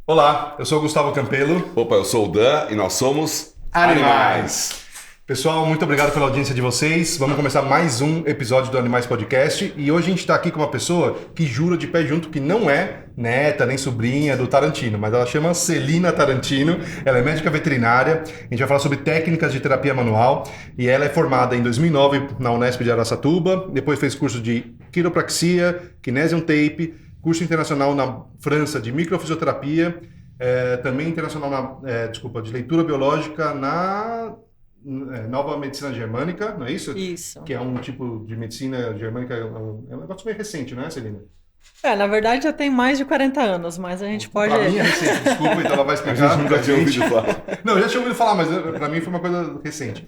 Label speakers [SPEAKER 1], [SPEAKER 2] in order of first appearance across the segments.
[SPEAKER 1] Olá, eu sou o Gustavo Campelo.
[SPEAKER 2] Opa, eu sou o Dan e nós somos
[SPEAKER 1] Animais. Pessoal, muito obrigado pela audiência de vocês. Vamos começar mais um episódio do Animais Podcast. E hoje a gente está aqui com uma pessoa que jura de pé junto que não é neta nem sobrinha do Tarantino, mas ela chama Celina Tarantino. Ela é médica veterinária. A gente vai falar sobre técnicas de terapia manual. E ela é formada em 2009 na Unesp de Araçatuba. Depois fez curso de quiropraxia, Kinesium Tape, curso internacional na França de microfisioterapia, também internacional de leitura biológica na Nova Medicina Germânica, não é isso?
[SPEAKER 3] Isso.
[SPEAKER 1] Que é um tipo de medicina germânica, é um negócio meio recente, não é, Celina?
[SPEAKER 3] Na verdade já tem mais de 40 anos, mas a gente pode...
[SPEAKER 1] Pra mim é recente, desculpa, então ela vai
[SPEAKER 2] A
[SPEAKER 1] explicar.
[SPEAKER 2] gente nunca tinha ouvido falar.
[SPEAKER 1] Não, eu já tinha ouvido falar, mas pra mim foi uma coisa recente.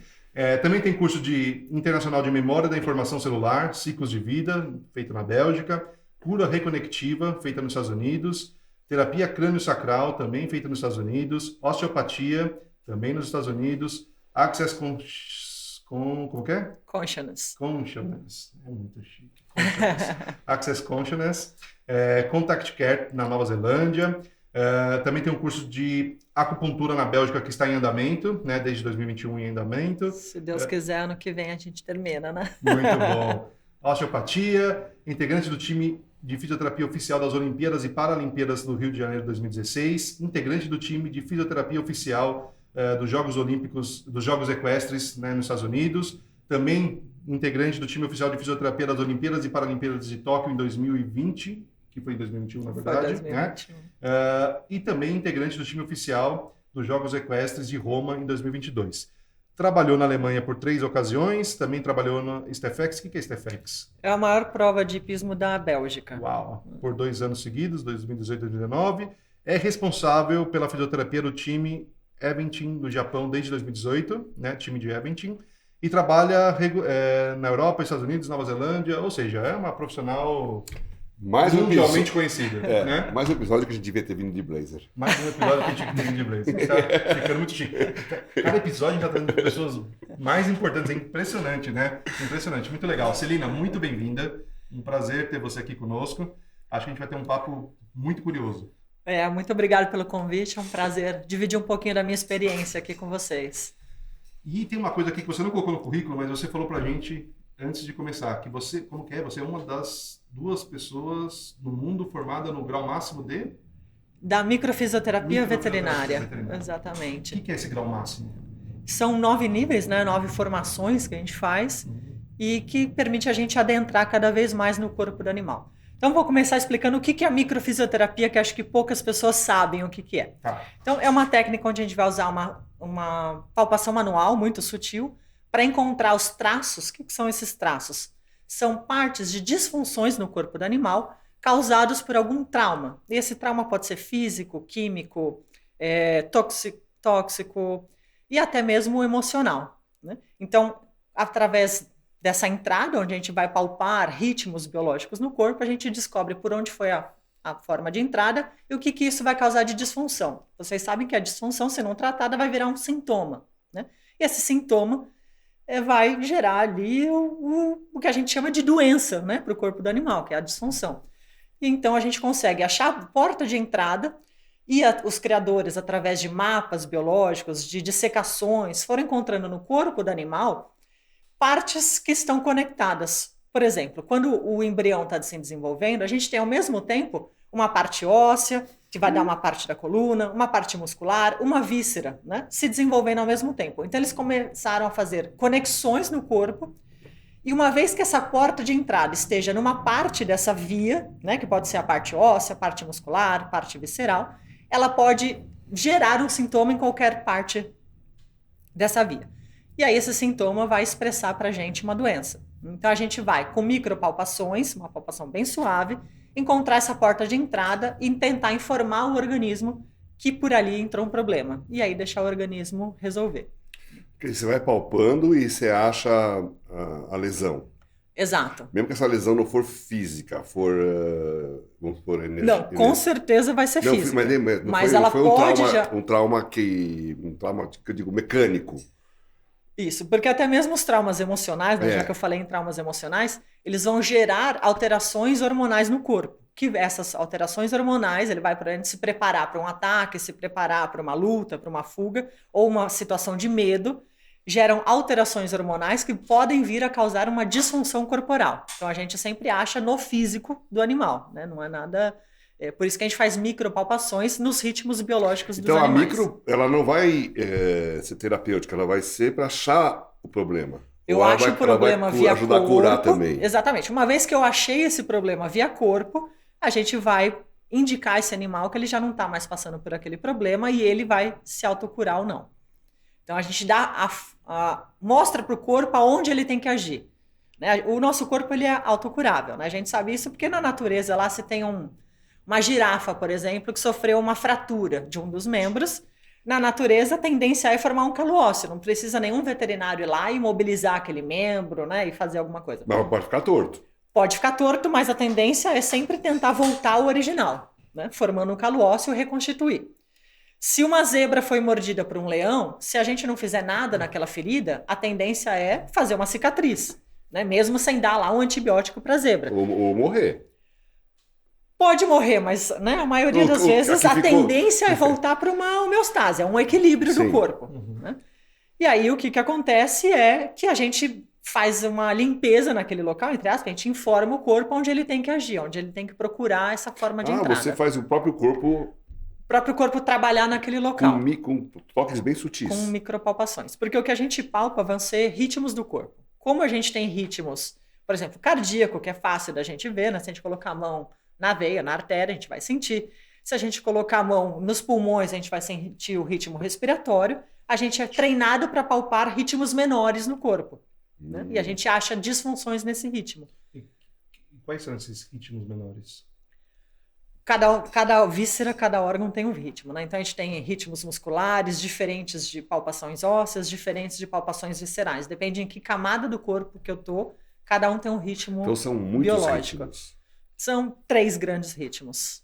[SPEAKER 1] Também tem curso de internacional de memória da informação celular, ciclos de vida, feito na Bélgica, cura reconectiva, feita nos Estados Unidos, terapia crânio-sacral, também feita nos Estados Unidos, osteopatia, também nos Estados Unidos, Access como que é?
[SPEAKER 3] Consciousness.
[SPEAKER 1] Consciousness. É muito chique. Consciousness. Access Consciousness. Contact Care na Nova Zelândia. Também tem um curso de acupuntura na Bélgica que está em andamento, né? Desde 2021 em andamento.
[SPEAKER 3] Se Deus quiser, ano que vem a gente termina, né?
[SPEAKER 1] Muito bom. Osteopatia, integrante do time de fisioterapia oficial das Olimpíadas e Paralimpíadas do Rio de Janeiro de 2016, integrante do time de fisioterapia oficial dos Jogos Olímpicos, dos Jogos Equestres, né, nos Estados Unidos, também integrante do time oficial de fisioterapia das Olimpíadas e Paralimpíadas de Tóquio em 2020, que foi em 2021, na verdade,
[SPEAKER 3] Foi 2021.
[SPEAKER 1] né? E também integrante do time oficial dos Jogos Equestres de Roma em 2022. Trabalhou na Alemanha por 3 ocasiões, também trabalhou na Stefex. O que é Stefex?
[SPEAKER 3] É a maior prova de hipismo da Bélgica.
[SPEAKER 1] Uau! Por 2 anos seguidos, 2018 e 2019. É responsável pela fisioterapia do time Eventim do Japão desde 2018, né? Time de Eventim. E trabalha na Europa, Estados Unidos, Nova Zelândia, ou seja, é uma profissional mundialmente conhecida. Né?
[SPEAKER 2] Mais um episódio que a gente devia ter vindo de blazer.
[SPEAKER 1] Mais um episódio que a gente tem de Blaze. Tá ficando muito chique. Cada episódio a gente tá trazendo pessoas mais importantes. É impressionante, né? Impressionante. Muito legal. Celina, muito bem-vinda. Um prazer ter você aqui conosco. Acho que a gente vai ter um papo muito curioso.
[SPEAKER 3] Muito obrigado pelo convite. É um prazer dividir um pouquinho da minha experiência aqui com vocês.
[SPEAKER 1] E tem uma coisa aqui que você não colocou no currículo, mas você falou pra gente antes de começar, que você, como que é? Você é uma das 2 pessoas no mundo formada no grau máximo de...
[SPEAKER 3] Da microfisioterapia
[SPEAKER 1] Microfisioterapia
[SPEAKER 3] veterinária. Exatamente.
[SPEAKER 1] O que é esse grau máximo?
[SPEAKER 3] São 9 níveis, né? 9 formações que a gente faz e que permite a gente adentrar cada vez mais no corpo do animal. Então, vou começar explicando o que é a microfisioterapia, que acho que poucas pessoas sabem o que é.
[SPEAKER 1] Tá.
[SPEAKER 3] Então, é uma técnica onde a gente vai usar uma palpação manual muito sutil para encontrar os traços. O que são esses traços? São partes de disfunções no corpo do animal causados por algum trauma. E esse trauma pode ser físico, químico, tóxico e até mesmo emocional, né? Então, através dessa entrada, onde a gente vai palpar ritmos biológicos no corpo, a gente descobre por onde foi a forma de entrada e o que isso vai causar de disfunção. Vocês sabem que a disfunção, se não tratada, vai virar um sintoma, né? E esse sintoma vai gerar ali o que a gente chama de doença, né, para o corpo do animal, que é a disfunção. E então a gente consegue achar a porta de entrada e os criadores, através de mapas biológicos, de dissecações, foram encontrando no corpo do animal partes que estão conectadas. Por exemplo, quando o embrião está se desenvolvendo, a gente tem ao mesmo tempo uma parte óssea, que vai dar uma parte da coluna, uma parte muscular, uma víscera, né, se desenvolvendo ao mesmo tempo. Então eles começaram a fazer conexões no corpo e uma vez que essa porta de entrada esteja numa parte dessa via, né, que pode ser a parte óssea, a parte muscular, a parte visceral, ela pode gerar um sintoma em qualquer parte dessa via. E aí esse sintoma vai expressar para a gente uma doença. Então a gente vai com micropalpações, uma palpação bem suave, encontrar essa porta de entrada e tentar informar o organismo que por ali entrou um problema. E aí deixar o organismo resolver.
[SPEAKER 2] Porque você vai palpando e você acha a lesão.
[SPEAKER 3] Exato.
[SPEAKER 2] Mesmo que essa lesão não for física, for, vamos supor,
[SPEAKER 3] Não, com certeza vai ser física.
[SPEAKER 2] Mas
[SPEAKER 3] ela pode
[SPEAKER 2] um trauma que eu digo mecânico.
[SPEAKER 3] Isso, porque até mesmo os traumas emocionais, né, já que eu falei em traumas emocionais, eles vão gerar alterações hormonais no corpo, que essas alterações hormonais, ele vai para se preparar para um ataque, se preparar para uma luta, para uma fuga, ou uma situação de medo, geram alterações hormonais que podem vir a causar uma disfunção corporal. Então a gente sempre acha no físico do animal, né? Não é nada... por isso que a gente faz micropalpações nos ritmos biológicos dos animais.
[SPEAKER 2] Então a micro, ela não vai ser terapêutica, ela vai ser para achar o problema.
[SPEAKER 3] Eu acho o problema via corpo.
[SPEAKER 2] Ajudar a curar também.
[SPEAKER 3] Exatamente. Uma vez que eu achei esse problema via corpo, a gente vai indicar esse animal que ele já não está mais passando por aquele problema e ele vai se autocurar ou não. Então a gente dá mostra para o corpo aonde ele tem que agir. Né? O nosso corpo ele é autocurável. Né? A gente sabe isso porque na natureza lá se tem uma girafa, por exemplo, que sofreu uma fratura de um dos membros. Na natureza, a tendência é formar um calo ósseo. Não precisa nenhum veterinário ir lá e imobilizar aquele membro, né, e fazer alguma coisa.
[SPEAKER 2] Mas pode ficar torto.
[SPEAKER 3] Pode ficar torto, mas a tendência é sempre tentar voltar ao original, né, formando um calo ósseo e reconstituir. Se uma zebra foi mordida por um leão, se a gente não fizer nada naquela ferida, a tendência é fazer uma cicatriz, né, mesmo sem dar lá um antibiótico para a zebra.
[SPEAKER 2] Ou morrer.
[SPEAKER 3] Pode morrer, mas né, a maioria das vezes a tendência é voltar para uma homeostase, é um equilíbrio do corpo. Né? E aí o que acontece é que a gente faz uma limpeza naquele local, entre aspas, a gente informa o corpo onde ele tem que agir, onde ele tem que procurar essa forma de entrada.
[SPEAKER 2] Você faz o próprio corpo...
[SPEAKER 3] O próprio corpo trabalhar naquele local.
[SPEAKER 2] Com toques bem sutis.
[SPEAKER 3] Com micropalpações. Porque o que a gente palpa vão ser ritmos do corpo. Como a gente tem ritmos, por exemplo, cardíaco, que é fácil da gente ver, né? Se a gente colocar a mão na veia, na artéria, a gente vai sentir. Se a gente colocar a mão nos pulmões, a gente vai sentir o ritmo respiratório. A gente é treinado para palpar ritmos menores no corpo. Né? E a gente acha disfunções nesse ritmo.
[SPEAKER 1] E quais são esses ritmos menores?
[SPEAKER 3] Cada víscera, cada órgão tem um ritmo. Né? Então a gente tem ritmos musculares, diferentes de palpações ósseas, diferentes de palpações viscerais. Depende em que camada do corpo que eu tô, cada um tem um ritmo biológico.
[SPEAKER 2] Então são muitos ritmos.
[SPEAKER 3] São 3 grandes ritmos.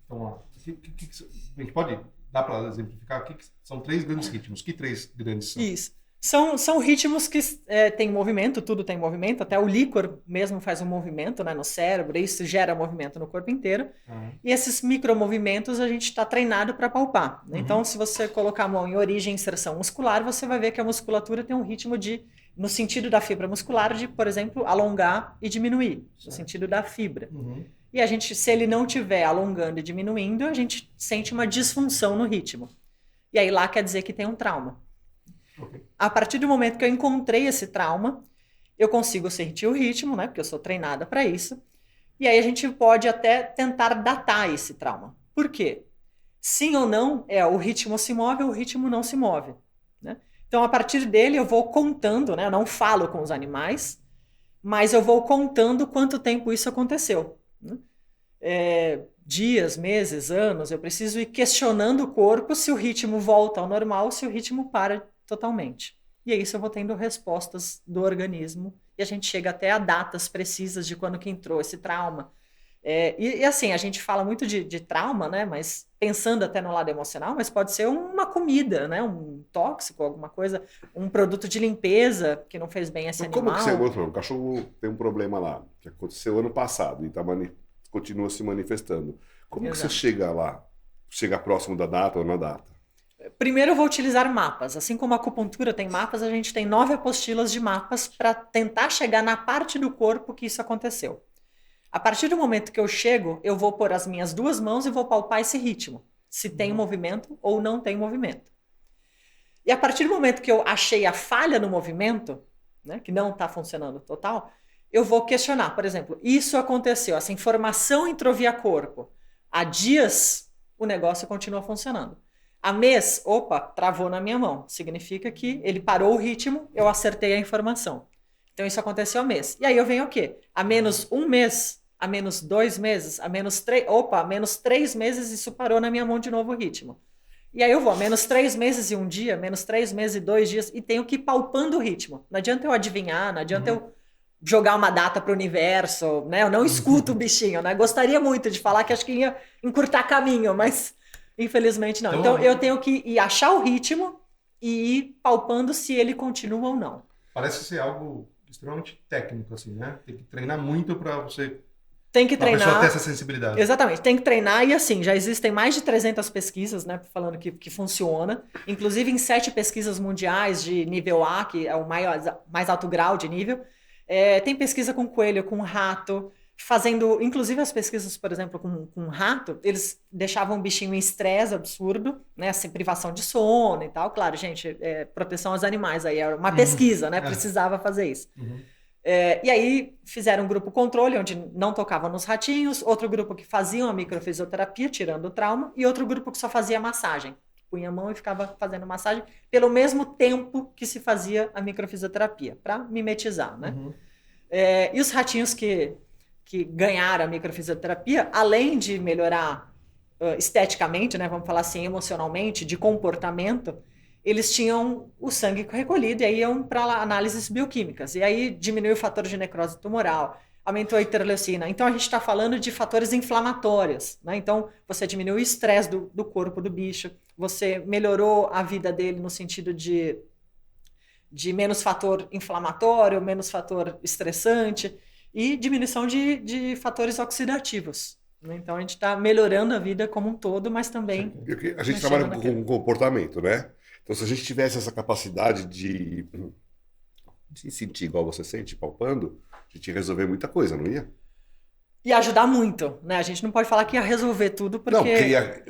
[SPEAKER 1] Vamos lá. A gente pode dar para exemplificar? São 3 grandes ritmos. Que 3 grandes são?
[SPEAKER 3] Isso. São ritmos que têm movimento, tudo tem movimento, até o líquor mesmo faz um movimento, né, no cérebro, isso gera movimento no corpo inteiro. E esses micromovimentos a gente está treinado para palpar. Então, se você colocar a mão em origem e inserção muscular, você vai ver que a musculatura tem um ritmo no sentido da fibra muscular, de, por exemplo, alongar e diminuir, no sentido da fibra. E a gente, se ele não estiver alongando e diminuindo, a gente sente uma disfunção no ritmo. E aí lá quer dizer que tem um trauma. A partir do momento que eu encontrei esse trauma, eu consigo sentir o ritmo, né? Porque eu sou treinada para isso. E aí a gente pode até tentar datar esse trauma. Por quê? Sim ou não, o ritmo se move ou o ritmo não se move. Né? Então, a partir dele, eu vou contando, né? Eu não falo com os animais, mas eu vou contando quanto tempo isso aconteceu. Né? Dias, meses, anos, eu preciso ir questionando o corpo se o ritmo volta ao normal, se o ritmo para totalmente. E aí isso eu vou tendo respostas do organismo e a gente chega até a datas precisas de quando que entrou esse trauma. E assim, a gente fala muito de trauma, né? Mas pensando até no lado emocional, mas pode ser uma comida, né? Um tóxico, alguma coisa, um produto de limpeza que não fez bem esse animal.
[SPEAKER 2] Como que você aguentou? O cachorro tem um problema lá, que aconteceu ano passado e continua se manifestando. Como que você chega lá? Chega próximo da data ou na data?
[SPEAKER 3] Primeiro eu vou utilizar mapas. Assim como a acupuntura tem mapas, a gente tem 9 apostilas de mapas para tentar chegar na parte do corpo que isso aconteceu. A partir do momento que eu chego, eu vou pôr as minhas 2 mãos e vou palpar esse ritmo. Se tem movimento ou não tem movimento. E a partir do momento que eu achei a falha no movimento, né, que não está funcionando total, eu vou questionar. Por exemplo, isso aconteceu, essa informação entrou via corpo. Há dias, o negócio continua funcionando. Há mês, opa, travou na minha mão. Significa que ele parou o ritmo, eu acertei a informação. Então isso aconteceu há mês. E aí eu venho o quê? A menos 1 mês, a menos 2 meses, a menos 3... Opa, a menos 3 meses isso parou na minha mão de novo o ritmo. E aí eu vou a menos 3 meses e 1 dia, menos 3 meses e 2 dias, e tenho que ir palpando o ritmo. Não adianta eu adivinhar, não adianta eu jogar uma data para o universo, né? Eu não escuto o bichinho, né? Gostaria muito de falar que acho que ia encurtar caminho, mas... Infelizmente não. Então eu tenho que ir achar o ritmo e ir palpando se ele continua ou não.
[SPEAKER 1] Parece ser algo extremamente técnico, assim, né? Tem que treinar muito para você
[SPEAKER 3] Tem que
[SPEAKER 1] A pessoa
[SPEAKER 3] treinar.
[SPEAKER 1] tem essa sensibilidade.
[SPEAKER 3] Exatamente, tem que treinar e assim, já existem mais de 300 pesquisas, né, falando que funciona, inclusive em 7 pesquisas mundiais de nível A, que é o mais alto grau de nível, tem pesquisa com coelho, com rato, fazendo, inclusive as pesquisas, por exemplo, com rato, eles deixavam o bichinho em estresse absurdo, né, sem privação de sono e tal, claro, gente, proteção aos animais, aí era uma pesquisa, né, precisava fazer isso. E aí fizeram um grupo controle, onde não tocavam nos ratinhos, outro grupo que faziam a microfisioterapia, tirando o trauma, e outro grupo que só fazia massagem. Punha a mão e ficava fazendo massagem pelo mesmo tempo que se fazia a microfisioterapia, para mimetizar, né? E os ratinhos que ganharam a microfisioterapia, além de melhorar esteticamente, né, vamos falar assim, emocionalmente, de comportamento, eles tinham o sangue recolhido e aí iam para análises bioquímicas. E aí diminuiu o fator de necrose tumoral, aumentou a interleucina. Então a gente está falando de fatores inflamatórios, né? Então você diminuiu o estresse do corpo do bicho, você melhorou a vida dele no sentido de menos fator inflamatório, menos fator estressante e diminuição de fatores oxidativos. Então a gente está melhorando a vida como um todo, mas também...
[SPEAKER 2] A gente trabalha com comportamento, né? Então, se a gente tivesse essa capacidade de se sentir igual você sente, palpando, a gente ia resolver muita coisa, não ia?
[SPEAKER 3] Ia ajudar muito, né? A gente não pode falar que ia resolver tudo, porque...
[SPEAKER 2] Não, porque ia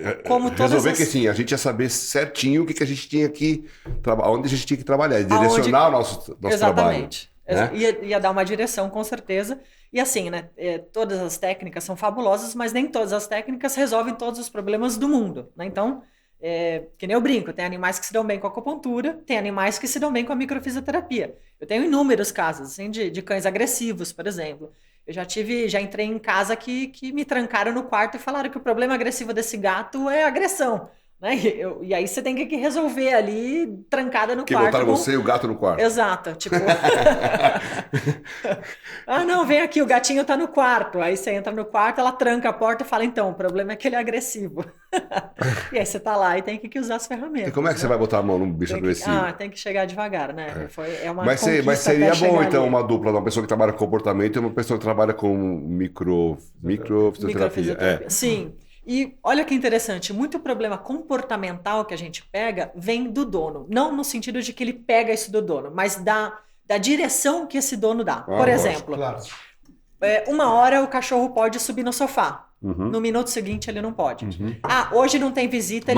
[SPEAKER 2] resolver que sim, a gente ia saber certinho o que a gente tinha que... onde a gente tinha que trabalhar, e direcionar o nosso
[SPEAKER 3] Exatamente.
[SPEAKER 2] trabalho. Né?
[SPEAKER 3] Ia dar uma direção, com certeza. E assim, né? Todas as técnicas são fabulosas, mas nem todas as técnicas resolvem todos os problemas do mundo, né? Então... que nem eu brinco, tem animais que se dão bem com a acupuntura, tem animais que se dão bem com a microfisioterapia. Eu tenho inúmeros casos, assim, de cães agressivos, por exemplo. Eu já entrei em casa que me trancaram no quarto e falaram que o problema agressivo desse gato é agressão. Né? E aí você tem que resolver ali, trancada no
[SPEAKER 2] que
[SPEAKER 3] quarto.
[SPEAKER 2] Que botaram você e o gato no quarto.
[SPEAKER 3] Exato, tipo... não, vem aqui, o gatinho tá no quarto. Aí você entra no quarto, ela tranca a porta e fala, então, o problema é que ele é agressivo. E aí você tá lá e tem que usar as ferramentas.
[SPEAKER 2] E como é que você vai botar a mão num bicho agressivo?
[SPEAKER 3] Tem que chegar devagar, né?
[SPEAKER 2] Mas seria bom, então, uma dupla, uma pessoa que trabalha com comportamento e uma pessoa que trabalha com microfisioterapia.
[SPEAKER 3] Sim. E olha que interessante, muito problema comportamental que a gente pega vem do dono. Não no sentido de que ele pega isso do dono, mas da direção que esse dono dá. Por exemplo,
[SPEAKER 1] claro.
[SPEAKER 3] Uma hora o cachorro pode subir no sofá. No minuto seguinte ele não pode. Hoje não tem visita,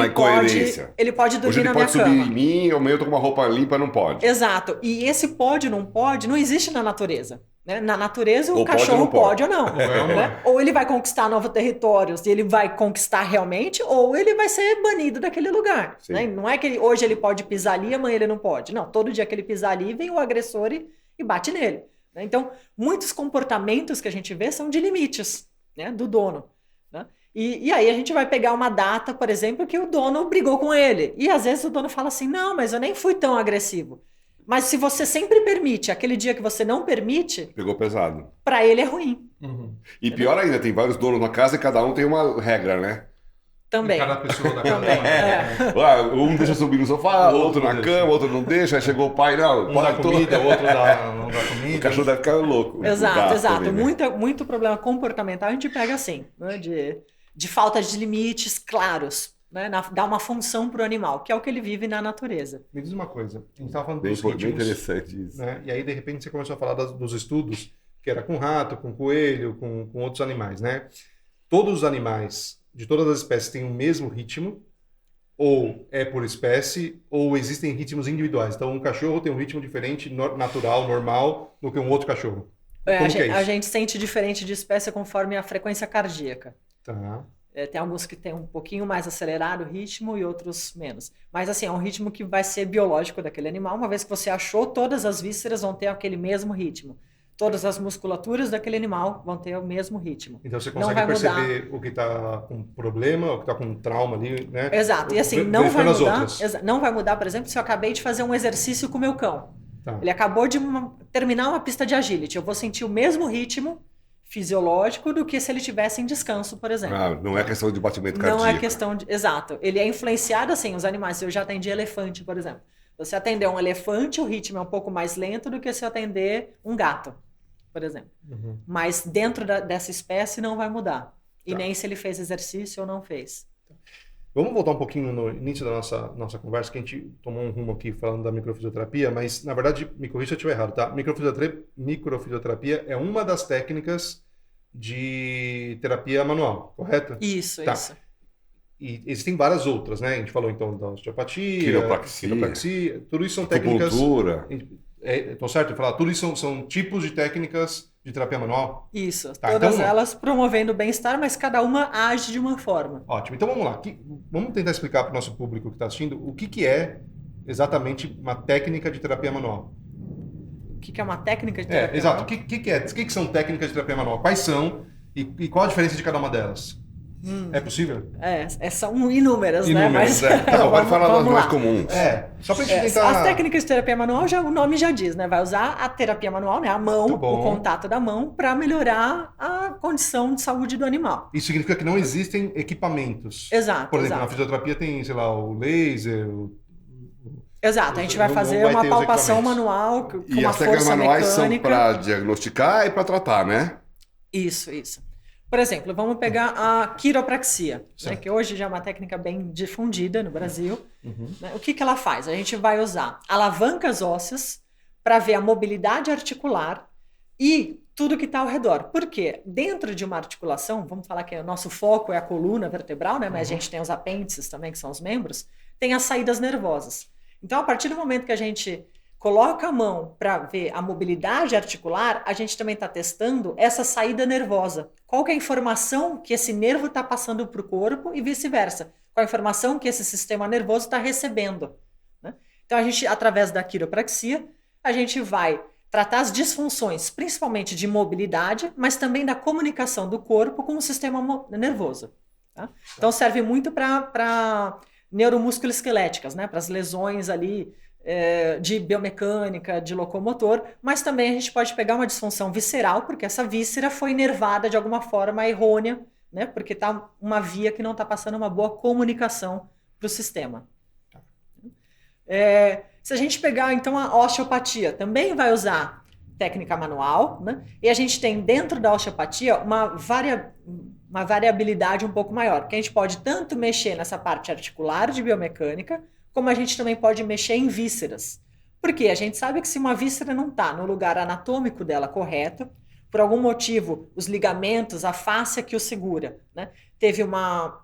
[SPEAKER 3] ele pode dormir na minha cama.
[SPEAKER 2] Hoje ele pode subir em mim, amanhã eu tô com uma roupa limpa, não pode.
[SPEAKER 3] Exato. E esse pode, não pode, não existe na natureza. Né? Na natureza, o cachorro pode ou não. Né? Ou ele vai conquistar novos territórios e ele vai conquistar realmente, ou ele vai ser banido daquele lugar. Né? Não é que hoje ele pode pisar ali, amanhã ele não pode. Não, todo dia que ele pisar ali, vem o agressor e bate nele. Né? Então, muitos comportamentos que a gente vê são de limites, né, do dono. Né? E aí a gente vai pegar uma data, por exemplo, que o dono brigou com ele. E às vezes o dono fala assim, não, mas eu nem fui tão agressivo. Mas se você sempre permite, aquele dia que você não permite...
[SPEAKER 2] Pegou pesado.
[SPEAKER 3] Para ele é ruim.
[SPEAKER 2] E pior ainda, tem vários donos na casa e cada um tem uma regra, né?
[SPEAKER 3] Também.
[SPEAKER 1] Cada pessoa da casa.
[SPEAKER 2] Um deixa subir no sofá, outro na cama, outro não deixa. Aí chegou o pai, não,
[SPEAKER 1] dá comida, outro não dá comida.
[SPEAKER 2] O cachorro deve ficar louco.
[SPEAKER 3] Exato.
[SPEAKER 2] Também, né?
[SPEAKER 3] Muito problema comportamental a gente pega assim, né? De falta de limites claros. Né, dar uma função para o animal, que é o que ele vive na natureza.
[SPEAKER 1] Me diz uma coisa, a gente estava falando dos
[SPEAKER 2] ritmos, bem interessante isso.
[SPEAKER 1] Né, e aí, de repente, você começou a falar dos estudos, que era com rato, com coelho, com outros animais, né? Todos os animais, de todas as espécies, têm o mesmo ritmo, ou é por espécie, ou existem ritmos individuais. Então, um cachorro tem um ritmo diferente, natural, normal, do que um outro cachorro.
[SPEAKER 3] A gente sente diferente de espécie conforme a frequência cardíaca.
[SPEAKER 1] Tá.
[SPEAKER 3] Tem alguns que tem um pouquinho mais acelerado o ritmo e outros menos. Mas assim, é um ritmo que vai ser biológico daquele animal. Uma vez que você achou, todas as vísceras vão ter aquele mesmo ritmo. Todas as musculaturas daquele animal vão ter o mesmo ritmo.
[SPEAKER 1] Então você consegue perceber o que está com problema, o que está com trauma ali, né?
[SPEAKER 3] Exato. E assim, não vai mudar, por exemplo, se eu acabei de fazer um exercício com o meu cão. Tá. Ele acabou de terminar uma pista de agility. Eu vou sentir o mesmo ritmo fisiológico do que se ele tivesse em descanso, por exemplo.
[SPEAKER 2] Não é questão de batimento cardíaco.
[SPEAKER 3] Não é questão de... Exato. Ele é influenciado, assim, os animais. Eu já atendi elefante, por exemplo. Se você atender um elefante, o ritmo é um pouco mais lento do que se atender um gato. por exemplo.
[SPEAKER 1] Uhum.
[SPEAKER 3] Mas dentro dessa espécie não vai mudar. E
[SPEAKER 1] Tá.
[SPEAKER 3] nem se ele fez exercício ou não fez.
[SPEAKER 1] Vamos voltar um pouquinho no início da nossa conversa, que a gente tomou um rumo aqui falando da microfisioterapia, mas, na verdade, me corrija se eu estiver errado, tá? Microfisioterapia é uma das técnicas de terapia manual, correto?
[SPEAKER 3] Isso,
[SPEAKER 1] Tá.
[SPEAKER 3] isso.
[SPEAKER 1] E existem várias outras, né? A gente falou, então, da osteopatia,
[SPEAKER 2] Quiropraxia,
[SPEAKER 1] tudo isso são técnicas...
[SPEAKER 2] acupuntura.
[SPEAKER 1] Estou certo em falar? Tudo isso são tipos de técnicas de terapia manual?
[SPEAKER 3] Isso.
[SPEAKER 1] Tá,
[SPEAKER 3] Todas
[SPEAKER 1] então-
[SPEAKER 3] elas promovendo o bem-estar, mas cada uma age de uma forma.
[SPEAKER 1] Ótimo. Então, vamos lá. Vamos tentar explicar para o nosso público que está assistindo o que é exatamente uma técnica de terapia manual.
[SPEAKER 3] O que é uma técnica de terapia
[SPEAKER 1] Exato.
[SPEAKER 3] manual?
[SPEAKER 1] O que são técnicas de terapia manual? Quais são e qual a diferença de cada uma delas? É possível?
[SPEAKER 3] São inúmeras, né?
[SPEAKER 1] Inúmeras,
[SPEAKER 3] Mas
[SPEAKER 2] Tá bom, vai falar das
[SPEAKER 3] vamos
[SPEAKER 2] mais
[SPEAKER 3] lá.
[SPEAKER 2] comuns.
[SPEAKER 1] Só para a gente tentar...
[SPEAKER 3] As técnicas de terapia manual, o nome já diz, né? Vai usar a terapia manual, né? A mão,
[SPEAKER 1] Tá bom.
[SPEAKER 3] o contato da mão, para melhorar a condição de saúde do animal.
[SPEAKER 1] Isso significa que não existem equipamentos.
[SPEAKER 3] Exato,
[SPEAKER 1] Por exemplo, na
[SPEAKER 3] exato.
[SPEAKER 1] fisioterapia tem, sei lá, o laser,
[SPEAKER 3] Exato, a gente vai
[SPEAKER 1] Não
[SPEAKER 3] fazer
[SPEAKER 1] vai
[SPEAKER 3] uma
[SPEAKER 1] ter os
[SPEAKER 3] palpação
[SPEAKER 1] equipamentos.
[SPEAKER 3] manual com
[SPEAKER 2] E
[SPEAKER 3] uma
[SPEAKER 2] as técnicas
[SPEAKER 3] força
[SPEAKER 2] manuais são
[SPEAKER 3] mecânica.
[SPEAKER 2] para diagnosticar e para tratar, né?
[SPEAKER 3] Isso. Por exemplo, vamos pegar a quiropraxia, né,
[SPEAKER 1] Certo.
[SPEAKER 3] que hoje já é uma técnica bem difundida no Brasil.
[SPEAKER 1] Uhum.
[SPEAKER 3] Né? O que ela faz? A gente vai usar alavancas ósseas para ver a mobilidade articular e tudo que está ao redor. Por quê? Dentro de uma articulação, vamos falar que o nosso foco é a coluna vertebral, né? Mas a gente tem os apêndices também, que são os membros, tem as saídas nervosas. Então, a partir do momento que a gente coloca a mão para ver a mobilidade articular, a gente também está testando essa saída nervosa. Qual que é a informação que esse nervo está passando para o corpo e vice-versa? Qual a informação que esse sistema nervoso está recebendo? Né? Então, a gente, através da quiropraxia, a gente vai tratar as disfunções, principalmente de mobilidade, mas também da comunicação do corpo com o sistema nervoso. Tá? Então, serve muito para neuromusculoesqueléticas, né? Para as lesões ali de biomecânica, de locomotor, mas também a gente pode pegar uma disfunção visceral, porque essa víscera foi inervada de alguma forma errônea, né? Porque está uma via que não está passando uma boa comunicação para o sistema. Se a gente pegar, então, a osteopatia, também vai usar técnica manual, né? E a gente tem dentro da osteopatia uma variabilidade um pouco maior, porque a gente pode tanto mexer nessa parte articular de biomecânica, como a gente também pode mexer em vísceras. Porque a gente sabe que se uma víscera não está no lugar anatômico dela correto, por algum motivo, os ligamentos, a fáscia que o segura, né, teve uma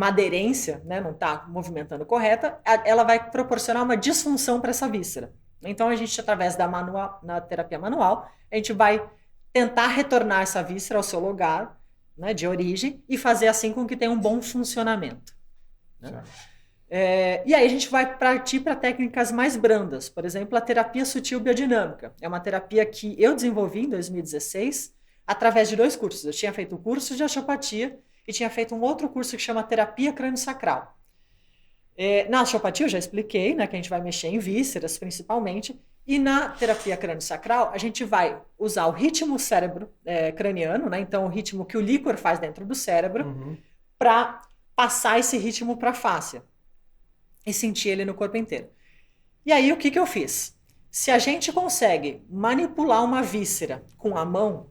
[SPEAKER 3] aderência, né, não está movimentando correta, ela vai proporcionar uma disfunção para essa víscera. Então, a gente, através na terapia manual, a gente vai tentar retornar essa víscera ao seu lugar, né, de origem e fazer assim com que tenha um bom funcionamento. Né? E aí a gente vai partir para técnicas mais brandas, por exemplo, a terapia sutil biodinâmica. É uma terapia que eu desenvolvi em 2016 através de 2 cursos. Eu tinha feito um curso de osteopatia e tinha feito um outro curso que chama terapia crânio-sacral. Na osteopatia eu já expliquei, né, que a gente vai mexer em vísceras principalmente, e na terapia crânio-sacral a gente vai usar o ritmo cérebro craniano, né, então o ritmo que o líquor faz dentro do cérebro, para passar esse ritmo para a fáscia e sentir ele no corpo inteiro. E aí, o que eu fiz? Se a gente consegue manipular uma víscera com a mão,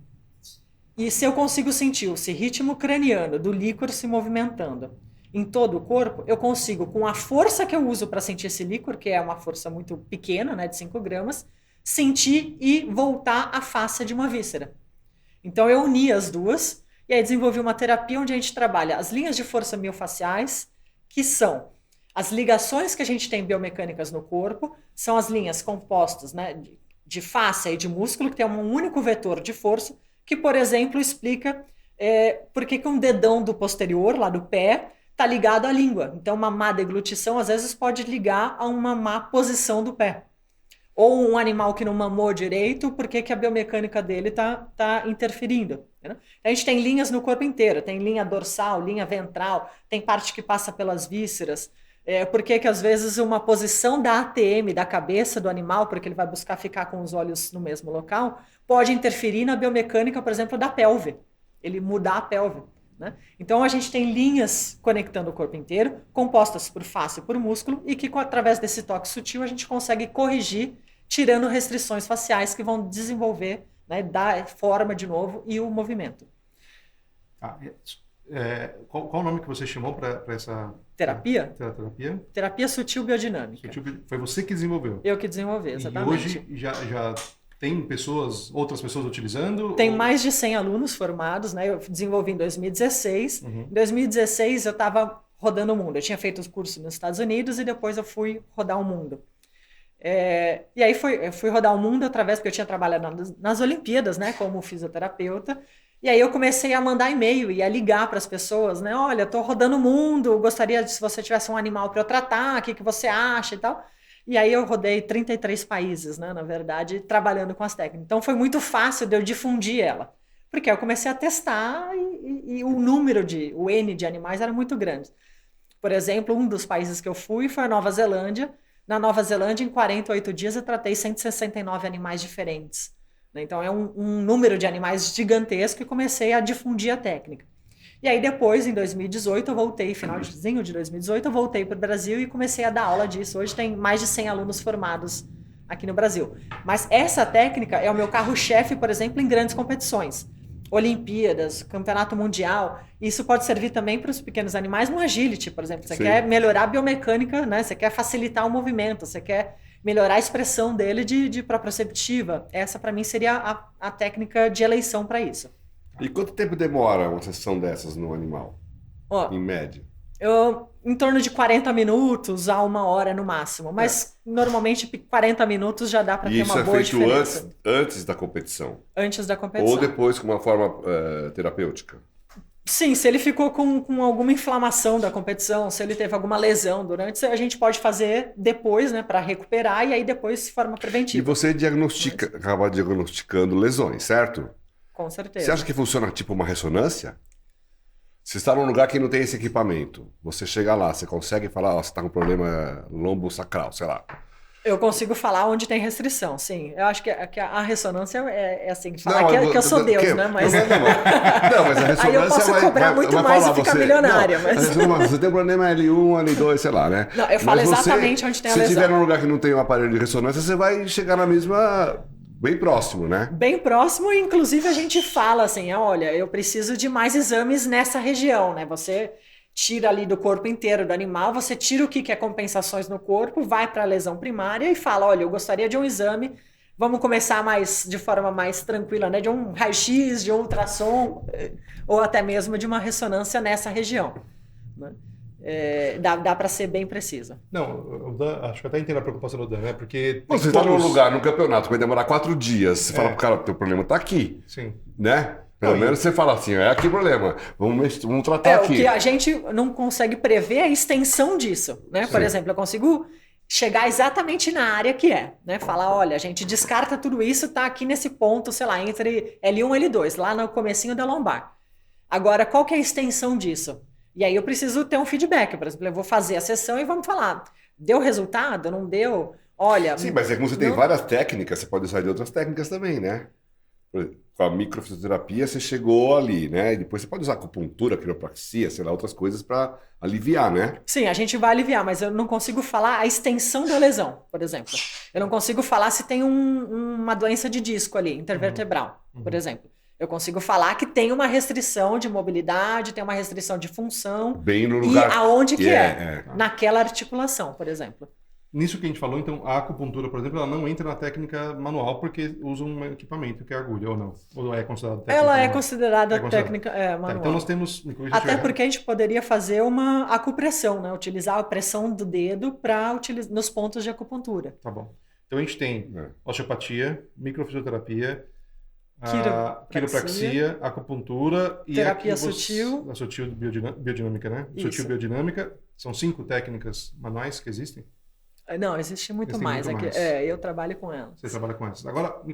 [SPEAKER 3] e se eu consigo sentir esse ritmo craniano do líquor se movimentando em todo o corpo, eu consigo, com a força que eu uso para sentir esse líquor, que é uma força muito pequena, né, de 5 gramas, sentir e voltar a face de uma víscera. Então, eu uni as duas, e aí desenvolvi uma terapia onde a gente trabalha as linhas de força miofaciais, que são as ligações que a gente tem biomecânicas no corpo, são as linhas compostas, né, de fáscia e de músculo, que tem um único vetor de força, que, por exemplo, explica por que um dedão do posterior, lá do pé, está ligado à língua. Então, uma má deglutição, às vezes, pode ligar a uma má posição do pé. Ou um animal que não mamou direito, por que a biomecânica dele está interferindo. Né? A gente tem linhas no corpo inteiro, tem linha dorsal, linha ventral, tem parte que passa pelas vísceras. Por que às vezes uma posição da ATM, da cabeça do animal, porque ele vai buscar ficar com os olhos no mesmo local, pode interferir na biomecânica, por exemplo, da pelve. Ele mudar a pelve. Né? Então, a gente tem linhas conectando o corpo inteiro, compostas por face e por músculo, e que, através desse toque sutil, a gente consegue corrigir, tirando restrições faciais que vão desenvolver né? Dar forma de novo e o movimento.
[SPEAKER 1] Qual o nome que você chamou para essa
[SPEAKER 3] terapia?
[SPEAKER 1] Terapia?
[SPEAKER 3] Terapia sutil biodinâmica.
[SPEAKER 1] Foi você que desenvolveu?
[SPEAKER 3] Eu que desenvolvi, exatamente.
[SPEAKER 1] E hoje já tem outras pessoas utilizando?
[SPEAKER 3] Tem mais de 100 alunos formados, né? Eu desenvolvi em 2016. Em 2016 eu estava rodando o mundo. Eu tinha feito os cursos nos Estados Unidos e depois eu fui rodar o mundo. E aí eu fui rodar o mundo através, porque eu tinha trabalhado nas Olimpíadas, né? Como fisioterapeuta. E aí eu comecei a mandar e-mail e a ligar para as pessoas, né? Olha, estou rodando o mundo, gostaria se você tivesse um animal para eu tratar, o que você acha e tal. E aí eu rodei 33 países, né, na verdade, trabalhando com as técnicas. Então foi muito fácil de eu difundir ela, porque eu comecei a testar e o N de animais era muito grande. Por exemplo, um dos países que eu fui foi a Nova Zelândia. Na Nova Zelândia, em 48 dias, eu tratei 169 animais diferentes. Então é um número de animais gigantesco e comecei a difundir a técnica. E aí depois, em 2018, eu voltei, finalzinho de 2018, eu voltei para o Brasil e comecei a dar aula disso. Hoje tem mais de 100 alunos formados aqui no Brasil. Mas essa técnica é o meu carro-chefe, por exemplo, em grandes competições. Olimpíadas, Campeonato Mundial. Isso pode servir também para os pequenos animais no agility, por exemplo. Você quer melhorar a biomecânica, né? Você quer facilitar o movimento, você quer melhorar a expressão dele de proprioceptiva. Essa, para mim, seria a técnica de eleição para isso.
[SPEAKER 2] E quanto tempo demora uma sessão dessas no animal, em média?
[SPEAKER 3] Em torno de 40 minutos a 1 hora no máximo. Mas, normalmente, 40 minutos já dá para ter uma boa diferença.
[SPEAKER 2] Isso é feito antes da competição?
[SPEAKER 3] Antes da competição.
[SPEAKER 2] Ou depois com uma forma terapêutica?
[SPEAKER 3] Sim, se ele ficou com alguma inflamação da competição, se ele teve alguma lesão durante, a gente pode fazer depois, né, para recuperar e aí depois de forma preventiva.
[SPEAKER 2] E você acaba diagnosticando lesões, certo?
[SPEAKER 3] Com certeza.
[SPEAKER 2] Você acha que funciona tipo uma ressonância? Você está num lugar que não tem esse equipamento. Você chega lá, você consegue falar, você está com problema lombo-sacral, sei lá.
[SPEAKER 3] Eu consigo falar onde tem restrição, sim. Eu acho que a ressonância é assim, falar que eu sou Deus, né? Mas... Não, mas a ressonância aí eu posso cobrar muito mais e ficar milionária.
[SPEAKER 2] Você tem um problema L1, L2, sei lá, né?
[SPEAKER 3] Não, eu falo exatamente onde tem a lesão.
[SPEAKER 2] Se estiver num lugar que não tem um aparelho de ressonância, você vai chegar na mesma... Bem próximo, né?
[SPEAKER 3] Bem próximo, e inclusive a gente fala assim, olha, eu preciso de mais exames nessa região, né? Você tira ali do corpo inteiro do animal, você tira o que é compensações no corpo, vai para a lesão primária e fala, olha, eu gostaria de um exame, vamos começar de forma mais tranquila, né? De um raio-x, de um ultrassom, ou até mesmo de uma ressonância nessa região, né? Dá para ser bem precisa.
[SPEAKER 1] Não, acho que até entendo a preocupação do Dan, né? Porque
[SPEAKER 2] você está num lugar, num campeonato, vai demorar 4 dias. Você fala pro cara, teu problema tá aqui.
[SPEAKER 1] Sim.
[SPEAKER 2] Né? Pelo menos você fala assim, é aqui o problema. Vamos tratar aqui.
[SPEAKER 3] O que a gente não consegue prever é a extensão disso, né? Por exemplo, eu consigo chegar exatamente na área que né? Falar, olha, a gente descarta tudo isso, tá aqui nesse ponto, sei lá, entre L1 e L2, lá no comecinho da lombar. Agora, qual que é a extensão disso? E aí eu preciso ter um feedback, por exemplo, eu vou fazer a sessão e vamos falar, deu resultado, não deu? Olha...
[SPEAKER 2] Sim, mas como você tem várias técnicas, você pode usar de outras técnicas também, né? Com a microfisioterapia você chegou ali, né? E depois você pode usar acupuntura, quiropraxia, sei lá, outras coisas para aliviar, né?
[SPEAKER 3] Sim, a gente vai aliviar, mas eu não consigo falar a extensão da lesão, por exemplo. Eu não consigo falar se tem uma doença de disco ali, intervertebral, por exemplo. Eu consigo falar que tem uma restrição de mobilidade, tem uma restrição de função.
[SPEAKER 2] Bem no lugar.
[SPEAKER 3] E aonde que naquela articulação, por exemplo.
[SPEAKER 1] Nisso que a gente falou, então, a acupuntura, por exemplo, ela não entra na técnica manual porque usa um equipamento que é a agulha, ou não? Ou é considerada técnica
[SPEAKER 3] manual?
[SPEAKER 1] Ela
[SPEAKER 3] é considerada técnica manual.
[SPEAKER 1] Tá, então nós temos...
[SPEAKER 3] Até porque a gente poderia fazer uma acupressão, né? Utilizar a pressão do dedo nos pontos de acupuntura.
[SPEAKER 1] Tá bom. Então a gente tem osteopatia, microfisioterapia, quiropraxia, acupuntura e
[SPEAKER 3] terapia sutil.
[SPEAKER 1] A sutil biodinâmica, né?
[SPEAKER 3] Isso.
[SPEAKER 1] Sutil biodinâmica. São 5 técnicas manuais que existem?
[SPEAKER 3] Não, existe muito mais. Eu trabalho com elas.
[SPEAKER 1] Você trabalha com elas. Agora, me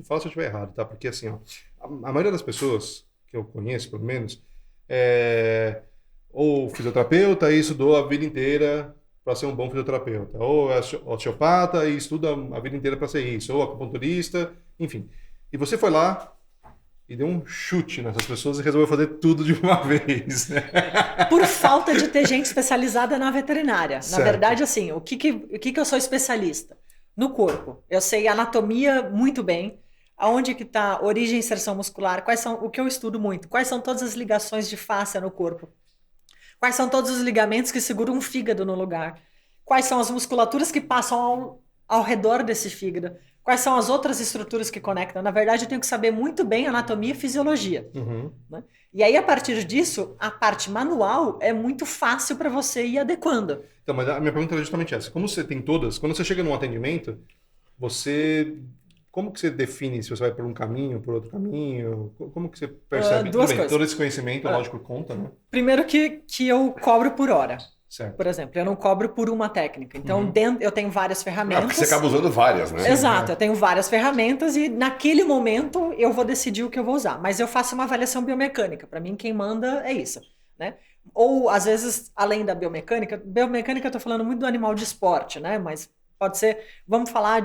[SPEAKER 1] fala se eu estiver errado, tá? Porque assim, a maioria das pessoas que eu conheço, pelo menos, ou fisioterapeuta e estudou a vida inteira para ser um bom fisioterapeuta, ou é osteopata e estuda a vida inteira para ser isso, ou acupunturista, enfim. E você foi lá e deu um chute nessas pessoas e resolveu fazer tudo de uma vez, né?
[SPEAKER 3] Por falta de ter gente especializada na veterinária.
[SPEAKER 1] Certo.
[SPEAKER 3] Na verdade, assim, o que eu sou especialista? No corpo. Eu sei anatomia muito bem, aonde que está origem e inserção muscular, quais são, o que eu estudo muito, quais são todas as ligações de fáscia no corpo, quais são todos os ligamentos que seguram um fígado no lugar, quais são as musculaturas que passam ao redor desse fígado, quais são as outras estruturas que conectam. Na verdade, eu tenho que saber muito bem anatomia e fisiologia. Né? E aí, a partir disso, a parte manual é muito fácil para você ir adequando.
[SPEAKER 1] Então, mas a minha pergunta é justamente essa. Como você tem todas, quando você chega num atendimento, como que você define se você vai por um caminho, por outro caminho? Como que você percebe?
[SPEAKER 3] Duas
[SPEAKER 1] Tudo bem,
[SPEAKER 3] coisas.
[SPEAKER 1] todo esse conhecimento, lógico, conta, né?
[SPEAKER 3] Primeiro que eu cobro por hora.
[SPEAKER 1] Certo.
[SPEAKER 3] Por exemplo, eu não cobro por uma técnica. Então, eu tenho várias ferramentas.
[SPEAKER 2] Porque você acaba usando várias, né?
[SPEAKER 3] Exato, eu tenho várias ferramentas e naquele momento eu vou decidir o que eu vou usar. Mas eu faço uma avaliação biomecânica. Para mim, quem manda é isso, né? Ou, às vezes, além da biomecânica eu estou falando muito do animal de esporte, né? Mas pode ser, vamos falar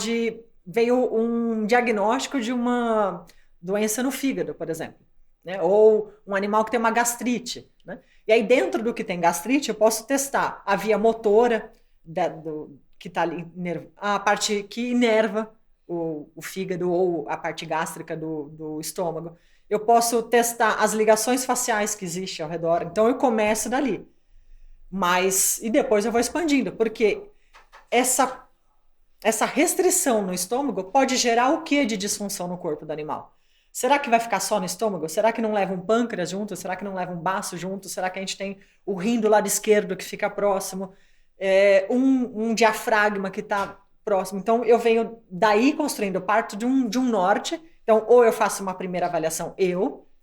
[SPEAKER 3] veio um diagnóstico de uma doença no fígado, por exemplo. Né? Ou um animal que tem uma gastrite, né? E aí, dentro do que tem gastrite, eu posso testar a via motora, que está ali, a parte que inerva o fígado ou a parte gástrica do estômago. Eu posso testar as ligações faciais que existem ao redor. Então, eu começo dali. E depois eu vou expandindo, porque essa restrição no estômago pode gerar o que de disfunção no corpo do animal? Será que vai ficar só no estômago? Será que não leva um pâncreas junto? Será que não leva um baço junto? Será que a gente tem o rim do lado esquerdo que fica próximo? Um diafragma que está próximo? Então, eu venho daí construindo, eu parto de um norte. Então, ou eu faço uma primeira avaliação,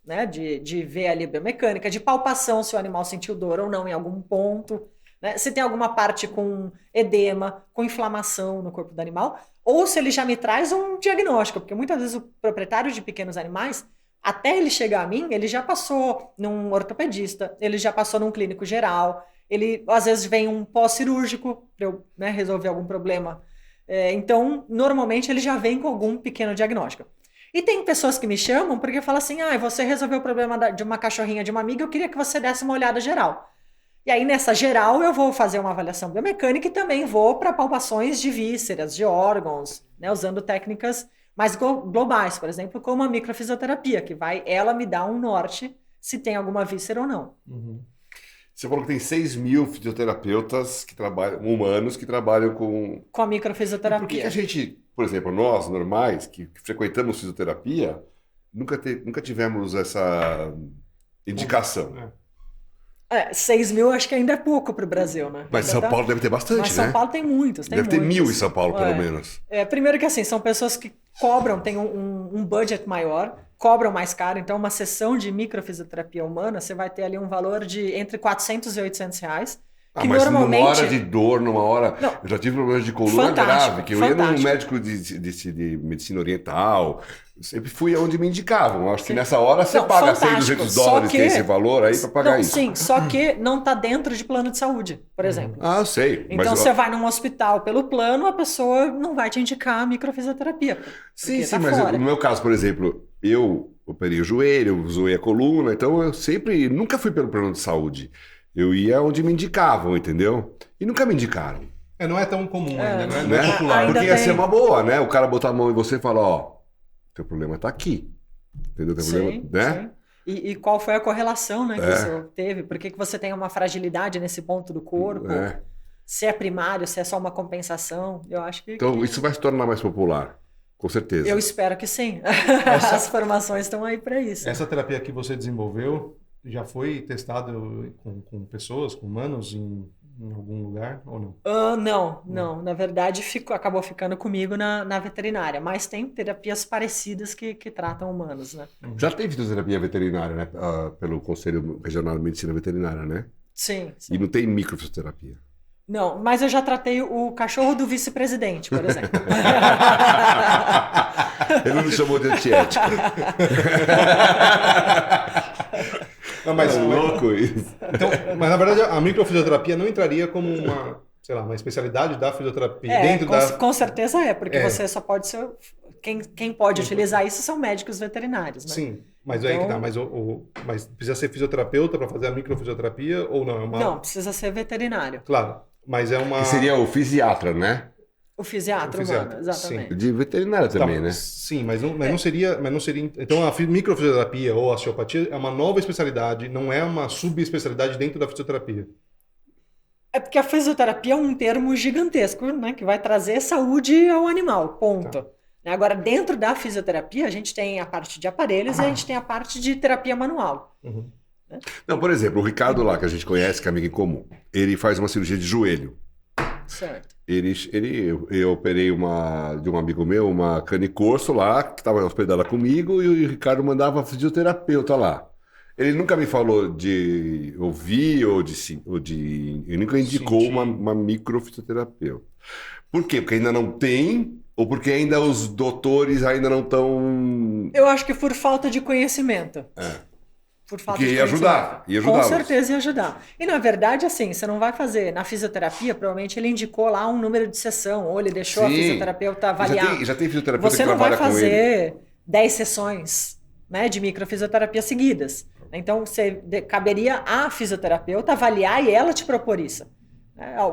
[SPEAKER 3] né, de ver ali a biomecânica, de palpação, se o animal sentiu dor ou não em algum ponto, né? Se tem alguma parte com edema, com inflamação no corpo do animal, ou se ele já me traz um diagnóstico, porque muitas vezes o proprietário de pequenos animais, até ele chegar a mim, ele já passou num ortopedista, ele já passou num clínico geral, ele às vezes vem um pós-cirúrgico para eu, né, resolver algum problema. Então, normalmente ele já vem com algum pequeno diagnóstico. E tem pessoas que me chamam porque falam assim, você resolveu o problema de uma cachorrinha de uma amiga, eu queria que você desse uma olhada geral. E aí, nessa geral, eu vou fazer uma avaliação biomecânica e também vou para palpações de vísceras, de órgãos, né, usando técnicas mais globais, por exemplo, como a microfisioterapia, que ela me dá um norte se tem alguma víscera ou não.
[SPEAKER 2] Você falou que tem 6 mil fisioterapeutas humanos que trabalham com
[SPEAKER 3] a microfisioterapia.
[SPEAKER 2] Por que a gente, por exemplo, nós, normais, que frequentamos fisioterapia, nunca tivemos essa indicação?
[SPEAKER 3] 6 mil acho que ainda é pouco para o Brasil, né?
[SPEAKER 2] Mas São Paulo deve ter bastante,
[SPEAKER 3] Mas São Paulo tem muitos.
[SPEAKER 2] Deve ter 1.000 em São Paulo, pelo menos.
[SPEAKER 3] Primeiro que assim, são pessoas que cobram, tem um budget maior, cobram mais caro. Então, uma sessão de microfisioterapia humana, você vai ter ali um valor de entre 400 e 800 reais. Que
[SPEAKER 2] mas
[SPEAKER 3] normalmente...
[SPEAKER 2] numa hora de dor, numa hora...
[SPEAKER 3] Não.
[SPEAKER 2] Eu já tive problemas de coluna grave, que eu ia num médico de medicina oriental, eu sempre fui onde me indicavam. Acho que nessa hora você paga 100, 200 dólares, tem esse valor aí para pagar isso.
[SPEAKER 3] Sim, só que não está dentro de plano de saúde, por exemplo.
[SPEAKER 2] Eu sei.
[SPEAKER 3] Então, você vai num hospital pelo plano, a pessoa não vai te indicar a microfisioterapia.
[SPEAKER 2] Sim, mas no meu caso, por exemplo, eu operei o joelho, eu zoei a coluna, então eu nunca fui pelo plano de saúde. Eu ia onde me indicavam, entendeu? E nunca me indicaram.
[SPEAKER 1] Não é tão comum ainda, não é popular.
[SPEAKER 2] Porque ia ser uma boa, né? O cara botar a mão em você e falar, teu problema tá aqui. Entendeu? Teu problema, né?
[SPEAKER 3] Sim. E qual foi a correlação, né, que você teve? Por que você tem uma fragilidade nesse ponto do corpo? Se é primário, se é só uma compensação? Eu acho que...
[SPEAKER 2] Então, isso vai se tornar mais popular. Com certeza.
[SPEAKER 3] Eu espero que sim. As formações estão aí para isso.
[SPEAKER 1] Essa terapia que você desenvolveu já foi testado com pessoas, com humanos em algum lugar ou não?
[SPEAKER 3] Não. Na verdade, acabou ficando comigo na veterinária. Mas tem terapias parecidas que tratam humanos, né?
[SPEAKER 2] Já tem fisioterapia veterinária, né? Pelo Conselho Regional de Medicina Veterinária, né?
[SPEAKER 3] Sim.
[SPEAKER 2] E não tem microfisioterapia.
[SPEAKER 3] Não, mas eu já tratei o cachorro do vice-presidente, por exemplo.
[SPEAKER 2] Ele não me chamou de antiético.
[SPEAKER 1] Não, mas
[SPEAKER 2] louco isso.
[SPEAKER 1] Então, mas na verdade a microfisioterapia não entraria como uma especialidade da fisioterapia
[SPEAKER 3] com certeza porque você só pode ser quem pode utilizar isso são médicos veterinários, né?
[SPEAKER 1] Sim, mas então... aí que tá, mas precisa ser fisioterapeuta para fazer a microfisioterapia ou não?
[SPEAKER 3] Não, precisa ser veterinário.
[SPEAKER 1] Claro, mas é uma...
[SPEAKER 2] Que seria o fisiatra, né?
[SPEAKER 3] O fisiatra
[SPEAKER 1] O fisiatra,
[SPEAKER 3] humano, exatamente.
[SPEAKER 2] De veterinária também, né?
[SPEAKER 1] Sim, mas não seria. Então, a microfisioterapia ou a osteopatia é uma nova especialidade, não é uma subespecialidade dentro da fisioterapia.
[SPEAKER 3] É porque a fisioterapia é um termo gigantesco, né? Que vai trazer saúde ao animal, ponto. Agora, dentro da fisioterapia, a gente tem a parte de aparelhos e a gente tem a parte de terapia manual.
[SPEAKER 1] Uhum.
[SPEAKER 2] Não, por exemplo, o Ricardo lá, que a gente conhece, que é amigo em comum, ele faz uma cirurgia de joelho.
[SPEAKER 3] Certo.
[SPEAKER 2] Eu operei de um amigo meu, uma canicorso lá, que estava hospedada comigo, e o Ricardo mandava fisioterapeuta lá. Ele nunca me falou de ouvir ele nunca indicou uma microfisioterapeuta. Por quê? Porque ainda não tem, ou porque ainda os doutores ainda não estão...
[SPEAKER 3] Eu acho que por falta de conhecimento. Por falta
[SPEAKER 2] Porque
[SPEAKER 3] de
[SPEAKER 2] ia
[SPEAKER 3] conhecimento.
[SPEAKER 2] ajudar.
[SPEAKER 3] Com certeza ia ajudar. E na verdade, assim, você não vai fazer na fisioterapia, provavelmente ele indicou lá um número de sessão, ou ele deixou a fisioterapeuta avaliar.
[SPEAKER 2] Já tem fisioterapeuta
[SPEAKER 3] Você
[SPEAKER 2] que
[SPEAKER 3] não vai
[SPEAKER 2] trabalha com ele.
[SPEAKER 3] fazer 10 sessões, né, de microfisioterapia seguidas. Então, caberia à fisioterapeuta avaliar e ela te propor isso.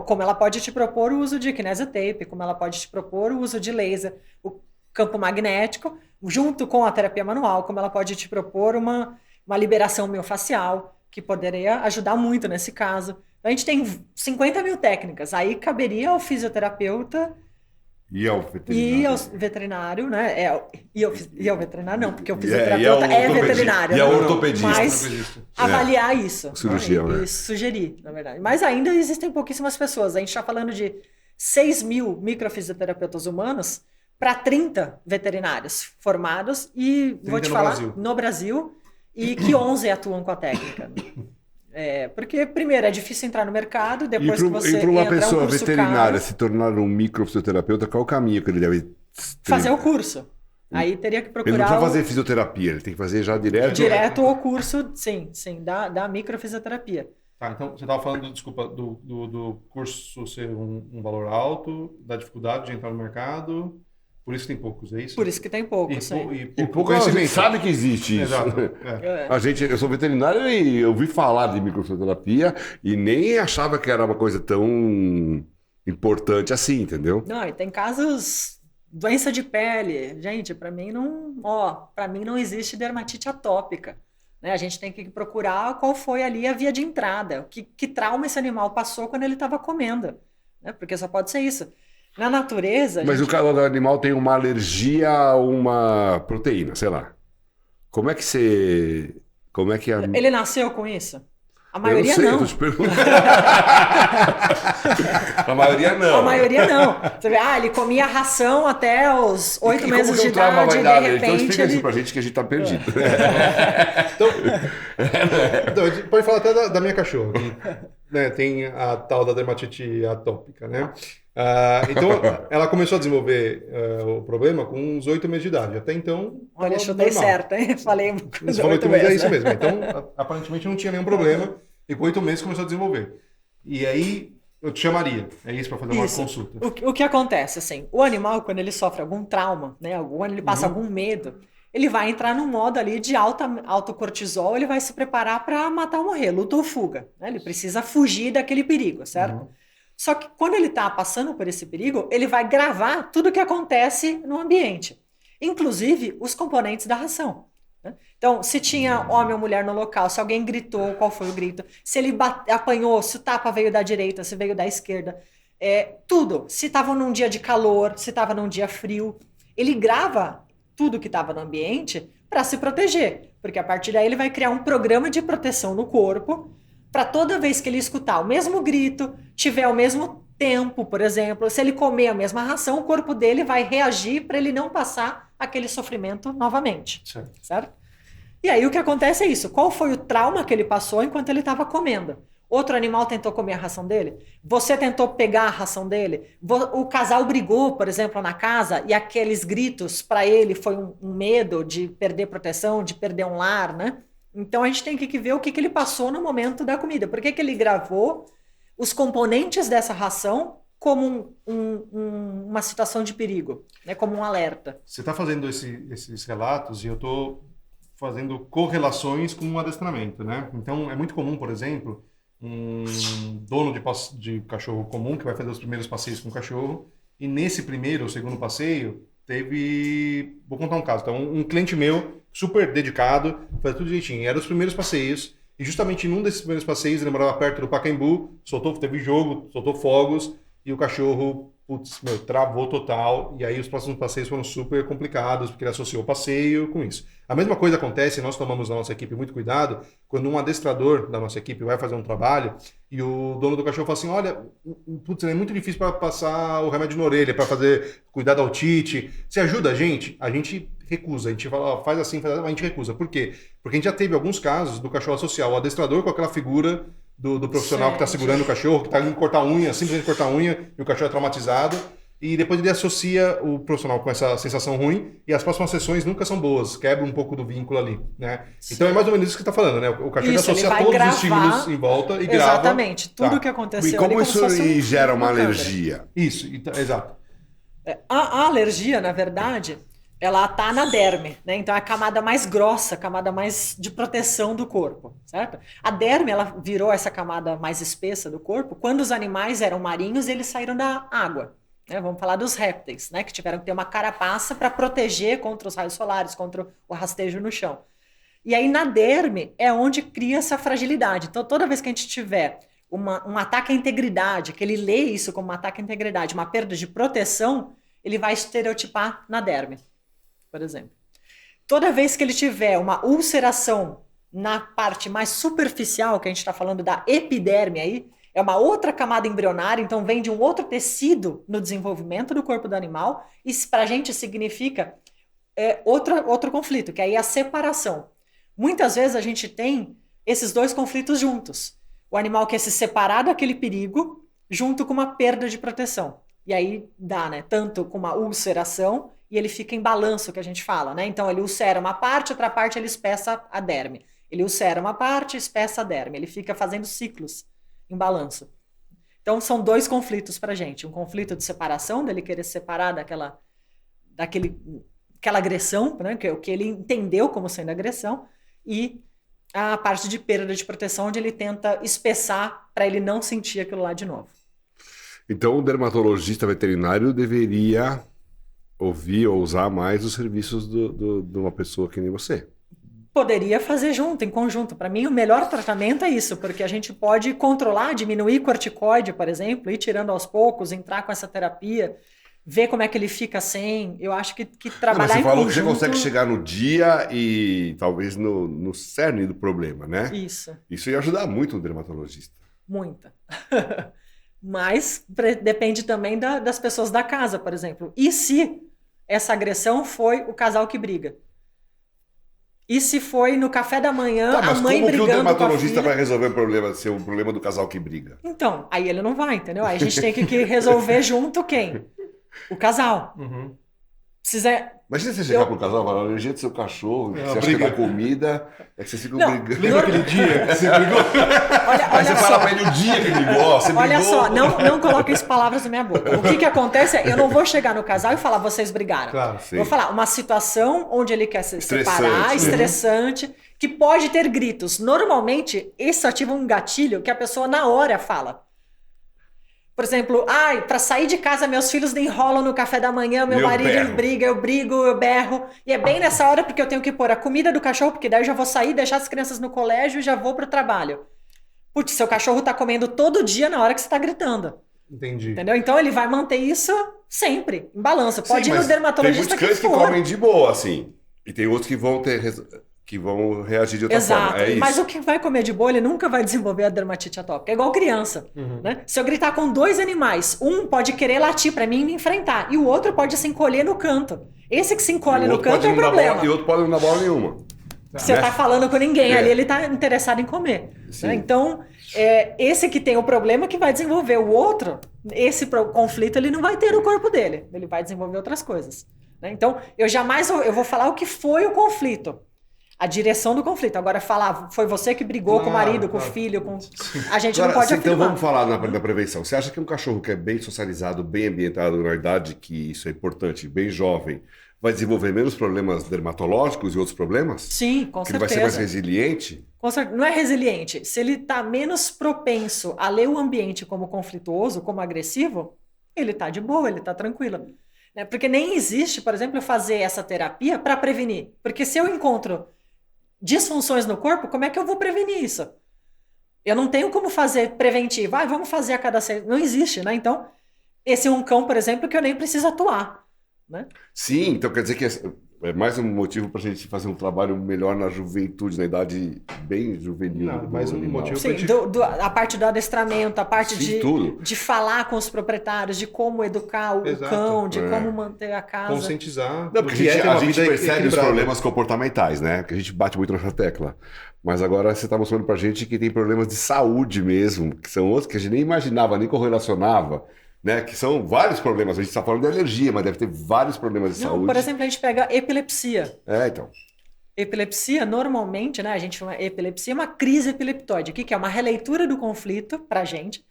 [SPEAKER 3] Como ela pode te propor o uso de kinesiotape, como ela pode te propor o uso de laser, o campo magnético, junto com a terapia manual, como ela pode te propor uma liberação miofascial, que poderia ajudar muito nesse caso. Então, a gente tem 50 mil técnicas. Aí caberia ao fisioterapeuta
[SPEAKER 2] E ao veterinário.
[SPEAKER 3] e ao veterinário, né? E ao veterinário não, porque o fisioterapeuta é veterinário.
[SPEAKER 2] E ao
[SPEAKER 3] né?
[SPEAKER 2] ortopedista.
[SPEAKER 3] Mas avaliar isso.
[SPEAKER 2] Cirurgião, né?
[SPEAKER 3] E sugerir, na verdade. Mas ainda existem pouquíssimas pessoas. A gente está falando de 6 mil microfisioterapeutas humanos para 30 veterinários formados e, vou te falar, no Brasil, e que 11 atuam com a técnica. Porque, primeiro, é difícil entrar no mercado, depois que você
[SPEAKER 2] para uma
[SPEAKER 3] entra,
[SPEAKER 2] pessoa
[SPEAKER 3] um curso
[SPEAKER 2] veterinária
[SPEAKER 3] caro,
[SPEAKER 2] se tornar um microfisioterapeuta, qual é o caminho que ele deve ter?
[SPEAKER 3] fazer o curso. Aí teria que
[SPEAKER 2] Ele
[SPEAKER 3] procurar
[SPEAKER 2] não precisa fazer fisioterapia, ele tem que fazer já
[SPEAKER 3] direto o curso, sim, da microfisioterapia.
[SPEAKER 1] Tá, então você estava falando, desculpa, do curso ser um valor alto, da dificuldade de entrar no mercado, por isso tem poucos, é isso?
[SPEAKER 3] Por isso que tem poucos, sim.
[SPEAKER 2] E pouco a gente sabe que existe isso.
[SPEAKER 1] Exato.
[SPEAKER 2] Eu sou veterinário e eu ouvi falar de microfisioterapia e nem achava que era uma coisa tão importante assim, entendeu?
[SPEAKER 3] Não, e tem casos, doença de pele. Gente, para mim não existe dermatite atópica. Né? A gente tem que procurar qual foi ali a via de entrada, que trauma esse animal passou quando ele estava comendo. Né? Porque só pode ser isso. Na natureza...
[SPEAKER 2] Mas o caso do animal tem uma alergia a uma proteína, sei lá. Como é que
[SPEAKER 3] Ele nasceu com isso? A maioria
[SPEAKER 2] eu não sei,
[SPEAKER 3] não.
[SPEAKER 2] eu tô te perguntando. A maioria não.
[SPEAKER 3] A maioria não. Você vê, ele comia ração até os 8 meses de idade e de repente...
[SPEAKER 2] Então explica isso pra gente que a gente tá perdido.
[SPEAKER 1] Então, a gente pode falar até da minha cachorra, que né, tem a tal da dermatite atópica, né? Então, ela começou a desenvolver o problema com uns 8 meses de idade. Até então,
[SPEAKER 3] olha, chutei certo, hein? Falei
[SPEAKER 1] Você falou 8 meses, é isso mesmo. Então, aparentemente não tinha nenhum problema e com 8 meses começou a desenvolver. E aí, eu te chamaria, é isso, para fazer uma consulta.
[SPEAKER 3] O que acontece, assim, o animal, quando ele sofre algum trauma, né, quando ele passa algum medo, ele vai entrar num modo ali de alto cortisol, ele vai se preparar para matar ou morrer, luta ou fuga. Né? Ele precisa fugir daquele perigo, certo? Só que quando ele está passando por esse perigo, ele vai gravar tudo o que acontece no ambiente, inclusive os componentes da ração. Né? Então, se tinha homem ou mulher no local, se alguém gritou, qual foi o grito, se ele apanhou, se o tapa veio da direita, se veio da esquerda, tudo. Se estava num dia de calor, se estava num dia frio, ele grava tudo que estava no ambiente para se proteger, porque a partir daí ele vai criar um programa de proteção no corpo para toda vez que ele escutar o mesmo grito, tiver o mesmo tempo, por exemplo, se ele comer a mesma ração, o corpo dele vai reagir para ele não passar aquele sofrimento novamente, certo? E aí o que acontece é isso, qual foi o trauma que ele passou enquanto ele estava comendo? Outro animal tentou comer a ração dele? Você tentou pegar a ração dele? O casal brigou, por exemplo, na casa e aqueles gritos para ele foi um medo de perder proteção, de perder um lar, né? Então a gente tem que ver o que ele passou no momento da comida. Por que ele gravou os componentes dessa ração como uma situação de perigo, né? Como um alerta.
[SPEAKER 1] Você está fazendo esses relatos e eu estou fazendo correlações com o adestramento, né? Então é muito comum, por exemplo, um dono de cachorro comum que vai fazer os primeiros passeios com o cachorro E nesse primeiro ou segundo passeio, teve... Vou contar um caso. Então, um cliente meu, super dedicado, fazia tudo direitinho. Era os primeiros passeios. E justamente num desses primeiros passeios, ele morava perto do Pacaembu, teve jogo, soltou fogos, e o cachorro, travou total. E aí os próximos passeios foram super complicados, porque ele associou o passeio com isso. A mesma coisa acontece, nós tomamos na nossa equipe muito cuidado, quando um adestrador da nossa equipe vai fazer um trabalho, e o dono do cachorro fala assim, olha, é muito difícil para passar o remédio na orelha, para cuidar da otite. Você ajuda a gente? A gente recusa. A gente fala, ó, faz assim, a gente recusa. Por quê? Porque a gente já teve alguns casos do cachorro associar o adestrador com aquela figura do profissional que está segurando o cachorro, que está indo cortar unha, simplesmente cortar unha, e o cachorro é traumatizado. E depois ele associa o profissional com essa sensação ruim, e as próximas sessões nunca são boas, quebra um pouco do vínculo ali, né?
[SPEAKER 3] Sim.
[SPEAKER 1] Então é mais ou menos isso que você está falando, né? O cachorro associa todos os estímulos em volta e grava.
[SPEAKER 3] Exatamente, tudo que aconteceu.
[SPEAKER 2] E como
[SPEAKER 3] ali,
[SPEAKER 2] isso gera uma alergia?
[SPEAKER 1] Isso, exato.
[SPEAKER 3] A alergia, na verdade, ela está na derme, né? Então é a camada mais grossa, a camada mais de proteção do corpo, certo? A derme, ela virou essa camada mais espessa do corpo quando os animais eram marinhos e eles saíram da água. Vamos falar dos répteis, né, que tiveram que ter uma carapaça para proteger contra os raios solares, contra o rastejo no chão. E aí na derme é onde cria essa fragilidade. Então toda vez que a gente tiver um ataque à integridade, que ele lê isso como um ataque à integridade, uma perda de proteção, ele vai estereotipar na derme, por exemplo. Toda vez que ele tiver uma ulceração na parte mais superficial, que a gente está falando da epiderme aí, é uma outra camada embrionária, então vem de um outro tecido no desenvolvimento do corpo do animal, e para a gente significa outro conflito, que aí é a separação. Muitas vezes a gente tem esses dois conflitos juntos. O animal quer se separar daquele perigo, junto com uma perda de proteção. E aí dá, né? Tanto com uma ulceração, e ele fica em balanço, que a gente fala, né? Então ele ulcera uma parte, outra parte ele espessa a derme. Ele ulcera uma parte, espessa a derme. Ele fica fazendo ciclos em balanço. Então são dois conflitos pra gente. Um conflito de separação, dele querer se separar daquela agressão, né, que é o que ele entendeu como sendo agressão, e a parte de perda de proteção, onde ele tenta espessar para ele não sentir aquilo lá de novo.
[SPEAKER 2] Então o dermatologista veterinário deveria ouvir ou usar mais os serviços de uma pessoa que nem você.
[SPEAKER 3] Poderia fazer junto, em conjunto. Para mim, o melhor tratamento é isso, porque a gente pode controlar, diminuir corticoide, por exemplo, ir tirando aos poucos, entrar com essa terapia, ver como é que ele fica sem. Eu acho que trabalhar em conjunto... Você falou
[SPEAKER 2] que você consegue chegar no dia e talvez no cerne do problema, né?
[SPEAKER 3] Isso.
[SPEAKER 2] Isso ia ajudar muito o dermatologista.
[SPEAKER 3] Muita. Mas depende também das pessoas da casa, por exemplo. E se essa agressão foi o casal que briga? E se foi no café da manhã, a mãe brigando com a filha... Mas como que o
[SPEAKER 2] dermatologista vai resolver o problema, se é o problema do casal que briga?
[SPEAKER 3] Então, aí ele não vai, entendeu? Aí a gente tem que resolver junto quem? O casal.
[SPEAKER 1] Uhum.
[SPEAKER 2] Imagina você chegar pro casal e falar, a alergia do seu cachorro, você acha que é da comida, é que vocês ficam brigando.
[SPEAKER 1] Lembra aquele dia que você brigou?
[SPEAKER 2] Aí você fala pra ele o dia que brigou, você
[SPEAKER 3] olha
[SPEAKER 2] brigou.
[SPEAKER 3] Só, não coloque as palavras na minha boca. O que acontece é, eu não vou chegar no casal e falar, vocês brigaram.
[SPEAKER 1] Claro,
[SPEAKER 3] eu vou falar, uma situação onde ele quer se separar,
[SPEAKER 2] Uhum.
[SPEAKER 3] estressante, que pode ter gritos. Normalmente, isso ativa um gatilho que a pessoa na hora fala. Por exemplo, para sair de casa, meus filhos enrolam no café da manhã, meu marido briga, eu brigo, eu berro. E é bem nessa hora porque eu tenho que pôr a comida do cachorro, porque daí eu já vou sair, deixar as crianças no colégio e já vou pro trabalho. Putz, seu cachorro tá comendo todo dia na hora que você tá gritando.
[SPEAKER 1] Entendi.
[SPEAKER 3] Entendeu? Então ele vai manter isso sempre, em balanço. Pode ir no dermatologista
[SPEAKER 2] tem muitos cães que comem de boa, assim. E tem outros que vão reagir de outra forma. É isso.
[SPEAKER 3] Mas o que vai comer de boa, ele nunca vai desenvolver a dermatite atópica. É igual criança.
[SPEAKER 1] Uhum.
[SPEAKER 3] Né? Se eu gritar com dois animais, um pode querer latir pra mim e me enfrentar, e o outro pode se encolher no canto. Esse que se encolhe no canto é o problema.
[SPEAKER 2] E o outro pode não dar bola nenhuma.
[SPEAKER 3] Você tá falando com ninguém, ali ele tá interessado em comer. Né? Então, esse que tem o problema que vai desenvolver. O outro, esse conflito, ele não vai ter no corpo dele. Ele vai desenvolver outras coisas. Né? Então, eu vou falar o que foi o conflito. A direção do conflito. Agora, falar, foi você que brigou com o marido, com o filho, com... A gente não pode afirmar.
[SPEAKER 2] Então vamos falar na prevenção. Você acha que um cachorro que é bem socializado, bem ambientado, na idade que isso é importante, bem jovem, vai desenvolver menos problemas dermatológicos e outros problemas?
[SPEAKER 3] Sim, com certeza.
[SPEAKER 2] Ele vai ser mais resiliente?
[SPEAKER 3] Não é resiliente. Se ele está menos propenso a ler o ambiente como conflituoso, como agressivo, ele tá de boa, ele tá tranquilo. Né? Porque nem existe, por exemplo, eu fazer essa terapia para prevenir. Porque se eu encontro disfunções no corpo, como é que eu vou prevenir isso? Eu não tenho como fazer preventivo. Vamos fazer a cada 6... Não existe, né? Então, esse é um cão, por exemplo, que eu nem preciso atuar. Né?
[SPEAKER 2] Sim, então quer dizer que é mais um motivo para a gente fazer um trabalho melhor na juventude, na idade bem juvenil.
[SPEAKER 1] Não, mais um
[SPEAKER 2] animal.
[SPEAKER 1] motivo.
[SPEAKER 3] Sim, a parte do adestramento, a parte de falar com os proprietários, de como educar o cão, de como manter a casa.
[SPEAKER 1] Conscientizar.
[SPEAKER 2] Não, porque a gente percebe os problemas comportamentais, né? Que a gente bate muito nessa tecla. Mas agora você está mostrando para a gente que tem problemas de saúde mesmo, que são outros que a gente nem imaginava, nem correlacionava. Né, que são vários problemas. A gente está falando de alergia, mas deve ter vários problemas de saúde.
[SPEAKER 3] Por exemplo, a gente pega epilepsia.
[SPEAKER 2] Então.
[SPEAKER 3] Epilepsia, normalmente, né, a gente chama epilepsia uma crise epileptóide. O que é? Uma releitura do conflito para a gente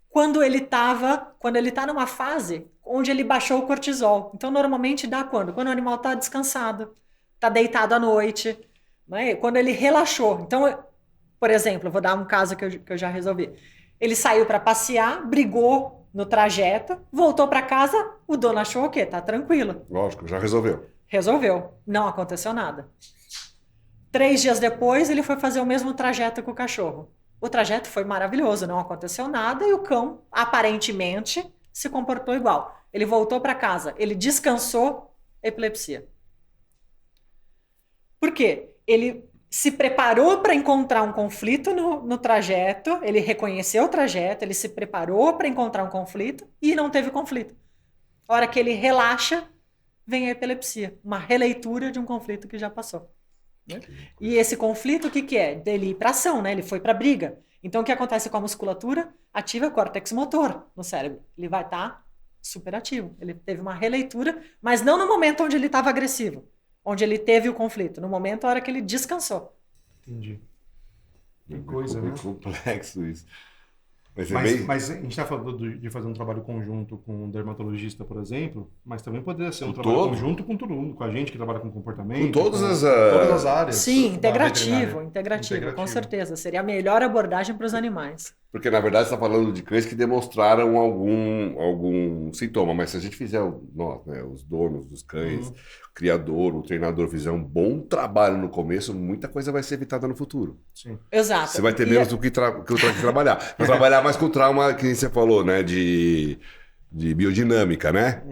[SPEAKER 3] quando ele está numa fase onde ele baixou o cortisol. Então, normalmente dá quando? Quando o animal está descansado, está deitado à noite, né, quando ele relaxou. Então, por exemplo, vou dar um caso que eu já resolvi. Ele saiu para passear, brigou no trajeto, voltou para casa, o dono achou o quê? Tá tranquilo.
[SPEAKER 2] Lógico, já resolveu.
[SPEAKER 3] Resolveu. Não aconteceu nada. 3 dias depois, ele foi fazer o mesmo trajeto com o cachorro. O trajeto foi maravilhoso, não aconteceu nada e o cão, aparentemente, se comportou igual. Ele voltou para casa, ele descansou, epilepsia. Por quê? Ele se preparou para encontrar um conflito no trajeto, ele reconheceu o trajeto, ele se preparou para encontrar um conflito e não teve conflito. A hora que ele relaxa, vem a epilepsia, uma releitura de um conflito que já passou. Né? E esse conflito, o que é? Dele ir para ação, né? Ele foi para briga. Então, o que acontece com a musculatura? Ativa o córtex motor no cérebro. Ele vai estar super ativo. Ele teve uma releitura, mas não no momento onde ele estava agressivo. Onde ele teve o conflito, no momento, a hora que ele descansou.
[SPEAKER 1] Entendi. Que coisa, né?
[SPEAKER 2] É complexo isso.
[SPEAKER 1] Mas a gente está falando de fazer um trabalho conjunto com um dermatologista, por exemplo, mas também poderia ser um trabalho conjunto com todo mundo, com a gente que trabalha com comportamento.
[SPEAKER 2] Com todas
[SPEAKER 1] as áreas.
[SPEAKER 3] Sim, integrativo, com certeza. Seria a melhor abordagem para os animais.
[SPEAKER 2] Porque, na verdade, você está falando de cães que demonstraram algum sintoma, mas se a gente fizer, nós, né, os donos dos cães, o criador, o treinador, fizer um bom trabalho no começo, muita coisa vai ser evitada no futuro.
[SPEAKER 3] Sim. Exato.
[SPEAKER 2] Você vai ter menos do que trabalhar. Vai trabalhar mais com trauma, que você falou, né, de biodinâmica, né?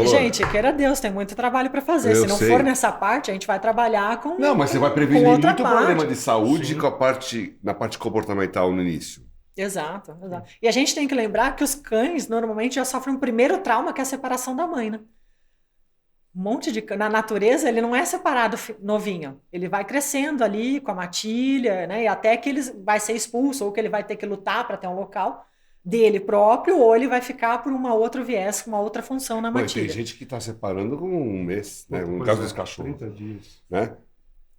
[SPEAKER 3] Gente, queira Deus, tem muito trabalho para fazer. Se não for nessa parte, a gente vai trabalhar com
[SPEAKER 2] Não, mas você vai prevenir muito
[SPEAKER 3] parte.
[SPEAKER 2] Problema de saúde na parte comportamental no início.
[SPEAKER 3] Exato. E a gente tem que lembrar que os cães normalmente já sofrem um primeiro trauma, que é a separação da mãe, né? Na natureza, ele não é separado novinho. Ele vai crescendo ali com a matilha, né? E até que ele vai ser expulso, ou que ele vai ter que lutar para ter um local dele próprio, ou ele vai ficar por um outro viés, com uma outra função na matilha.
[SPEAKER 2] Tem gente que está separando com um mês, né? No caso dos cachorros.
[SPEAKER 1] 30 dias.
[SPEAKER 2] Né?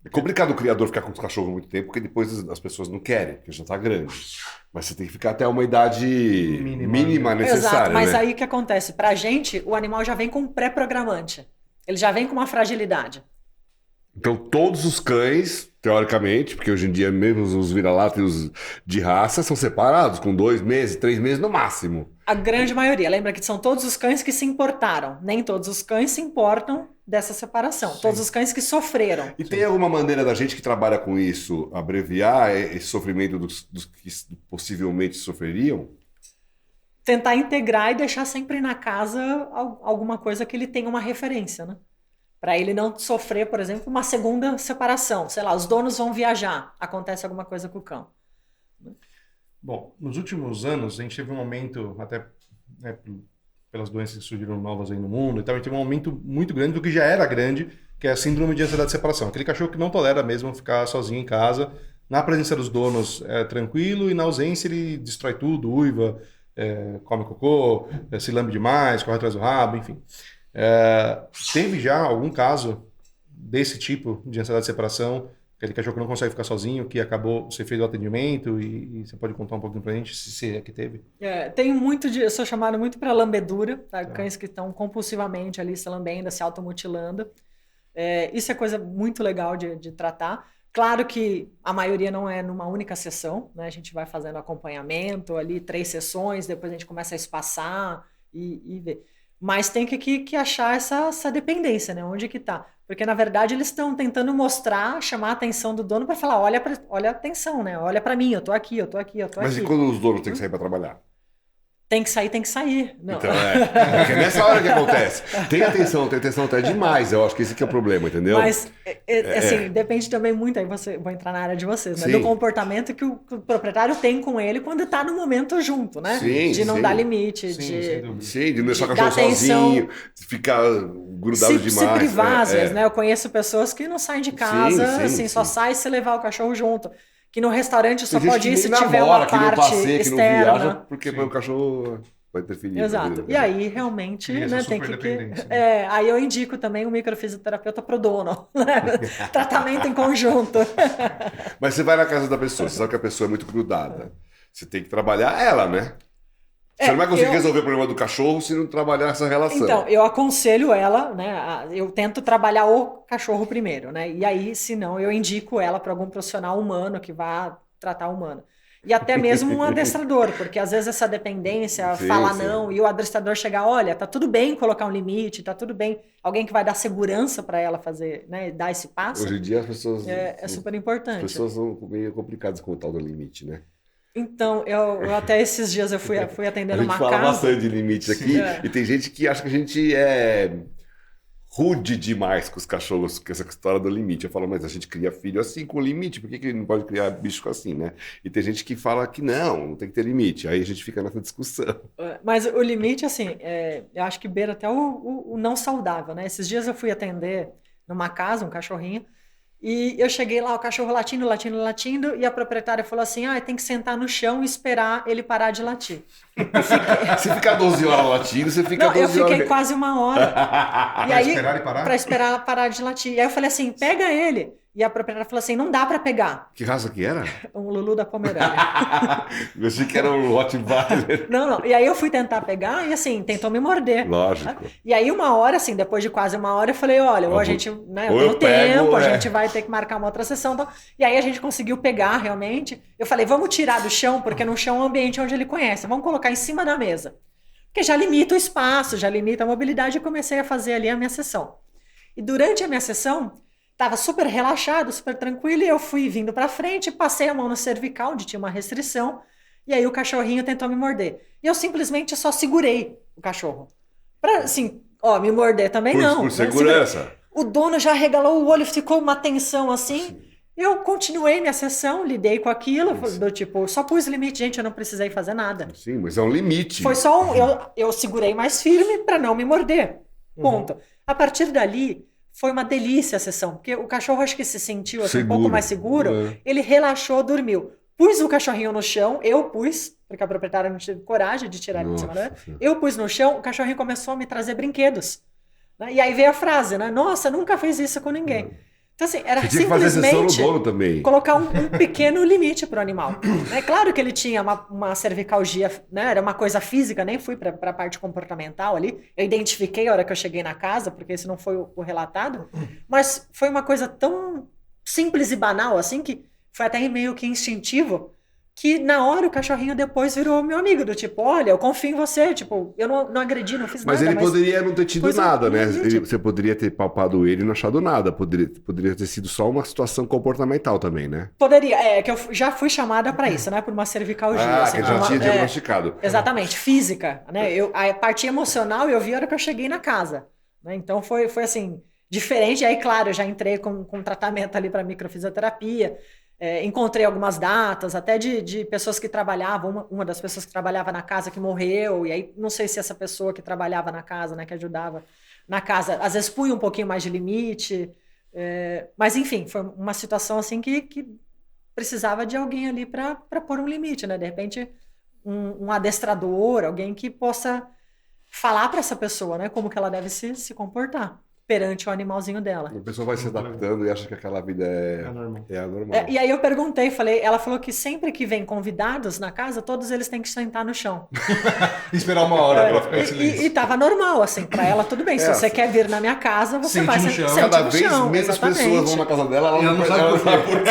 [SPEAKER 2] É complicado o criador ficar com os cachorros muito tempo, porque depois as pessoas não querem, porque já está grande. Mas você tem que ficar até uma idade mínima necessária.
[SPEAKER 3] Exato, mas
[SPEAKER 2] né?
[SPEAKER 3] aí o que acontece? Pra gente, o animal já vem com um pré-programante. Ele já vem com uma fragilidade.
[SPEAKER 2] Então todos os cães, teoricamente, porque hoje em dia mesmo os vira-lata e os de raça são separados, com 2 meses, 3 meses no máximo.
[SPEAKER 3] A grande maioria. Lembra que são todos os cães que se importaram. Nem todos os cães se importam dessa separação. Sim. Todos os cães que sofreram.
[SPEAKER 2] E tem alguma maneira da gente que trabalha com isso abreviar esse sofrimento dos que possivelmente sofreriam?
[SPEAKER 3] Tentar integrar e deixar sempre na casa alguma coisa que ele tenha uma referência, né? Para ele não sofrer, por exemplo, uma segunda separação. Sei lá, os donos vão viajar, acontece alguma coisa com o cão.
[SPEAKER 1] Bom, nos últimos anos a gente teve um aumento, até né, pelas doenças que surgiram novas aí no mundo, então a gente teve um aumento muito grande do que já era grande, que é a síndrome de ansiedade de separação. Aquele cachorro que não tolera mesmo ficar sozinho em casa, na presença dos donos é tranquilo e na ausência ele destrói tudo, uiva, come cocô, se lambe demais, corre atrás do rabo, enfim. Teve já algum caso desse tipo de ansiedade de separação, aquele cachorro que não consegue ficar sozinho, que acabou, você fez o atendimento e você pode contar um pouquinho pra gente se é que teve?
[SPEAKER 3] Tem eu sou chamado muito para lambedura, tá? Cães que estão compulsivamente ali se lambendo, se automutilando. Isso é coisa muito legal de tratar. Claro que a maioria não é numa única sessão, né? A gente vai fazendo acompanhamento ali, 3 sessões, depois a gente começa a espaçar e ver. Mas tem que achar essa dependência, né? Onde que tá? Porque, na verdade, eles estão tentando mostrar, chamar a atenção do dono para falar, olha a atenção, né? Olha para mim, eu tô aqui.
[SPEAKER 2] Mas e quando os donos têm que sair para trabalhar?
[SPEAKER 3] Tem que sair. Não.
[SPEAKER 2] Então, porque é nessa hora que acontece. Tem atenção até demais. Eu acho que esse que é o problema, entendeu?
[SPEAKER 3] Mas, assim, depende também muito, aí vou entrar na área de vocês, né?
[SPEAKER 2] Sim.
[SPEAKER 3] Do comportamento que o proprietário tem com ele quando está no momento junto, né?
[SPEAKER 2] Sim,
[SPEAKER 3] de não
[SPEAKER 2] sim.
[SPEAKER 3] dar limite,
[SPEAKER 2] Sim, de não deixar o
[SPEAKER 3] dar
[SPEAKER 2] cachorro
[SPEAKER 3] atenção,
[SPEAKER 2] sozinho, de ficar grudado demais.
[SPEAKER 3] Se privar, às vezes, né? Eu conheço pessoas que não saem de casa,
[SPEAKER 2] sim.
[SPEAKER 3] só sai se levar o cachorro junto. Que no restaurante só
[SPEAKER 2] Tem
[SPEAKER 3] pode ir
[SPEAKER 2] gente que
[SPEAKER 3] se
[SPEAKER 2] nem
[SPEAKER 3] tiver
[SPEAKER 2] namora,
[SPEAKER 3] uma
[SPEAKER 2] que não
[SPEAKER 3] parte
[SPEAKER 2] passeia, que não
[SPEAKER 3] externa.
[SPEAKER 2] viaja, porque o cachorro vai interferir.
[SPEAKER 3] Exato. E aí, realmente, né, tem aí eu indico também um microfisioterapeuta pro dono. Né? Tratamento em conjunto.
[SPEAKER 2] Mas você vai na casa da pessoa, você sabe que a pessoa é muito grudada. Você tem que trabalhar ela, né? Você não vai conseguir resolver o problema do cachorro se não trabalhar essa relação.
[SPEAKER 3] Então, eu aconselho ela, né? Eu tento trabalhar o cachorro primeiro, né? E aí, se não, eu indico ela para algum profissional humano que vá tratar o humano. E até mesmo um adestrador, porque às vezes essa dependência, fala não, e o adestrador chegar, olha, tá tudo bem colocar um limite, tá tudo bem, alguém que vai dar segurança para ela fazer, né, dar esse passo.
[SPEAKER 2] Hoje em dia as pessoas...
[SPEAKER 3] É super importante.
[SPEAKER 2] As pessoas são meio complicadas com o tal do limite, né?
[SPEAKER 3] Então, eu até esses dias eu fui atendendo uma casa...
[SPEAKER 2] A gente fala bastante de limite aqui, e tem gente que acha que a gente é... rude demais com os cachorros, com essa história do limite. Eu falo, mas a gente cria filho assim, com limite, por que ele não pode criar bicho assim, né? E tem gente que fala que não tem que ter limite. Aí a gente fica nessa discussão.
[SPEAKER 3] Mas o limite, assim, eu acho que beira até o não saudável, né? Esses dias eu fui atender numa casa, um cachorrinho, e eu cheguei lá, o cachorro latindo, e a proprietária falou assim, tem que sentar no chão e esperar ele parar de latir.
[SPEAKER 2] Se ficar 12 horas latindo, você fica 12 horas...
[SPEAKER 3] Eu fiquei quase 1 hora. E aí,
[SPEAKER 1] esperar ele parar?
[SPEAKER 3] Pra esperar parar de latir. E aí eu falei assim, pega ele. E a proprietária falou assim, não dá pra pegar.
[SPEAKER 2] Que raça que era?
[SPEAKER 3] Um Lulu da Pomerânia.
[SPEAKER 2] Eu achei que era um Rottweiler.
[SPEAKER 3] Não. E aí eu fui tentar pegar e assim, tentou me morder.
[SPEAKER 2] Lógico.
[SPEAKER 3] E aí 1 hora, assim, depois de quase 1 hora, eu falei, olha, ou a gente, né, eu tenho tempo, a gente vai ter que marcar uma outra sessão. Então... E aí a gente conseguiu pegar realmente. Eu falei, vamos tirar do chão, porque no chão é um ambiente onde ele conhece. Vamos colocar em cima da mesa. Porque já limita o espaço, já limita a mobilidade, e comecei a fazer ali a minha sessão. E durante a minha sessão, estava super relaxado, super tranquilo, e eu fui vindo para frente, passei a mão no cervical, onde tinha uma restrição, e aí o cachorrinho tentou me morder. E eu simplesmente só segurei o cachorro. Pra, assim, me morder também não.
[SPEAKER 2] Por segurança.
[SPEAKER 3] O dono já regalou o olho, ficou uma tensão assim. Eu continuei minha sessão, lidei com aquilo, do tipo, só pus limite, gente, eu não precisei fazer nada.
[SPEAKER 2] Sim, mas é um limite.
[SPEAKER 3] Foi só eu segurei mais firme para não me morder. Ponto. A partir dali, foi uma delícia a sessão, porque o cachorro acho que se sentiu assim, um pouco mais seguro, ele relaxou, dormiu. Pus o cachorrinho no chão, eu pus, porque a proprietária não teve coragem de tirar ele de cima dela. Eu pus no chão, o cachorrinho começou a me trazer brinquedos. Né? E aí veio a frase, né? Nossa, nunca fez isso com ninguém. Então, assim, era simplesmente colocar um pequeno limite para o animal. É claro que ele tinha uma cervicalgia, né? Era uma coisa física, nem fui para a parte comportamental ali. Eu identifiquei a hora que eu cheguei na casa, porque esse não foi o relatado. Mas foi uma coisa tão simples e banal, assim, que foi até meio que instintivo, que na hora o cachorrinho depois virou meu amigo, do tipo, olha, eu confio em você, tipo, eu não agredi, não fiz
[SPEAKER 2] nada. Mas ele poderia não ter tido nada, né? Você poderia ter palpado ele e não achado nada, poderia ter sido só uma situação comportamental também, né?
[SPEAKER 3] Poderia, que eu já fui chamada para isso, né? Por uma cervicalgia.
[SPEAKER 2] Assim, que já tinha diagnosticado.
[SPEAKER 3] Exatamente, física, né? A parte emocional eu vi a hora que eu cheguei na casa, né? Então foi assim, diferente, e aí claro, eu já entrei com tratamento ali para microfisioterapia. Encontrei algumas datas, até de pessoas que trabalhavam, uma das pessoas que trabalhava na casa que morreu, e aí não sei se essa pessoa que trabalhava na casa, né, que ajudava na casa, às vezes punha um pouquinho mais de limite, mas enfim, foi uma situação assim que precisava de alguém ali para pôr um limite, né, de repente um adestrador, alguém que possa falar para essa pessoa, né, como que ela deve se comportar perante o animalzinho dela.
[SPEAKER 2] A pessoa vai se adaptando e acha que aquela vida é anormal.
[SPEAKER 3] E aí eu perguntei, ela falou que sempre que vem convidados na casa, todos eles têm que sentar no chão.
[SPEAKER 1] Esperar 1 hora para ficar em silêncio.
[SPEAKER 3] E tava normal, assim, para ela tudo bem. Se você quer vir na minha casa, você vai sentar no chão.
[SPEAKER 2] Cada vez menos pessoas vão na casa dela, ela não sabe por
[SPEAKER 1] quê.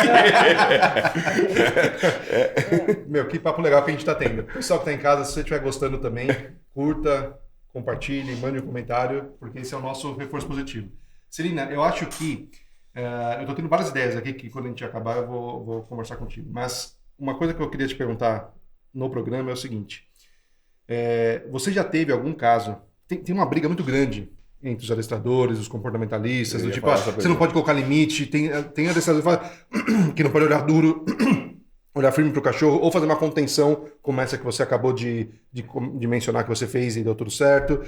[SPEAKER 1] Meu, que papo legal que a gente tá tendo. Pessoal que tá em casa, se você estiver gostando também, curta, compartilhe, mande um comentário, porque esse é o nosso reforço positivo. Celina, eu acho que eu estou tendo várias ideias aqui que quando a gente acabar eu vou conversar contigo. Mas uma coisa que eu queria te perguntar no programa é o seguinte. Você já teve algum caso... Tem uma briga muito grande entre os adestradores, os comportamentalistas, do tipo, você não pode colocar limite, tem adestrador que fala que não pode olhar duro, olhar firme para o cachorro, ou fazer uma contenção, como essa que você acabou de mencionar que você fez e deu tudo certo.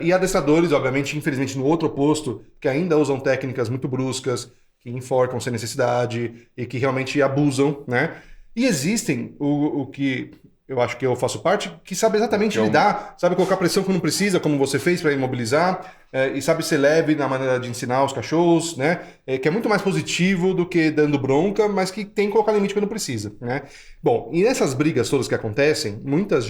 [SPEAKER 1] E adestradores, obviamente, infelizmente, no outro oposto, que ainda usam técnicas muito bruscas, que enforcam sem necessidade e que realmente abusam, né? E existem o que eu acho que eu faço parte, que sabe exatamente lidar, sabe colocar pressão quando precisa, como você fez para imobilizar, e sabe ser leve na maneira de ensinar os cachorros, né? Que é muito mais positivo do que dando bronca, mas que tem que colocar limite quando precisa, né? Bom, e nessas brigas todas que acontecem, muitas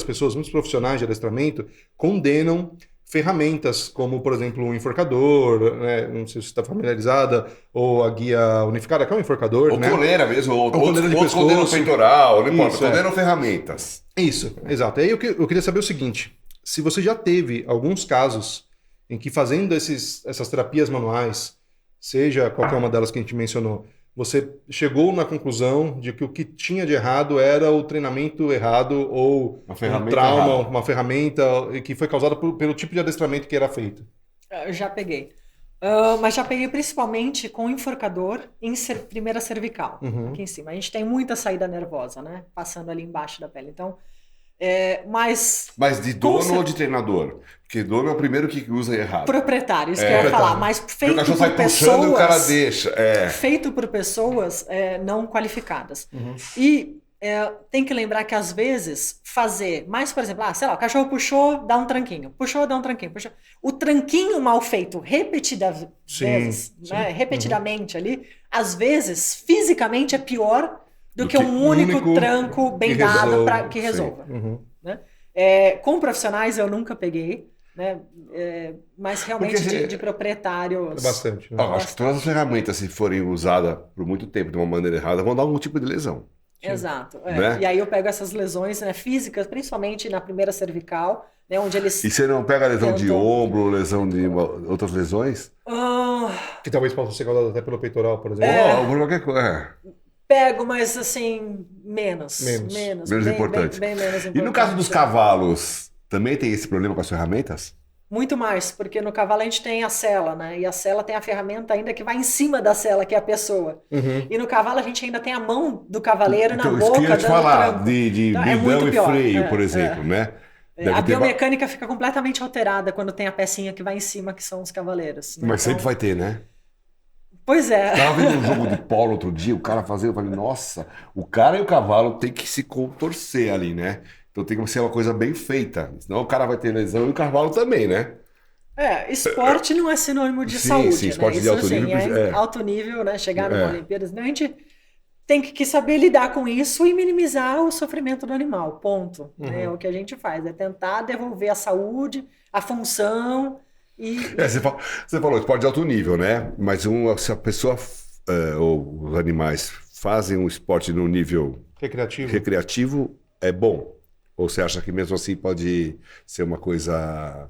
[SPEAKER 1] pessoas, muitos profissionais de adestramento condenam ferramentas como, por exemplo, um enforcador, né? Não sei se você está familiarizada, ou a guia unificada, que é um enforcador,
[SPEAKER 2] ou
[SPEAKER 1] né?
[SPEAKER 2] coleira mesmo, ou
[SPEAKER 1] coleira de pescoço,
[SPEAKER 2] coleira peitoral, não importa,
[SPEAKER 1] Isso,
[SPEAKER 2] coleira ferramentas.
[SPEAKER 1] Isso, exato. Aí eu queria saber o seguinte, se você já teve alguns casos em que fazendo essas terapias manuais, seja qualquer uma delas que a gente mencionou, você chegou na conclusão de que o que tinha de errado era o treinamento errado ou um trauma, errada. Uma ferramenta que foi causada pelo tipo de adestramento que era feito.
[SPEAKER 3] Eu já peguei. Mas já peguei principalmente com enforcador em primeira cervical, aqui em cima. A gente tem muita saída nervosa, né? Passando ali embaixo da pele. Então, mas
[SPEAKER 2] de dono ou de treinador? Porque dono é o primeiro que usa errado.
[SPEAKER 3] Proprietário, isso que eu ia falar. Mas feito por pessoas...
[SPEAKER 2] o cara deixa.
[SPEAKER 3] Feito por pessoas não qualificadas. E tem que lembrar que às vezes fazer... Mas, por exemplo, sei lá, o cachorro puxou, dá um tranquinho. Puxou, dá um tranquinho. Puxou. O tranquinho mal feito repetidamente ali, às vezes, fisicamente é pior do que um único tranco bem dado que resolva. Né? Com profissionais eu nunca peguei, né? Mas realmente de proprietários...
[SPEAKER 1] Bastante. Né?
[SPEAKER 2] Acho que todas as ferramentas, se forem usadas por muito tempo de uma maneira errada, vão dar algum tipo de lesão.
[SPEAKER 3] Sim. Exato. Né? E aí eu pego essas lesões, né, físicas, principalmente na primeira cervical, né, onde eles...
[SPEAKER 2] E você não pega lesão de ombro, lesão de outras lesões?
[SPEAKER 1] Que talvez possa ser causada até pelo peitoral, por exemplo.
[SPEAKER 2] Ou qualquer coisa.
[SPEAKER 3] Pego, mas assim, menos
[SPEAKER 2] importante.
[SPEAKER 3] Bem menos importante.
[SPEAKER 2] E no caso dos cavalos, também tem esse problema com as ferramentas?
[SPEAKER 3] Muito mais, porque no cavalo a gente tem a sela, né? E a sela tem a ferramenta ainda que vai em cima da sela, que é a pessoa. E no cavalo a gente ainda tem a mão do cavaleiro na boca.
[SPEAKER 2] Isso que eu ia te falar,
[SPEAKER 3] tranco.
[SPEAKER 2] de
[SPEAKER 3] então,
[SPEAKER 2] bidão e freio, por exemplo, né?
[SPEAKER 3] A biomecânica fica completamente alterada quando tem a pecinha que vai em cima, que são os cavaleiros. Né?
[SPEAKER 2] Mas sempre vai ter, né?
[SPEAKER 3] Pois é.
[SPEAKER 2] Estava vendo um jogo de polo outro dia, o cara fazendo, eu falei, nossa, o cara e o cavalo tem que se contorcer ali, né? Então tem que ser uma coisa bem feita, senão o cara vai ter lesão e o cavalo também, né?
[SPEAKER 3] Esporte não é sinônimo de saúde,
[SPEAKER 2] sim, esporte
[SPEAKER 3] né?
[SPEAKER 2] de alto nível.
[SPEAKER 3] Alto nível, né? Chegar numa Olimpíadas. Então a gente tem que saber lidar com isso e minimizar o sofrimento do animal, ponto. É o que a gente faz, é tentar devolver a saúde, a função...
[SPEAKER 2] Você falou esporte de alto nível, né? Mas se a pessoa ou os animais fazem um esporte no nível recreativo, é bom? Ou você acha que mesmo assim pode ser uma coisa...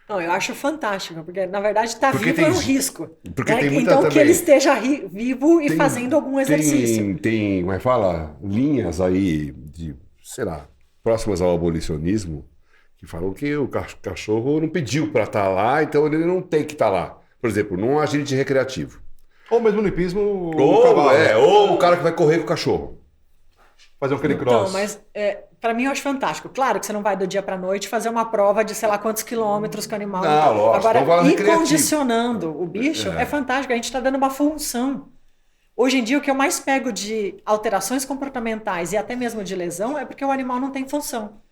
[SPEAKER 3] Não, eu acho fantástico, porque na verdade estar vivo é um risco.
[SPEAKER 2] Porque
[SPEAKER 3] né?
[SPEAKER 2] tem muita
[SPEAKER 3] então
[SPEAKER 2] também...
[SPEAKER 3] que ele esteja vivo e fazendo algum exercício.
[SPEAKER 2] Tem, como é que fala? Linhas aí próximas ao abolicionismo, que falam que o cachorro não pediu para estar lá, então ele não tem que estar lá. Por exemplo, num agente recreativo.
[SPEAKER 1] Ou mesmo no hipismo,
[SPEAKER 2] ou o cara que vai correr com o cachorro.
[SPEAKER 1] Fazer um canicross.
[SPEAKER 3] Então, mas para mim eu acho fantástico. Claro que você não vai do dia para noite fazer uma prova de sei lá quantos quilômetros que o animal...
[SPEAKER 2] Lógico.
[SPEAKER 3] Agora, ir condicionando o bicho é fantástico. A gente está dando uma função. Hoje em dia, o que eu mais pego de alterações comportamentais e até mesmo de lesão é porque o animal não tem função.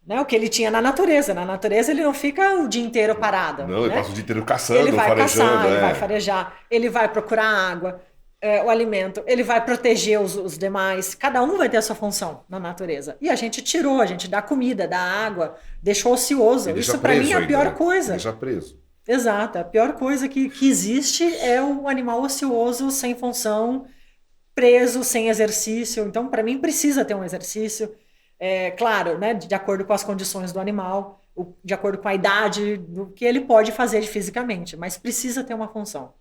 [SPEAKER 3] Né, o que ele tinha na natureza. Na natureza ele não fica o dia inteiro parado.
[SPEAKER 2] Não,
[SPEAKER 3] né?
[SPEAKER 2] Ele passa o dia inteiro caçando,
[SPEAKER 3] ele vai
[SPEAKER 2] farejando.
[SPEAKER 3] Caçar, ele vai farejar, ele vai procurar água, o alimento, ele vai proteger os demais. Cada um vai ter a sua função na natureza. E a gente tirou, a gente dá comida, dá água, deixou ocioso. Isso para mim é a pior coisa.
[SPEAKER 2] Deixa preso.
[SPEAKER 3] Exato. A pior coisa que existe é o animal ocioso, sem função, preso, sem exercício. Então, para mim, precisa ter um exercício. Claro, né, de acordo com as condições do animal. de acordo com a idade, do que ele pode fazer fisicamente, mas precisa ter uma função.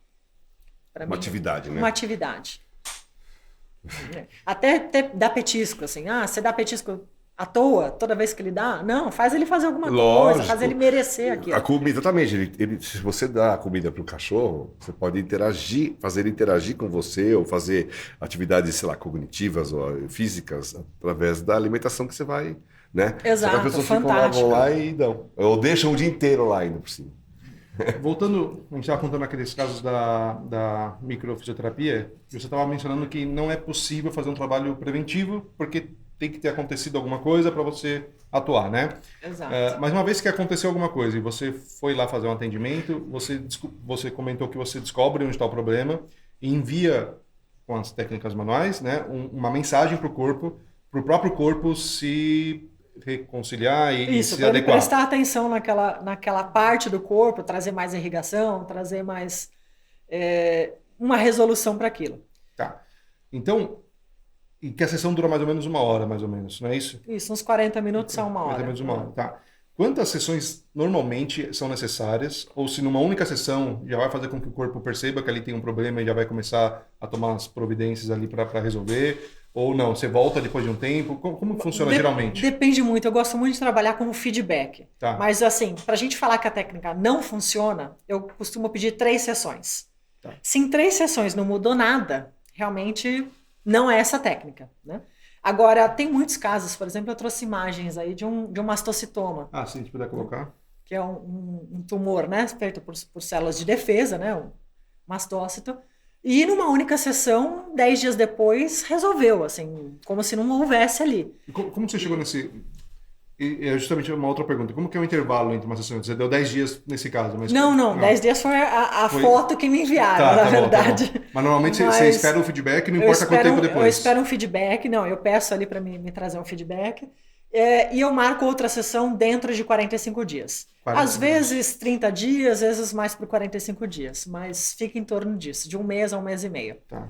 [SPEAKER 2] Uma atividade, né?
[SPEAKER 3] Uma atividade. Até dar petisco, assim. Você dá petisco à toa, toda vez que ele dá? Não, faz ele fazer alguma coisa, faz ele merecer aquilo.
[SPEAKER 2] A comida, exatamente. Se você dá a comida para o cachorro, você pode interagir, fazer ele interagir com você, ou fazer atividades, sei lá, cognitivas ou físicas, através da alimentação que você vai, né?
[SPEAKER 3] Exato,
[SPEAKER 2] as pessoas
[SPEAKER 3] fantástico.
[SPEAKER 2] ficam lá e dão. Ou deixam o dia inteiro lá ainda por cima.
[SPEAKER 1] Voltando, a gente estava contando aqueles casos da microfisioterapia, você estava mencionando que não é possível fazer um trabalho preventivo, porque tem que ter acontecido alguma coisa para você atuar, né?
[SPEAKER 3] Exato.
[SPEAKER 1] Mas uma vez que aconteceu alguma coisa e você foi lá fazer um atendimento, você comentou que você descobre onde está o problema e envia, com as técnicas manuais, né, uma mensagem para o próprio corpo se reconciliar e
[SPEAKER 3] Isso,
[SPEAKER 1] se
[SPEAKER 3] para
[SPEAKER 1] adequar.
[SPEAKER 3] prestar atenção naquela parte do corpo, trazer mais irrigação, trazer mais uma resolução para aquilo.
[SPEAKER 1] Tá. Então, e que a sessão dura mais ou menos 1 hora, mais ou menos, não é isso?
[SPEAKER 3] Isso, uns 40 minutos a 1 hora.
[SPEAKER 1] 40 minutos, 1 hora, tá. Quantas sessões normalmente são necessárias? Ou se numa única sessão já vai fazer com que o corpo perceba que ali tem um problema e já vai começar a tomar as providências ali para resolver? Ou não? Você volta depois de um tempo? Como funciona geralmente?
[SPEAKER 3] Depende muito. Eu gosto muito de trabalhar com feedback.
[SPEAKER 1] Tá.
[SPEAKER 3] Mas assim, para a gente falar que a técnica não funciona, eu costumo pedir 3 sessões.
[SPEAKER 1] Tá.
[SPEAKER 3] Se em 3 sessões não mudou nada, realmente não é essa técnica, né? Agora, tem muitos casos, por exemplo, eu trouxe imagens aí de um mastocitoma.
[SPEAKER 1] Sim, se puder colocar.
[SPEAKER 3] Que é um tumor, né, feito por células de defesa, né, um mastócito. E numa única sessão, 10 dias depois, resolveu, assim, como se não houvesse ali.
[SPEAKER 1] E como você chegou nesse... E é justamente uma outra pergunta. Como que é o intervalo entre uma sessão? Você deu 10 dias nesse caso, mas...
[SPEAKER 3] Não, 10 dias foi a foto que me enviaram, na verdade.
[SPEAKER 1] Bom. Mas normalmente você espera um feedback, não importa quanto tempo depois.
[SPEAKER 3] Eu espero um feedback, eu peço ali para me trazer um feedback. E eu marco outra sessão dentro de 45 dias. Às vezes 30 dias, às vezes mais por 45 dias, mas fica em torno disso, de 1 mês a 1 mês e meio.
[SPEAKER 1] Tá.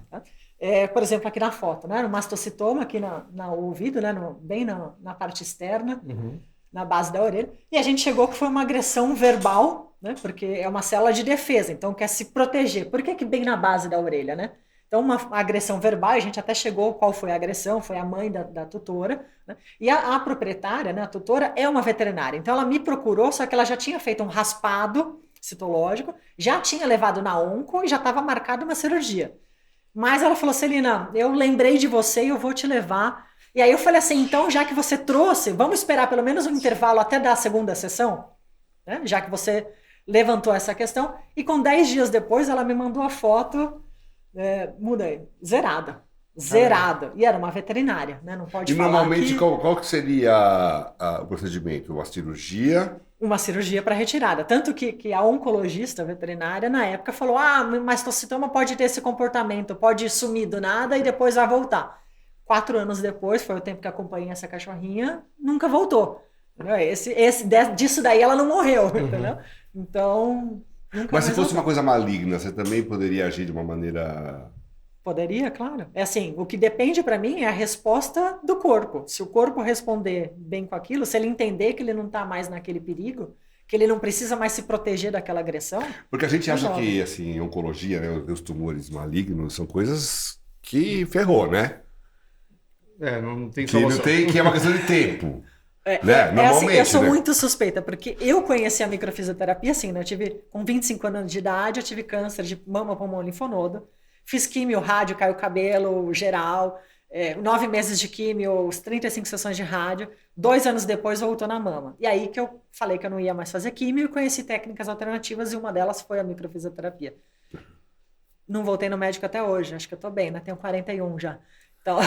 [SPEAKER 3] Por exemplo, aqui na foto, né? No mastocitoma, aqui no ouvido, né? Bem na parte externa, na base da orelha. E a gente chegou que foi uma agressão verbal, né? Porque é uma célula de defesa, então quer se proteger. Por que bem na base da orelha, né? Então, uma agressão verbal, a gente até chegou qual foi a agressão, foi a mãe da tutora, né? E a proprietária, né, a tutora, é uma veterinária. Então, ela me procurou, só que ela já tinha feito um raspado citológico, já tinha levado na onco e já estava marcada uma cirurgia. Mas ela falou, Celina, eu lembrei de você e eu vou te levar. E aí eu falei assim, então, já que você trouxe, vamos esperar pelo menos um intervalo até da segunda sessão, né? Já que você levantou essa questão. E com 10 dias depois, ela me mandou a foto... mudei, zerada. E era uma veterinária, né? Não pode falar.
[SPEAKER 2] E normalmente
[SPEAKER 3] que...
[SPEAKER 2] qual que seria o procedimento? Uma cirurgia?
[SPEAKER 3] Uma cirurgia para retirada. Tanto que a oncologista veterinária, na época, falou: mastocitoma pode ter esse comportamento, pode sumir do nada e depois vai voltar. 4 anos depois, foi o tempo que acompanhei essa cachorrinha, nunca voltou. Disso daí ela não morreu, entendeu? Então...
[SPEAKER 2] Mas se fosse uma coisa maligna, você também poderia agir de uma maneira...
[SPEAKER 3] Poderia, claro. É assim, o que depende para mim é a resposta do corpo. Se o corpo responder bem com aquilo, se ele entender que ele não está mais naquele perigo, que ele não precisa mais se proteger daquela agressão...
[SPEAKER 2] Porque a gente acha que, assim, oncologia, né, os tumores malignos, são coisas que ferrou, né?
[SPEAKER 1] Não tem solução.
[SPEAKER 2] Que é uma questão de tempo. Normalmente,
[SPEAKER 3] assim, eu sou muito suspeita, porque eu conheci a microfisioterapia assim, né? Eu tive, com 25 anos de idade, eu tive câncer de mama, pulmão, linfonodo, fiz químio, rádio, caiu o cabelo, geral, 9 meses de químio, 35 sessões de rádio, 2 anos depois voltou na mama. E aí que eu falei que eu não ia mais fazer químio e conheci técnicas alternativas e uma delas foi a microfisioterapia. Não voltei no médico até hoje, acho que eu tô bem, né? Tenho 41 já. Então...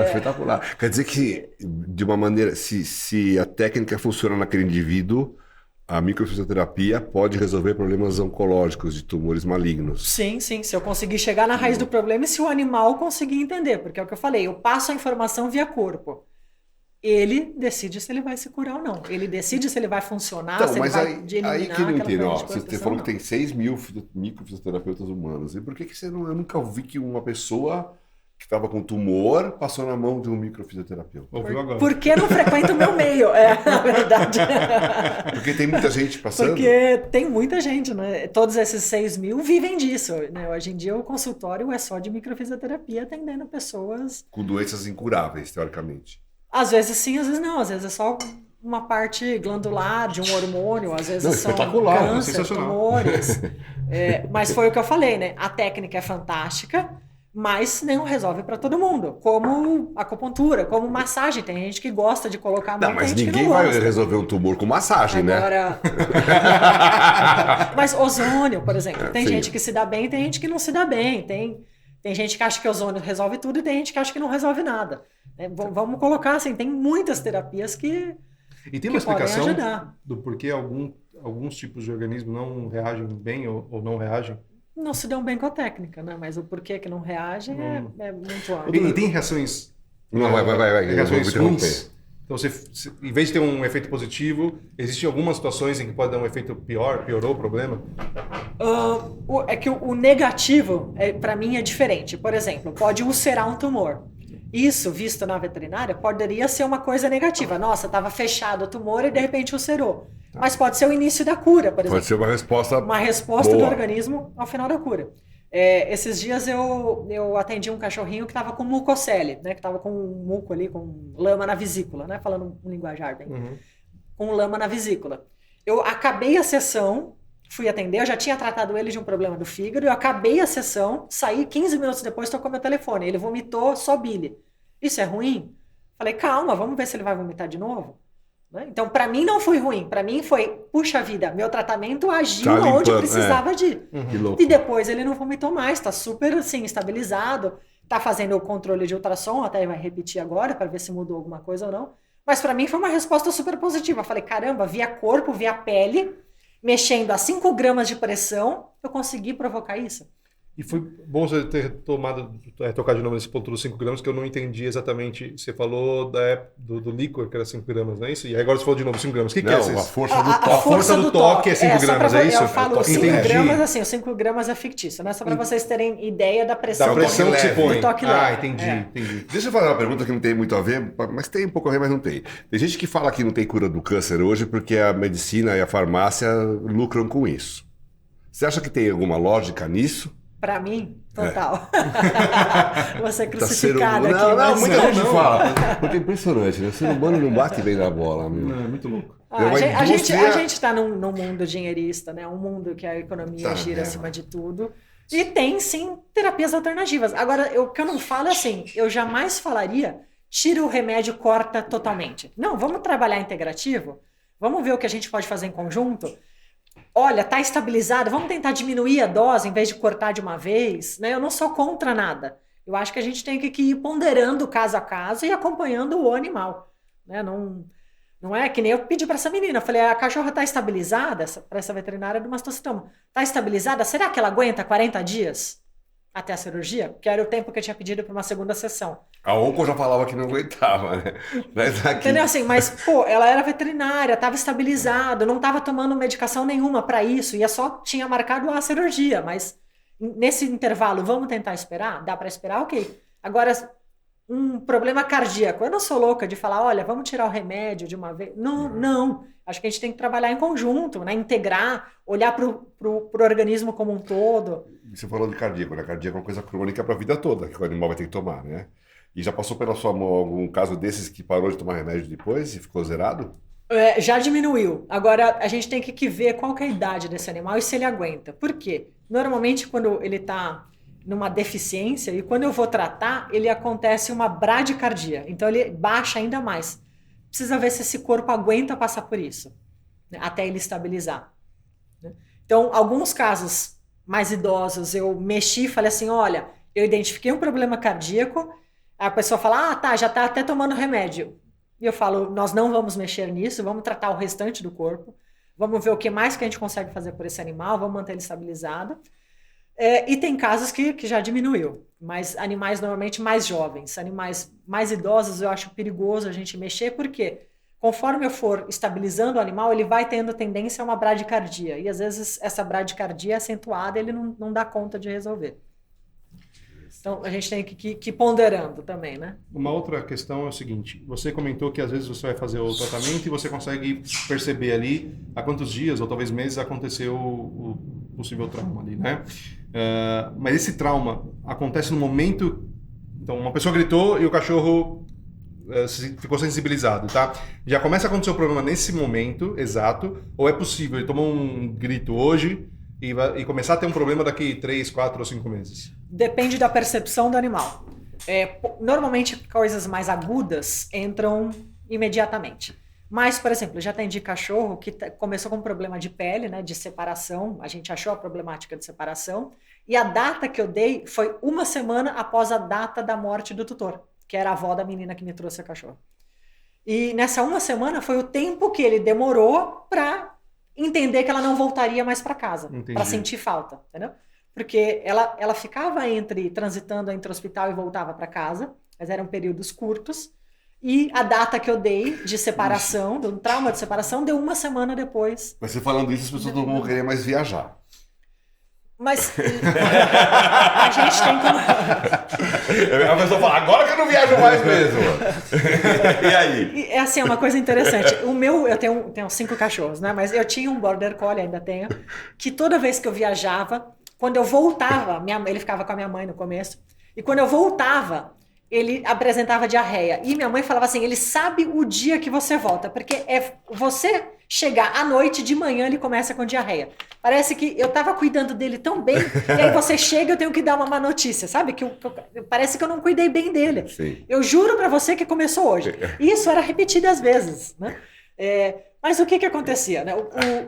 [SPEAKER 2] Espetacular. Quer dizer que, de uma maneira, se a técnica funciona naquele indivíduo, a microfisioterapia pode resolver problemas oncológicos de tumores malignos.
[SPEAKER 3] Sim. Se eu conseguir chegar na raiz do problema e se o animal conseguir entender. Porque é o que eu falei, eu passo a informação via corpo. Ele decide se ele vai se curar ou não. Ele decide se ele vai funcionar,
[SPEAKER 2] então,
[SPEAKER 3] se ele vai eliminar
[SPEAKER 2] aí que eu não entendo.
[SPEAKER 3] você
[SPEAKER 2] falou que tem 6 mil microfisioterapeutas humanos. E por que você não... Eu nunca vi que uma pessoa estava com tumor, passou na mão de um microfisioterapeuta.
[SPEAKER 1] Ouviu agora?
[SPEAKER 3] Porque não frequenta o meu meio, na verdade.
[SPEAKER 2] Porque tem muita gente passando.
[SPEAKER 3] Porque tem muita gente, né? Todos esses 6 mil vivem disso, né? Hoje em dia o consultório é só de microfisioterapia atendendo pessoas...
[SPEAKER 2] Com doenças incuráveis, teoricamente.
[SPEAKER 3] Às vezes sim, às vezes não. Às vezes é só uma parte glandular de um hormônio, às vezes são câncer,
[SPEAKER 1] sensacional.
[SPEAKER 3] tumores. Mas foi o que eu falei, né? A técnica é fantástica, mas não resolve para todo mundo. Como acupuntura, como massagem. Tem gente que gosta de colocar
[SPEAKER 2] Não,
[SPEAKER 3] muita
[SPEAKER 2] mas
[SPEAKER 3] gente que
[SPEAKER 2] ninguém
[SPEAKER 3] não
[SPEAKER 2] vai
[SPEAKER 3] gosta.
[SPEAKER 2] resolver um tumor com massagem, né?
[SPEAKER 3] Agora... Mas ozônio, por exemplo. Tem
[SPEAKER 2] sim.
[SPEAKER 3] gente que se dá bem, tem gente que não se dá bem. Tem gente que acha que ozônio resolve tudo e tem gente que acha que não resolve nada. Vamos colocar assim, tem muitas terapias que
[SPEAKER 1] E tem uma
[SPEAKER 3] podem
[SPEAKER 1] explicação
[SPEAKER 3] ajudar.
[SPEAKER 1] do porquê alguns tipos de organismo não reagem bem ou não reagem?
[SPEAKER 3] Não se dão bem com a técnica, né? Mas o porquê que não reagem é muito amplo.
[SPEAKER 1] E tem reações...
[SPEAKER 2] Não, vai. Eu vou
[SPEAKER 1] Reações
[SPEAKER 2] interromper.
[SPEAKER 1] ruins. Então, em vez de ter um efeito positivo, existem algumas situações em que pode dar um efeito piorou o problema?
[SPEAKER 3] É que o negativo, para mim, é diferente. Por exemplo, pode ulcerar um tumor. Isso, visto na veterinária, poderia ser uma coisa negativa. Nossa, estava fechado o tumor e de repente ulcerou. Mas pode ser o início da cura, por exemplo.
[SPEAKER 2] Pode ser uma resposta
[SPEAKER 3] Uma resposta do
[SPEAKER 2] boa.
[SPEAKER 3] organismo ao final da cura. Esses dias eu atendi um cachorrinho que estava com mucocele, né? Que estava com um muco ali, com lama na vesícula, né? Falando um linguajar bem. Com lama na vesícula. Eu acabei a sessão, fui atender, eu já tinha tratado ele de um problema do fígado, eu acabei a sessão, saí 15 minutos depois, tocou meu telefone. Ele vomitou só bile. Isso é ruim? Falei, calma, vamos ver se ele vai vomitar de novo. Né? Então, para mim não foi ruim. Para mim foi, puxa vida, meu tratamento agiu
[SPEAKER 2] Tá limpando,
[SPEAKER 3] onde precisava de ir.
[SPEAKER 2] Que louco.
[SPEAKER 3] E depois ele não vomitou mais, tá super assim, estabilizado, tá fazendo o controle de ultrassom, até vai repetir agora para ver se mudou alguma coisa ou não. Mas para mim foi uma resposta super positiva. Eu falei, caramba, via corpo, via pele, mexendo a 5 gramas de pressão, eu consegui provocar isso.
[SPEAKER 1] E foi bom você ter tocado de novo nesse ponto dos 5 gramas, que eu não entendi exatamente. Você falou do líquor, que era 5 gramas, não é isso? E agora você falou de novo 5 gramas. O que
[SPEAKER 2] Não,
[SPEAKER 1] é
[SPEAKER 2] a
[SPEAKER 1] isso?
[SPEAKER 2] força do
[SPEAKER 3] A
[SPEAKER 2] toque.
[SPEAKER 1] força do toque é 5 gramas, é isso?
[SPEAKER 3] Eu falo 5
[SPEAKER 1] Entendi.
[SPEAKER 3] gramas, assim, os 5 gramas é fictício, né? Só para vocês terem ideia da pressão.
[SPEAKER 1] Da pressão que se
[SPEAKER 2] leve.
[SPEAKER 1] põe.
[SPEAKER 3] Do toque
[SPEAKER 1] Ah,
[SPEAKER 3] leve.
[SPEAKER 1] entendi.
[SPEAKER 2] Deixa eu fazer uma pergunta que não tem muito a ver, mas tem um pouco a ver, mas não tem. Tem gente que fala que não tem cura do câncer hoje porque a medicina e a farmácia lucram com isso. Você acha que tem alguma lógica nisso?
[SPEAKER 3] Para mim, total. Vou ser
[SPEAKER 2] Tá
[SPEAKER 3] crucificada aqui.
[SPEAKER 2] Não,
[SPEAKER 3] mas
[SPEAKER 2] muita gente
[SPEAKER 1] não.
[SPEAKER 2] fala. Porque é impressionante, né? O ser humano não bate bem na bola, meu.
[SPEAKER 1] Não, é muito louco.
[SPEAKER 2] Deu uma indústria-
[SPEAKER 3] A gente está num mundo dinheirista, né? Um mundo que a economia
[SPEAKER 2] Tá,
[SPEAKER 3] gira
[SPEAKER 2] é.
[SPEAKER 3] acima de tudo. E tem, sim, terapias alternativas. Agora, o que eu não falo é assim, eu jamais falaria, tira o remédio, corta totalmente. Não, vamos trabalhar integrativo, vamos ver o que a gente pode fazer em conjunto. Olha, tá estabilizado, vamos tentar diminuir a dose em vez de cortar de uma vez, né? Eu não sou contra nada. Eu acho que a gente tem que ir ponderando caso a caso e acompanhando o animal, né? Não é que nem eu pedi para essa menina, eu falei, a cachorra tá estabilizada, para essa veterinária do mastocitoma, tá estabilizada, será que ela aguenta 40 dias até a cirurgia? Que era o tempo que eu tinha pedido para uma segunda sessão.
[SPEAKER 2] A Onco já falava que não aguentava, né? Mas aqui...
[SPEAKER 3] Entendeu? Assim, mas, pô, ela era veterinária, estava estabilizada, não estava tomando medicação nenhuma para isso, e só tinha marcado a cirurgia, mas nesse intervalo, vamos tentar esperar? Dá para esperar? Ok. Agora, um problema cardíaco, eu não sou louca de falar, olha, vamos tirar o remédio de uma vez. Não. Acho que a gente tem que trabalhar em conjunto, né? Integrar, olhar pro organismo como um todo.
[SPEAKER 2] Você falou de cardíaco, né? Cardíaco é uma coisa crônica para a vida toda, que o animal vai ter que tomar, né? E já passou pela sua mão algum caso desses que parou de tomar remédio depois e ficou zerado?
[SPEAKER 3] Já diminuiu. Agora, a gente tem que ver qual que é a idade desse animal e se ele aguenta. Por quê? Normalmente, quando ele está numa deficiência, e quando eu vou tratar, ele acontece uma bradicardia. Então, ele baixa ainda mais. Precisa ver se esse corpo aguenta passar por isso, né, até ele estabilizar. Né? Então, alguns casos mais idosos, eu mexi e falei assim, olha, eu identifiquei um problema cardíaco, a pessoa fala, já está até tomando remédio. E eu falo, nós não vamos mexer nisso, vamos tratar o restante do corpo, vamos ver o que mais que a gente consegue fazer por esse animal, vamos manter ele estabilizado. E tem casos que já diminuiu, mas animais normalmente mais jovens, animais mais idosos eu acho perigoso a gente mexer, porque conforme eu for estabilizando o animal, ele vai tendo tendência a uma bradicardia, e às vezes essa bradicardia é acentuada, ele não dá conta de resolver. Então, a gente tem que ir ponderando também, né?
[SPEAKER 1] Uma outra questão é o seguinte, você comentou que às vezes você vai fazer o tratamento e você consegue perceber ali há quantos dias ou talvez meses aconteceu o possível trauma ali, né? Mas esse trauma acontece no momento... Então, uma pessoa gritou e o cachorro ficou sensibilizado, tá? Já começa a acontecer o problema nesse momento exato, ou é possível ele tomar um grito hoje e começar a ter um problema daqui 3, 4 ou 5 meses?
[SPEAKER 3] Depende da percepção do animal. Normalmente, coisas mais agudas entram imediatamente. Mas, por exemplo, eu já atendi cachorro que começou com um problema de pele, né, de separação. A gente achou a problemática de separação. E a data que eu dei foi 1 semana após a data da morte do tutor, que era a avó da menina que me trouxe a cachorro. E nessa 1 semana foi o tempo que ele demorou para entender que ela não voltaria mais para casa, para sentir falta, entendeu? Porque ela ficava transitando entre o hospital e voltava para casa, mas eram períodos curtos. E a data que eu dei de separação, do trauma de separação, deu 1 semana depois.
[SPEAKER 2] Mas você falando isso, as pessoas não vão querer mais viajar.
[SPEAKER 3] Mas a gente tem como...
[SPEAKER 2] A pessoa fala, agora que eu não viajo mais mesmo. E aí?
[SPEAKER 3] É assim, é uma coisa interessante. Eu tenho 5 cachorros, né? Mas eu tinha um Border Collie, ainda tenho, que toda vez que eu viajava, quando eu voltava, ele ficava com a minha mãe no começo, e quando eu voltava, ele apresentava diarreia. E minha mãe falava assim, ele sabe o dia que você volta, porque você chegar à noite, de manhã ele começa com diarreia. Parece que eu tava cuidando dele tão bem, e aí você chega, eu tenho que dar uma má notícia, sabe? Parece que eu não cuidei bem dele.
[SPEAKER 2] Sim.
[SPEAKER 3] Eu juro pra você que começou hoje. E isso era repetidas vezes, né? Mas o que acontecia? Né?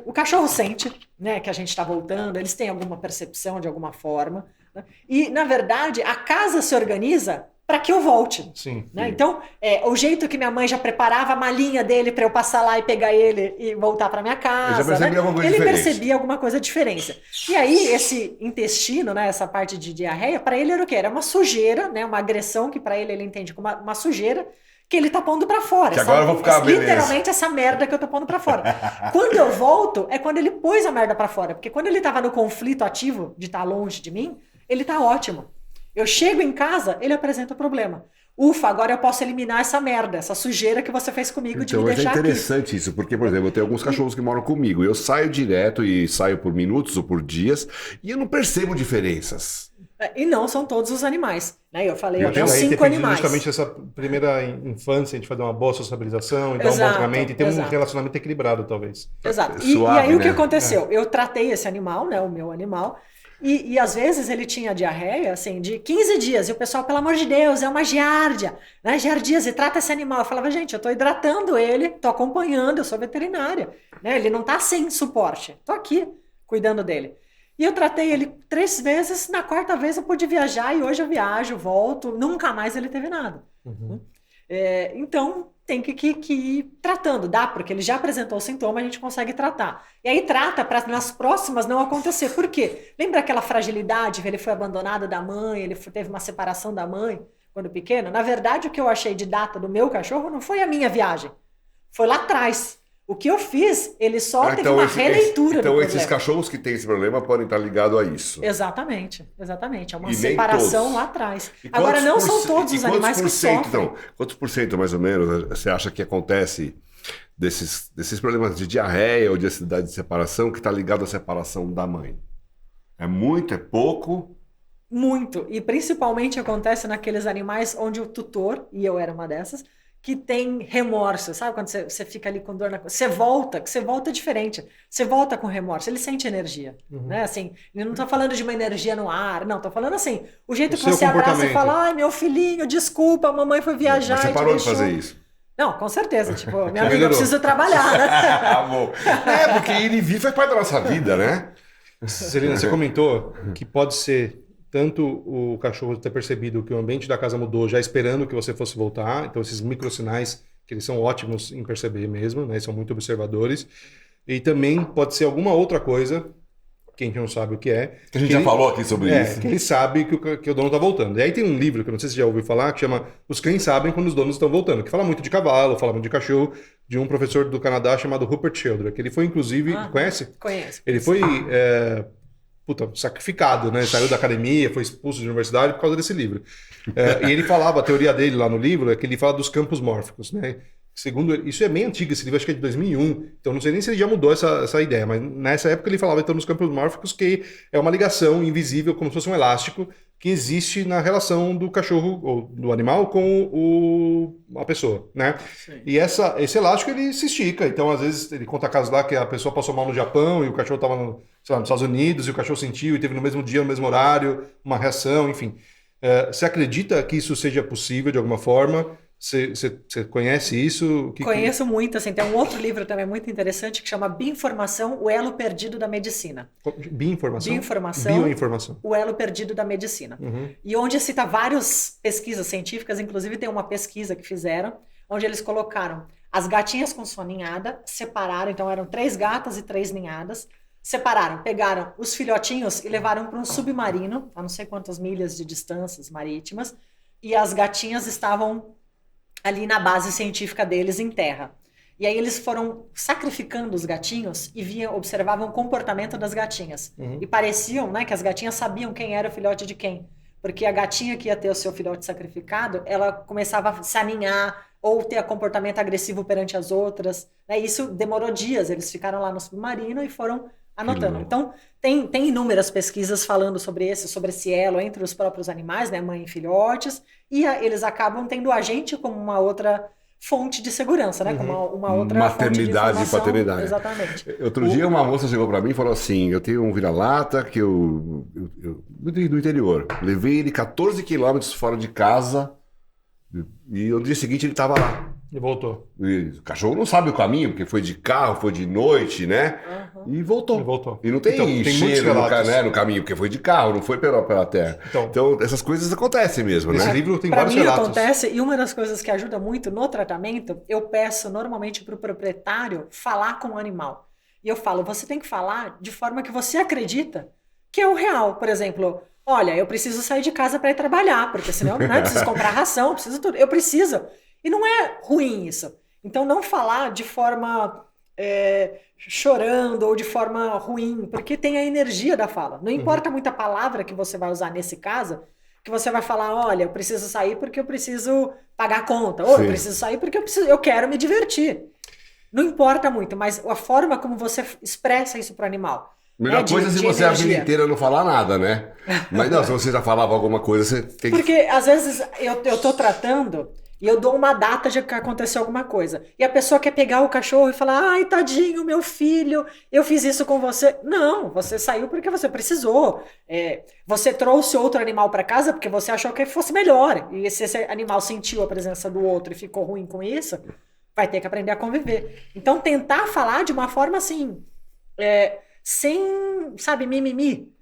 [SPEAKER 3] O cachorro sente, né, que a gente está voltando, eles têm alguma percepção de alguma forma, né? E, na verdade, a casa se organiza para que eu volte.
[SPEAKER 1] Sim.
[SPEAKER 3] Né? Então, o jeito que minha mãe já preparava a malinha dele para eu passar lá e pegar ele e voltar para minha casa, ele percebia alguma coisa diferente. E aí, esse intestino, né, essa parte de diarreia, para ele era o quê? Era uma sujeira, né, uma agressão que para ele entende como uma sujeira, que ele tá pondo pra fora.
[SPEAKER 2] Que agora eu vou ficar
[SPEAKER 3] literalmente essa merda que eu tô pondo pra fora. Quando eu volto, é quando ele pôs a merda pra fora. Porque quando ele tava no conflito ativo de estar longe de mim, ele tá ótimo. Eu chego em casa, ele apresenta o problema. Ufa, agora eu posso eliminar essa merda, essa sujeira que você fez comigo de me deixar aqui.
[SPEAKER 2] Então, é interessante isso, porque, por exemplo, eu tenho alguns cachorros que moram comigo. Eu saio direto e saio por minutos ou por dias e eu não percebo diferenças.
[SPEAKER 3] E não são todos os animais. Né? Eu falei, eu tenho
[SPEAKER 1] aí
[SPEAKER 3] 5 animais.
[SPEAKER 1] Justamente essa primeira infância, a gente fazer uma boa sociabilização, então um bom treinamento e ter um relacionamento equilibrado, talvez.
[SPEAKER 3] Exato.
[SPEAKER 2] Suave,
[SPEAKER 3] e aí, né? O que
[SPEAKER 2] né?
[SPEAKER 3] aconteceu? Eu tratei esse animal, né, o meu animal, e às vezes ele tinha diarreia, assim, de 15 dias, e o pessoal, pelo amor de Deus, é uma giardia, né, giardíase, trata esse animal. Eu falava, gente, eu tô hidratando ele, tô acompanhando, eu sou veterinária, né, ele não tá sem suporte, tô aqui cuidando dele. E eu tratei ele 3 vezes, na 4ª vez eu pude viajar, e hoje eu viajo, volto, nunca mais ele teve nada.
[SPEAKER 1] Uhum.
[SPEAKER 3] Então, tem que ir tratando, dá, porque ele já apresentou o sintoma, a gente consegue tratar. E aí trata para nas próximas não acontecer. Por quê? Lembra aquela fragilidade, ele foi abandonado da mãe, ele teve uma separação da mãe quando pequeno? Na verdade, o que eu achei de data do meu cachorro não foi a minha viagem, foi lá atrás. O que eu fiz, ele só teve uma releitura do problema.
[SPEAKER 2] Então, esses cachorros que têm esse problema podem estar ligados a isso.
[SPEAKER 3] Exatamente. É uma separação lá atrás. Agora, não são todos os animais que sofrem.
[SPEAKER 2] Então, quantos por cento, mais ou menos, você acha que acontece desses problemas de diarreia ou de ansiedade de separação que está ligado à separação da mãe? É muito? É pouco?
[SPEAKER 3] Muito. E principalmente acontece naqueles animais onde o tutor, e eu era uma dessas, que tem remorso, sabe? Quando você fica ali com dor na... Você volta diferente. Você volta com remorso, ele sente energia, né? Assim, ele não tá falando de uma energia no ar, não, tô falando assim, o jeito que você abraça e fala, ai, meu filhinho, desculpa, a mamãe foi viajar.
[SPEAKER 2] Mas você parou de fazer isso?
[SPEAKER 3] Não, com certeza, tipo, minha vida precisa trabalhar, né?
[SPEAKER 2] Amor. Porque ir e vir faz parte da nossa vida, né?
[SPEAKER 1] Celina, você comentou que pode ser tanto o cachorro ter percebido que o ambiente da casa mudou, já esperando que você fosse voltar, então esses microsinais, que eles são ótimos em perceber mesmo, né, são muito observadores, e também pode ser alguma outra coisa, que a gente não sabe o que é.
[SPEAKER 2] Que a gente já falou aqui sobre isso.
[SPEAKER 1] Que ele sabe que o dono está voltando. E aí tem um livro, que eu não sei se você já ouviu falar, que chama Os Cães Sabem Quando os Donos Estão Voltando, que fala muito de cavalo, fala muito de cachorro, de um professor do Canadá chamado Rupert Sheldrake, que ele foi inclusive, conhece?
[SPEAKER 3] Conheço.
[SPEAKER 1] Ele foi... puta, sacrificado, né? Saiu da academia, foi expulso da universidade por causa desse livro. E ele falava, a teoria dele lá no livro é que ele fala dos campos mórficos, né? Segundo ele, isso é bem antigo, esse livro acho que é de 2001, então não sei nem se ele já mudou essa ideia, mas nessa época ele falava então nos campos mórficos que é uma ligação invisível, como se fosse um elástico, que existe na relação do cachorro ou do animal com a pessoa, né? Sim. E esse elástico ele se estica, então às vezes ele conta casos lá que a pessoa passou mal no Japão e o cachorro estava nos Estados Unidos e o cachorro sentiu e teve no mesmo dia, no mesmo horário, uma reação, enfim. Você acredita que isso seja possível de alguma forma? Você conhece isso?
[SPEAKER 3] Conheço muito, assim, tem um outro livro também muito interessante que chama Bioinformação, o elo perdido da medicina.
[SPEAKER 1] Bioinformação?
[SPEAKER 3] Bioinformação, o elo perdido da medicina.
[SPEAKER 1] Uhum.
[SPEAKER 3] E onde cita várias pesquisas científicas, inclusive tem uma pesquisa que fizeram, onde eles colocaram as gatinhas com sua ninhada, separaram, então eram 3 gatas e 3 ninhadas, separaram, pegaram os filhotinhos e levaram para um submarino, a não sei quantas milhas de distâncias marítimas, e as gatinhas estavam ali na base científica deles em terra. E aí eles foram sacrificando os gatinhos e observavam o comportamento das gatinhas.
[SPEAKER 1] Uhum.
[SPEAKER 3] E pareciam, né, que as gatinhas sabiam quem era o filhote de quem. Porque a gatinha que ia ter o seu filhote sacrificado, ela começava a se aninhar ou ter comportamento agressivo perante as outras. Né? Isso demorou dias. Eles ficaram lá no submarino e foram anotando. Então, tem inúmeras pesquisas falando sobre esse elo entre os próprios animais, né, mãe e filhotes, e eles acabam tendo a gente como uma outra fonte de segurança, né, como uma outra
[SPEAKER 2] maternidade
[SPEAKER 3] fonte de
[SPEAKER 2] e paternidade.
[SPEAKER 3] Exatamente.
[SPEAKER 2] Outro dia uma moça chegou para mim e falou assim, eu tenho um vira-lata que eu do interior, levei ele 14 quilômetros fora de casa e no dia seguinte ele estava lá.
[SPEAKER 1] E voltou.
[SPEAKER 2] E o cachorro não sabe o caminho, porque foi de carro, foi de noite, né?
[SPEAKER 3] Uhum.
[SPEAKER 2] E voltou.
[SPEAKER 1] E
[SPEAKER 2] não tem cheiro no caminho, porque foi de carro, não foi pela terra. Então essas coisas acontecem mesmo, né?
[SPEAKER 1] Esse livro tem
[SPEAKER 3] pra
[SPEAKER 1] vários
[SPEAKER 3] mim
[SPEAKER 1] relatos.
[SPEAKER 3] Acontece, e uma das coisas que ajuda muito no tratamento, eu peço normalmente para o proprietário falar com o animal. E eu falo, você tem que falar de forma que você acredita que é o real. Por exemplo, olha, eu preciso sair de casa para ir trabalhar, porque senão eu preciso comprar ração, preciso tudo. Eu preciso. E não é ruim isso. Então, não falar de forma chorando ou de forma ruim, porque tem a energia da fala. Não importa muito a palavra que você vai usar nesse caso, que você vai falar, olha, eu preciso sair porque eu preciso pagar a conta, ou eu preciso sair porque eu quero me divertir. Não importa muito, mas a forma como você expressa isso para o animal.
[SPEAKER 2] Melhor coisa se você a vida inteira não falar nada, né? Mas não, se você já falava alguma coisa, você tem que...
[SPEAKER 3] Porque, às vezes, eu tô tratando e eu dou uma data de que aconteceu alguma coisa. E a pessoa quer pegar o cachorro e falar, ai, tadinho, meu filho, eu fiz isso com você. Não, você saiu porque você precisou. Você trouxe outro animal para casa porque você achou que fosse melhor. E se esse animal sentiu a presença do outro e ficou ruim com isso, vai ter que aprender a conviver. Então, tentar falar de uma forma assim... sem, sabe, mimimi,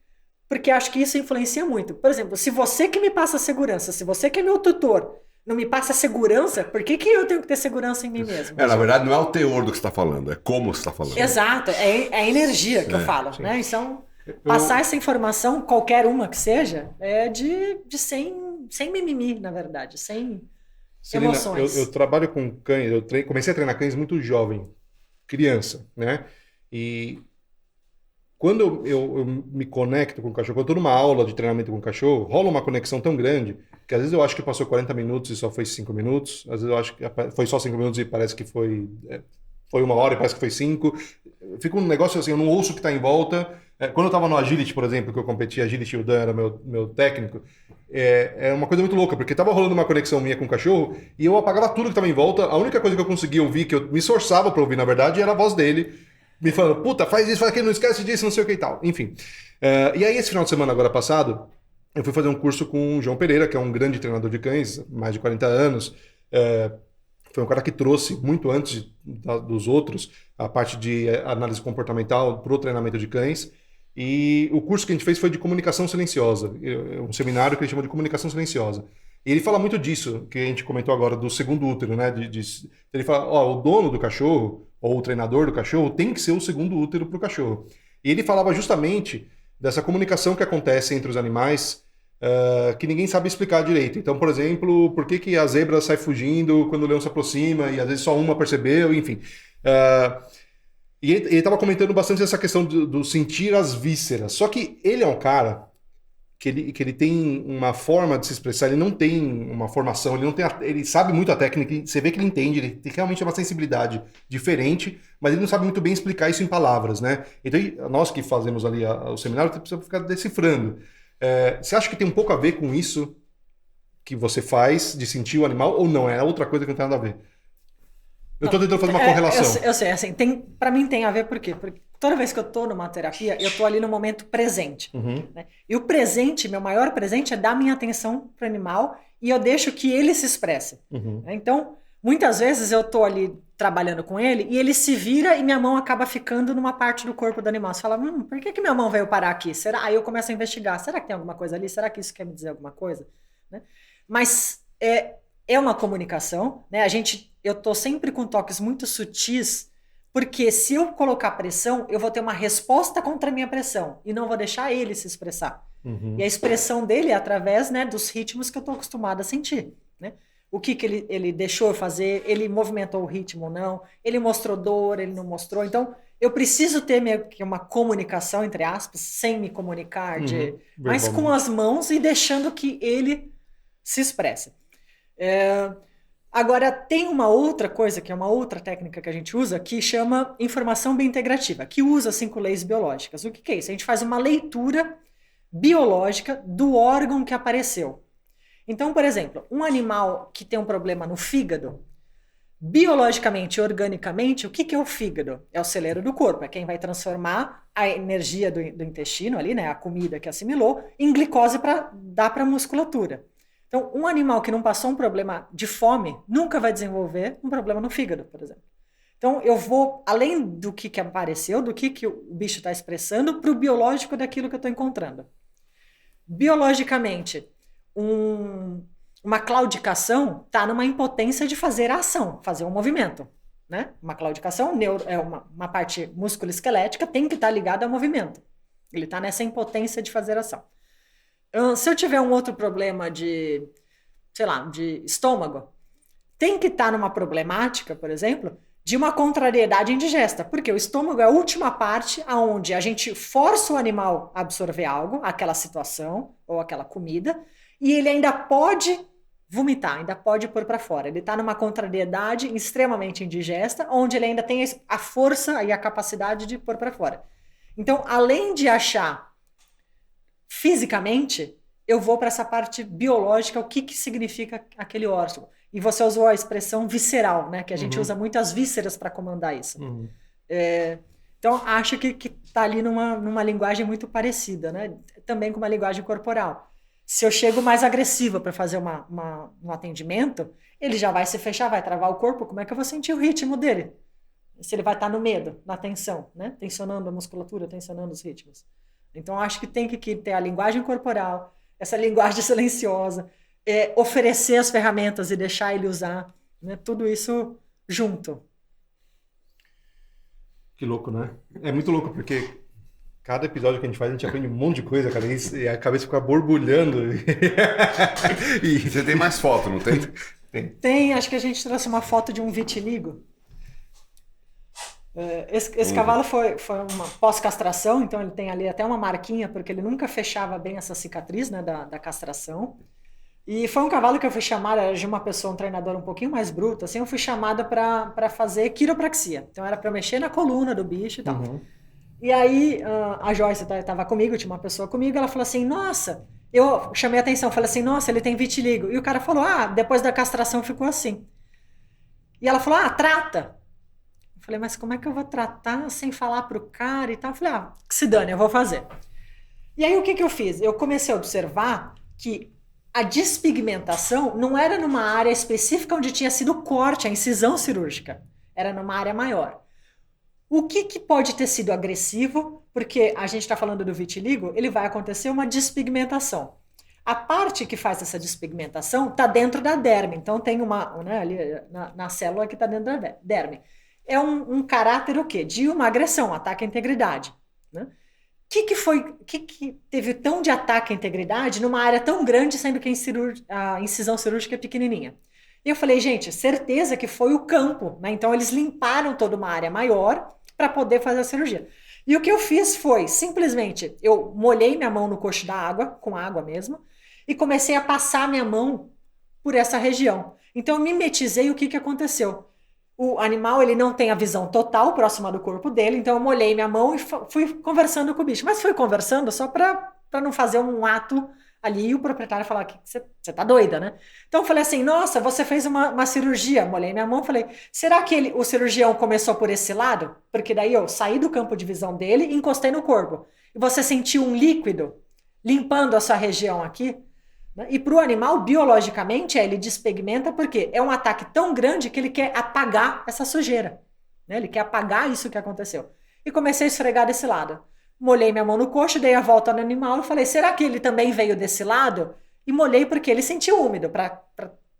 [SPEAKER 3] porque acho que isso influencia muito. Por exemplo, se você que me passa segurança, se você que é meu tutor, não me passa segurança, por que eu tenho que ter segurança em mim mesmo?
[SPEAKER 2] Na verdade, não é o teor do que você está falando, é como você está falando.
[SPEAKER 3] Exato, é a energia que eu falo. Né? Então, passar essa informação, qualquer uma que seja, é sem mimimi, na verdade, sem
[SPEAKER 1] Celina,
[SPEAKER 3] emoções.
[SPEAKER 1] eu trabalho com cães, comecei a treinar cães muito jovem, criança, né? E... quando eu me conecto com o cachorro, quando eu estou numa aula de treinamento com o cachorro, rola uma conexão tão grande que às vezes eu acho que passou 40 minutos e só foi 5 minutos, às vezes eu acho que foi só 5 minutos e parece que foi 1 hora e parece que foi 5. Fica um negócio assim, eu não ouço o que está em volta. Quando eu estava no Agility, por exemplo, que eu competi Agility, o Dan era meu técnico, é uma coisa muito louca, porque estava rolando uma conexão minha com o cachorro e eu apagava tudo que estava em volta. A única coisa que eu conseguia ouvir, que eu me esforçava para ouvir, na verdade, era a voz dele, me falando, puta, faz isso, faz aquilo, não esquece disso, não sei o que e tal. Enfim. E aí, esse final de semana, agora passado, eu fui fazer um curso com o João Pereira, que é um grande treinador de cães, mais de 40 anos. Foi um cara que trouxe, muito antes dos outros, a parte de análise comportamental para o treinamento de cães. E o curso que a gente fez foi de comunicação silenciosa. Um seminário que ele chama de comunicação silenciosa. E ele fala muito disso, que a gente comentou agora, do segundo útero, né? Ele fala, o dono do cachorro, ou o treinador do cachorro, tem que ser o segundo útero para o cachorro. E ele falava justamente dessa comunicação que acontece entre os animais, que ninguém sabe explicar direito. Então, por exemplo, por que a zebra sai fugindo quando o leão se aproxima, e às vezes só uma percebeu, enfim. E ele estava comentando bastante essa questão do sentir as vísceras. Só que ele é um cara que ele tem uma forma de se expressar, ele não tem uma formação, ele sabe muito a técnica, você vê que ele entende, ele tem realmente uma sensibilidade diferente, mas ele não sabe muito bem explicar isso em palavras, né? Então, nós que fazemos ali o seminário, precisamos ficar decifrando. Você acha que tem um pouco a ver com isso que você faz, de sentir o animal, ou não? É outra coisa que não tem nada a ver? Eu tô tentando fazer uma correlação.
[SPEAKER 3] Eu sei, assim, pra mim tem a ver por quê? Porque toda vez que eu tô numa terapia, eu tô ali no momento presente. Né? E o presente, meu maior presente é dar minha atenção pro animal e eu deixo que ele se expresse. Né? Então, muitas vezes eu tô ali trabalhando com ele e ele se vira e minha mão acaba ficando numa parte do corpo do animal. Você fala, por que minha mão veio parar aqui? Aí eu começo a investigar. Será que tem alguma coisa ali? Será que isso quer me dizer alguma coisa? Né? Mas é uma comunicação, né? Eu tô sempre com toques muito sutis, porque se eu colocar pressão, eu vou ter uma resposta contra a minha pressão e não vou deixar ele se expressar. E a expressão dele é através, né, dos ritmos que eu tô acostumada a sentir, né? O que ele deixou eu fazer, ele movimentou o ritmo ou não, ele mostrou dor, ele não mostrou. Então, eu preciso ter meio que uma comunicação, entre aspas, sem me comunicar, mas com as mãos e deixando que ele se expresse. Agora, tem uma outra coisa, que é uma outra técnica que a gente usa, que chama informação biointegrativa, que usa 5 leis biológicas. O que é isso? A gente faz uma leitura biológica do órgão que apareceu. Então, por exemplo, um animal que tem um problema no fígado, biologicamente, organicamente, o que é o fígado? É o celeiro do corpo, é quem vai transformar a energia do intestino ali, né, a comida que assimilou, em glicose para dar para a musculatura. Então, um animal que não passou um problema de fome nunca vai desenvolver um problema no fígado, por exemplo. Então, eu vou, além do que apareceu, do que o bicho está expressando, para o biológico daquilo que eu estou encontrando. Biologicamente, uma claudicação está numa impotência de fazer a ação, fazer um movimento. Né? Uma claudicação é uma parte musculoesquelética, tem que estar ligada ao movimento. Ele está nessa impotência de fazer ação. Se eu tiver um outro problema de estômago, tem que estar numa problemática, por exemplo, de uma contrariedade indigesta, porque o estômago é a última parte onde a gente força o animal a absorver algo, aquela situação ou aquela comida, e ele ainda pode vomitar, ainda pode pôr para fora. Ele está numa contrariedade extremamente indigesta, onde ele ainda tem a força e a capacidade de pôr para fora. Então, além de achar fisicamente, eu vou para essa parte biológica, o que significa aquele órgão. E você usou a expressão visceral, né? Que a gente usa muito as vísceras para comandar isso. Então, acho que está ali numa linguagem muito parecida, né? Também com uma linguagem corporal. Se eu chego mais agressiva para fazer um atendimento, ele já vai se fechar, vai travar o corpo. Como é que eu vou sentir o ritmo dele? Se ele vai estar no medo, na tensão, né? Tensionando a musculatura, tensionando os ritmos. Então, acho que tem que ter a linguagem corporal, essa linguagem silenciosa, oferecer as ferramentas e deixar ele usar, né? Tudo isso junto.
[SPEAKER 1] Que louco, né? É muito louco, porque cada episódio que a gente faz, a gente aprende um monte de coisa, cara, e a cabeça fica borbulhando.
[SPEAKER 2] E você tem mais foto, não tem?
[SPEAKER 3] Tem, acho que a gente trouxe uma foto de um vitiligo. Esse cavalo foi uma pós-castração, então ele tem ali até uma marquinha, porque ele nunca fechava bem essa cicatriz, né, da castração. E foi um cavalo que eu fui chamada de uma pessoa, um treinador um pouquinho mais bruto, assim, eu fui chamada para fazer quiropraxia. Então era para mexer na coluna do bicho e tal. E aí a Joyce estava comigo, tinha uma pessoa comigo, ela falou assim, nossa, eu chamei a atenção, falei assim, nossa, ele tem vitiligo. E o cara falou, depois da castração ficou assim. E ela falou, trata. Eu falei, mas como é que eu vou tratar sem falar pro cara e tal? Eu falei, que se dane, eu vou fazer. E aí o que eu fiz? Eu comecei a observar que a despigmentação não era numa área específica onde tinha sido o corte, a incisão cirúrgica. Era numa área maior. O que pode ter sido agressivo? Porque a gente está falando do vitiligo, ele vai acontecer uma despigmentação. A parte que faz essa despigmentação está dentro da derme. Então tem né, ali na célula que está dentro da derme. É um caráter o quê? De uma agressão, ataque à integridade. Né? Que teve tão de ataque à integridade numa área tão grande, sendo que a incisão cirúrgica é pequenininha? E eu falei, gente, certeza que foi o campo, né? Então eles limparam toda uma área maior, para poder fazer a cirurgia. E o que eu fiz foi, simplesmente, eu molhei minha mão no coxo da água, com água mesmo, e comecei a passar minha mão por essa região. Então eu mimetizei o que aconteceu. O animal, ele não tem a visão total próxima do corpo dele, então eu molhei minha mão e fui conversando com o bicho. Mas fui conversando só para não fazer um ato ali e o proprietário falar que você tá doida, né? Então eu falei assim, nossa, você fez uma cirurgia. Molhei minha mão, falei, será que o cirurgião começou por esse lado? Porque daí eu saí do campo de visão dele e encostei no corpo. E você sentiu um líquido limpando essa região aqui? E para o animal, biologicamente, ele despigmenta porque é um ataque tão grande que ele quer apagar essa sujeira. Né? Ele quer apagar isso que aconteceu. E comecei a esfregar desse lado. Molhei minha mão no coxo, dei a volta no animal e falei, será que ele também veio desse lado? E molhei porque ele sentiu úmido para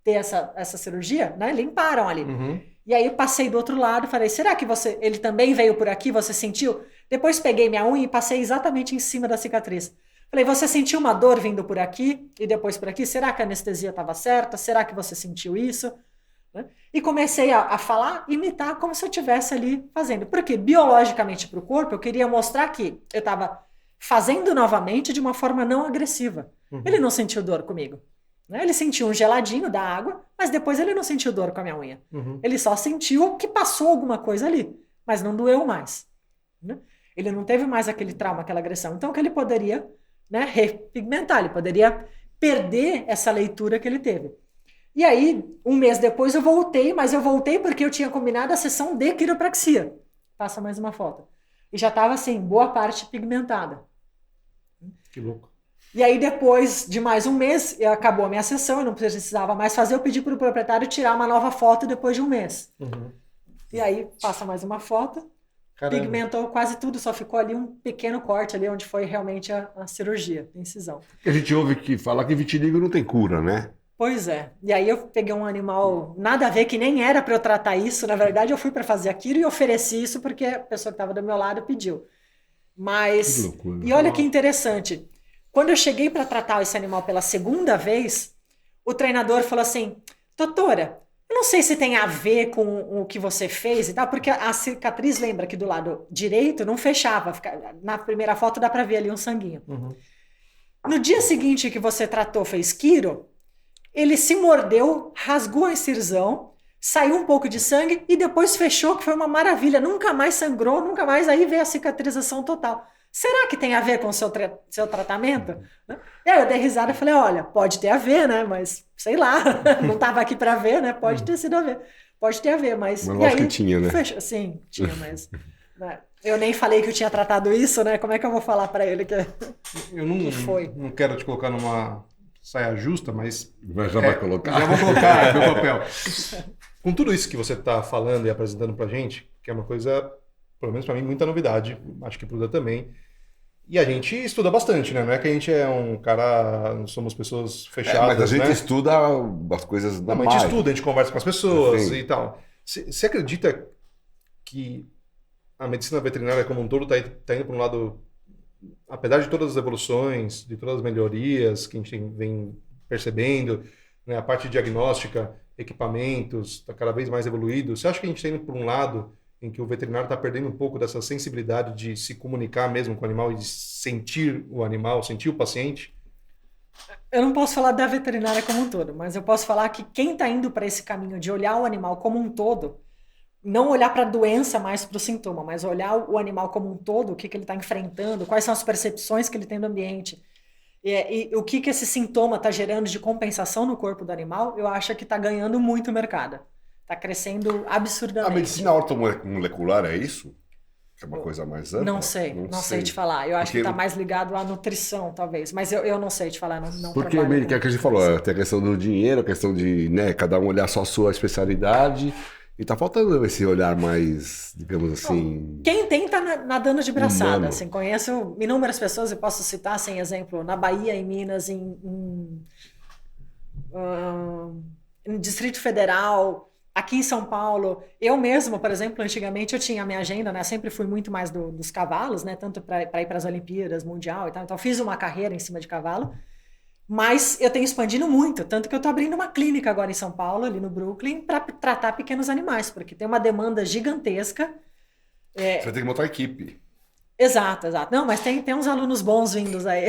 [SPEAKER 3] ter essa cirurgia, né? Limparam ali.
[SPEAKER 1] Uhum.
[SPEAKER 3] E aí eu passei do outro lado e falei, será que ele também veio por aqui, você sentiu? Depois peguei minha unha e passei exatamente em cima da cicatriz. Falei, você sentiu uma dor vindo por aqui e depois por aqui? Será que a anestesia estava certa? Será que você sentiu isso? E comecei a falar, imitar como se eu estivesse ali fazendo. Porque biologicamente para o corpo eu queria mostrar que eu estava fazendo novamente de uma forma não agressiva. Uhum. Ele não sentiu dor comigo. Né? Ele sentiu um geladinho da água, mas depois ele não sentiu dor com a minha unha. Uhum. Ele só sentiu que passou alguma coisa ali, mas não doeu mais. Né? Ele não teve mais aquele trauma, aquela agressão. Então o que ele poderia... Né, repigmentar, ele poderia perder essa leitura que ele teve. E aí, um mês depois eu voltei, mas eu voltei porque eu tinha combinado a sessão de quiropraxia. Passa mais uma foto. E já estava assim, boa parte pigmentada.
[SPEAKER 1] Que louco.
[SPEAKER 3] E aí depois de mais um mês, acabou a minha sessão, eu não precisava mais fazer, eu pedi para o proprietário tirar uma nova foto depois de um mês. Uhum. E aí, passa mais uma foto. Caramba. Pigmentou quase tudo, só ficou ali um pequeno corte ali onde foi realmente a cirurgia, a incisão.
[SPEAKER 2] A gente ouve falar que vitiligo não tem cura, né?
[SPEAKER 3] Pois é. E aí eu peguei um animal nada a ver, que nem era para eu tratar isso. Na verdade, eu fui para fazer aquilo e ofereci isso porque a pessoa que estava do meu lado pediu. Mas... Que loucura. E olha que interessante. Quando eu cheguei para tratar esse animal pela segunda vez, o treinador falou assim, doutora... Eu não sei se tem a ver com o que você fez e tal, porque a cicatriz, lembra que do lado direito não fechava. Na primeira foto dá para ver ali um sanguinho. Uhum. No dia seguinte que você tratou, fez quiro, ele se mordeu, rasgou a incisão, saiu um pouco de sangue e depois fechou, que foi uma maravilha. Nunca mais sangrou, nunca mais, aí veio a cicatrização total. Será que tem a ver com o seu tratamento? E aí eu dei risada e falei, olha, pode ter a ver, né? Mas, sei lá, não estava aqui para ver, né? Pode ter sido a ver. Pode ter a ver, mas...
[SPEAKER 2] Mas lógico que tinha, né?
[SPEAKER 3] Sim, tinha, mas... Né? Eu nem falei que eu tinha tratado isso, né? Como é que eu vou falar para ele que
[SPEAKER 1] foi? Não quero te colocar numa saia justa, mas...
[SPEAKER 2] Já vai colocar.
[SPEAKER 1] Já vou colocar meu papel. Com tudo isso que você está falando e apresentando para a gente, que é uma coisa, pelo menos para mim, muita novidade, acho que para o Dan também, e a gente estuda bastante, né? Não é que a gente é um cara, somos pessoas fechadas,
[SPEAKER 2] mas a gente
[SPEAKER 1] né?
[SPEAKER 2] estuda as coisas da
[SPEAKER 1] a gente estuda, a gente conversa com as pessoas e tal. Você acredita que a medicina veterinária como um todo está indo para um lado, apesar de todas as evoluções, de todas as melhorias que a gente vem percebendo, né? A parte diagnóstica, equipamentos, está cada vez mais evoluído. Você acha que a gente está indo por um lado em que o veterinário está perdendo um pouco dessa sensibilidade de se comunicar mesmo com o animal e de sentir o animal, sentir o paciente?
[SPEAKER 3] Eu não posso falar da veterinária como um todo, mas eu posso falar que quem está indo para esse caminho de olhar o animal como um todo, não olhar para a doença mais para o sintoma, mas olhar o animal como um todo, o que ele está enfrentando, quais são as percepções que ele tem do ambiente, e o que esse sintoma está gerando de compensação no corpo do animal, eu acho que está ganhando muito mercado. Está crescendo absurdamente.
[SPEAKER 2] A medicina ortomolecular é isso? É uma coisa mais ampla?
[SPEAKER 3] Não sei te falar. Eu acho que está mais ligado à nutrição, talvez. Mas eu não sei te falar. Não
[SPEAKER 2] porque, que a gente falou, tem a questão do dinheiro, a questão de cada um olhar só a sua especialidade. E tá faltando esse olhar mais, digamos assim...
[SPEAKER 3] Quem tem tá nadando de braçada. Assim, conheço inúmeras pessoas, eu posso citar, sem exemplo, na Bahia, em Minas, em Distrito Federal... Aqui em São Paulo, eu mesmo, por exemplo, antigamente eu tinha a minha agenda, né? Sempre fui muito mais dos cavalos, né? Tanto para ir para as Olimpíadas, Mundial e tal. Então, fiz uma carreira em cima de cavalo. Mas eu tenho expandido muito. Tanto que eu estou abrindo uma clínica agora em São Paulo, ali no Brooklyn, para tratar pequenos animais. Porque tem uma demanda gigantesca.
[SPEAKER 2] Você vai ter que montar uma equipe.
[SPEAKER 3] Exato. Não, mas tem uns alunos bons vindos aí.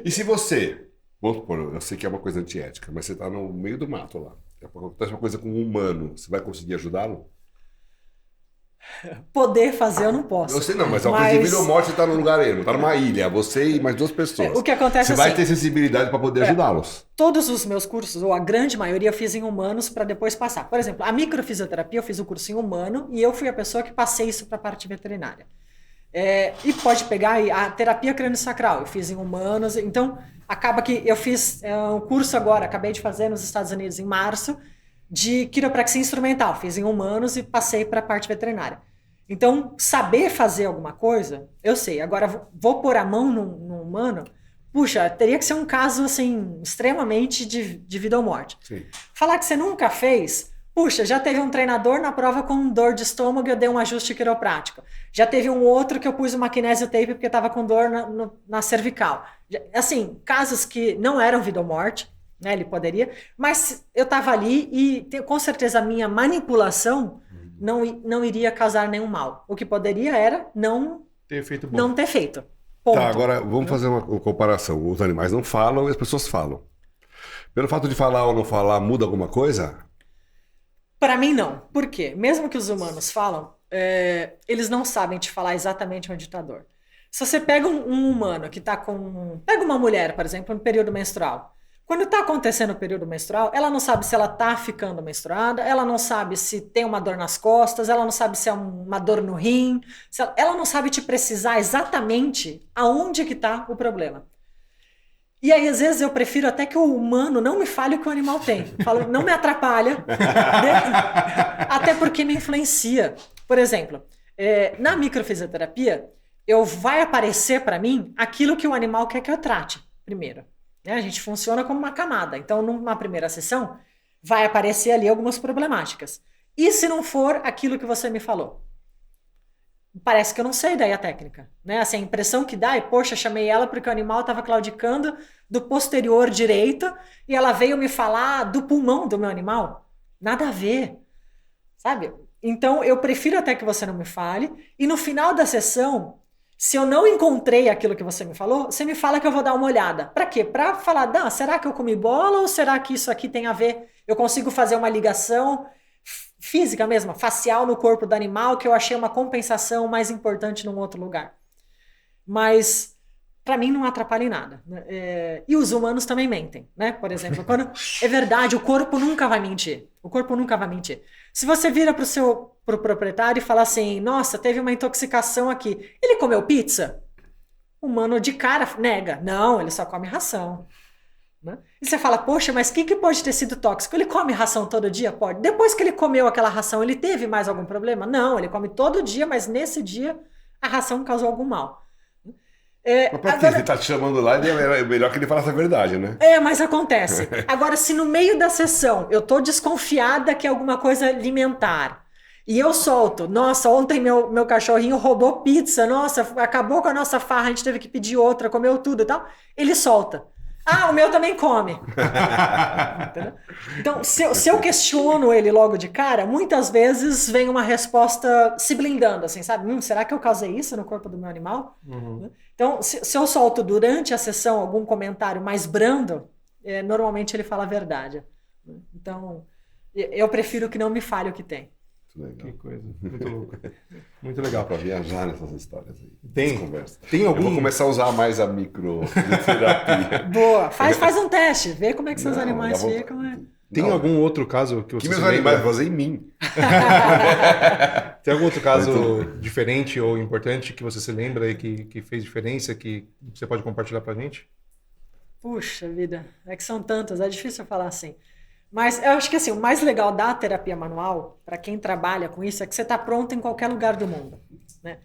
[SPEAKER 2] E se você, vamos supor, eu sei que é uma coisa antiética, mas você está no meio do mato lá, acontece uma coisa com um humano, você vai conseguir ajudá-lo?
[SPEAKER 3] Poder fazer eu não posso.
[SPEAKER 2] Eu sei não, mas é uma coisa de vida ou morte, você está num lugar ermo, está numa ilha, você e mais 2 pessoas.
[SPEAKER 3] O que acontece
[SPEAKER 2] Você vai
[SPEAKER 3] assim,
[SPEAKER 2] ter sensibilidade para poder ajudá-los.
[SPEAKER 3] todos os meus cursos, ou a grande maioria, eu fiz em humanos para depois passar. Por exemplo, a microfisioterapia eu fiz o curso em humano e eu fui a pessoa que passei isso para a parte veterinária. E pode pegar a terapia crânio-sacral, eu fiz em humanos, então acaba que eu fiz um curso agora, acabei de fazer nos Estados Unidos em março, de quiropraxia instrumental, fiz em humanos e passei para a parte veterinária. Então, saber fazer alguma coisa, eu sei. Agora, vou pôr a mão num humano, puxa, teria que ser um caso, assim, extremamente de vida ou morte.
[SPEAKER 2] Sim.
[SPEAKER 3] Falar que você nunca fez, puxa, já teve um treinador na prova com dor de estômago e eu dei um ajuste quiroprático. Já teve um outro que eu pus uma kinesiotape porque estava com dor na cervical. Assim, casos que não eram vida ou morte, né, ele poderia, mas eu estava ali e com certeza a minha manipulação não iria causar nenhum mal. O que poderia era não
[SPEAKER 1] Ter feito bom.
[SPEAKER 3] não ter feito. Ponto.
[SPEAKER 2] Tá, agora vamos fazer uma comparação. Os animais não falam e as pessoas falam. Pelo fato de falar ou não falar, muda alguma coisa?
[SPEAKER 3] Para mim, não. Por quê? Mesmo que os humanos falam, eles não sabem te falar exatamente onde está a dor. Se você pega um humano que está com... Pega uma mulher, por exemplo, no período menstrual. Quando está acontecendo o período menstrual, ela não sabe se ela está ficando menstruada, ela não sabe se tem uma dor nas costas, ela não sabe se é uma dor no rim, ela não sabe te precisar exatamente aonde que está o problema. E aí, às vezes, eu prefiro até que o humano não me fale o que o animal tem. Falo, não me atrapalha, até porque me influencia. Por exemplo, na microfisioterapia, vai aparecer para mim aquilo que o animal quer que eu trate primeiro. A gente funciona como uma camada. Então, numa primeira sessão, vai aparecer ali algumas problemáticas. E se não for aquilo que você me falou? Parece que eu não sei daí a técnica. Né? Assim, a impressão que dá é, poxa, chamei ela porque o animal estava claudicando do posterior direito e ela veio me falar do pulmão do meu animal. Nada a ver. Sabe? Então, eu prefiro até que você não me fale. E no final da sessão... Se eu não encontrei aquilo que você me falou, você me fala que eu vou dar uma olhada. Para quê? Para falar, será que eu comi bola ou será que isso aqui tem a ver? Eu consigo fazer uma ligação física mesmo, facial no corpo do animal, que eu achei uma compensação mais importante num outro lugar. Mas, para mim, não atrapalha em nada. E os humanos também mentem, né? Por exemplo, quando é verdade, o corpo nunca vai mentir. O corpo nunca vai mentir. Se você vira pro proprietário e fala assim, nossa, teve uma intoxicação aqui. Ele comeu pizza? O humano de cara nega. Não, ele só come ração. Né? E você fala, poxa, mas o que pode ter sido tóxico? Ele come ração todo dia? Pode. Depois que ele comeu aquela ração, ele teve mais algum problema? Não, ele come todo dia, mas nesse dia a ração causou algum mal.
[SPEAKER 2] Mas pra que ele tá te chamando lá, é melhor que ele falasse a verdade, né?
[SPEAKER 3] Mas acontece. Agora, se no meio da sessão eu tô desconfiada que é alguma coisa alimentar e eu solto, nossa, ontem meu cachorrinho roubou pizza, nossa, acabou com a nossa farra, a gente teve que pedir outra, comeu tudo e tal, ele solta. Ah, o meu também come. Entendeu? Então, se eu questiono ele logo de cara, muitas vezes vem uma resposta se blindando, assim, sabe? Será que eu causei isso no corpo do meu animal?
[SPEAKER 1] Uhum.
[SPEAKER 3] Então, se eu solto durante a sessão algum comentário mais brando, normalmente ele fala a verdade. Então, eu prefiro que não me fale o que tem.
[SPEAKER 1] Que coisa, muito louco. Muito legal.
[SPEAKER 2] Dá pra viajar nessas histórias aí.
[SPEAKER 1] Tem algum...
[SPEAKER 2] Eu vou começar a usar mais a microterapia.
[SPEAKER 3] Boa, faz um teste, vê como é que seus animais ficam.
[SPEAKER 1] Tem algum outro caso que você
[SPEAKER 2] que meus animais vão fazer em mim?
[SPEAKER 1] Tem algum outro caso diferente ou importante que você se lembra e que fez diferença, que você pode compartilhar pra gente?
[SPEAKER 3] Puxa vida, é que são tantos, é difícil falar assim. Mas eu acho que assim, o mais legal da terapia manual, para quem trabalha com isso, é que você está pronto em qualquer lugar do mundo. Né?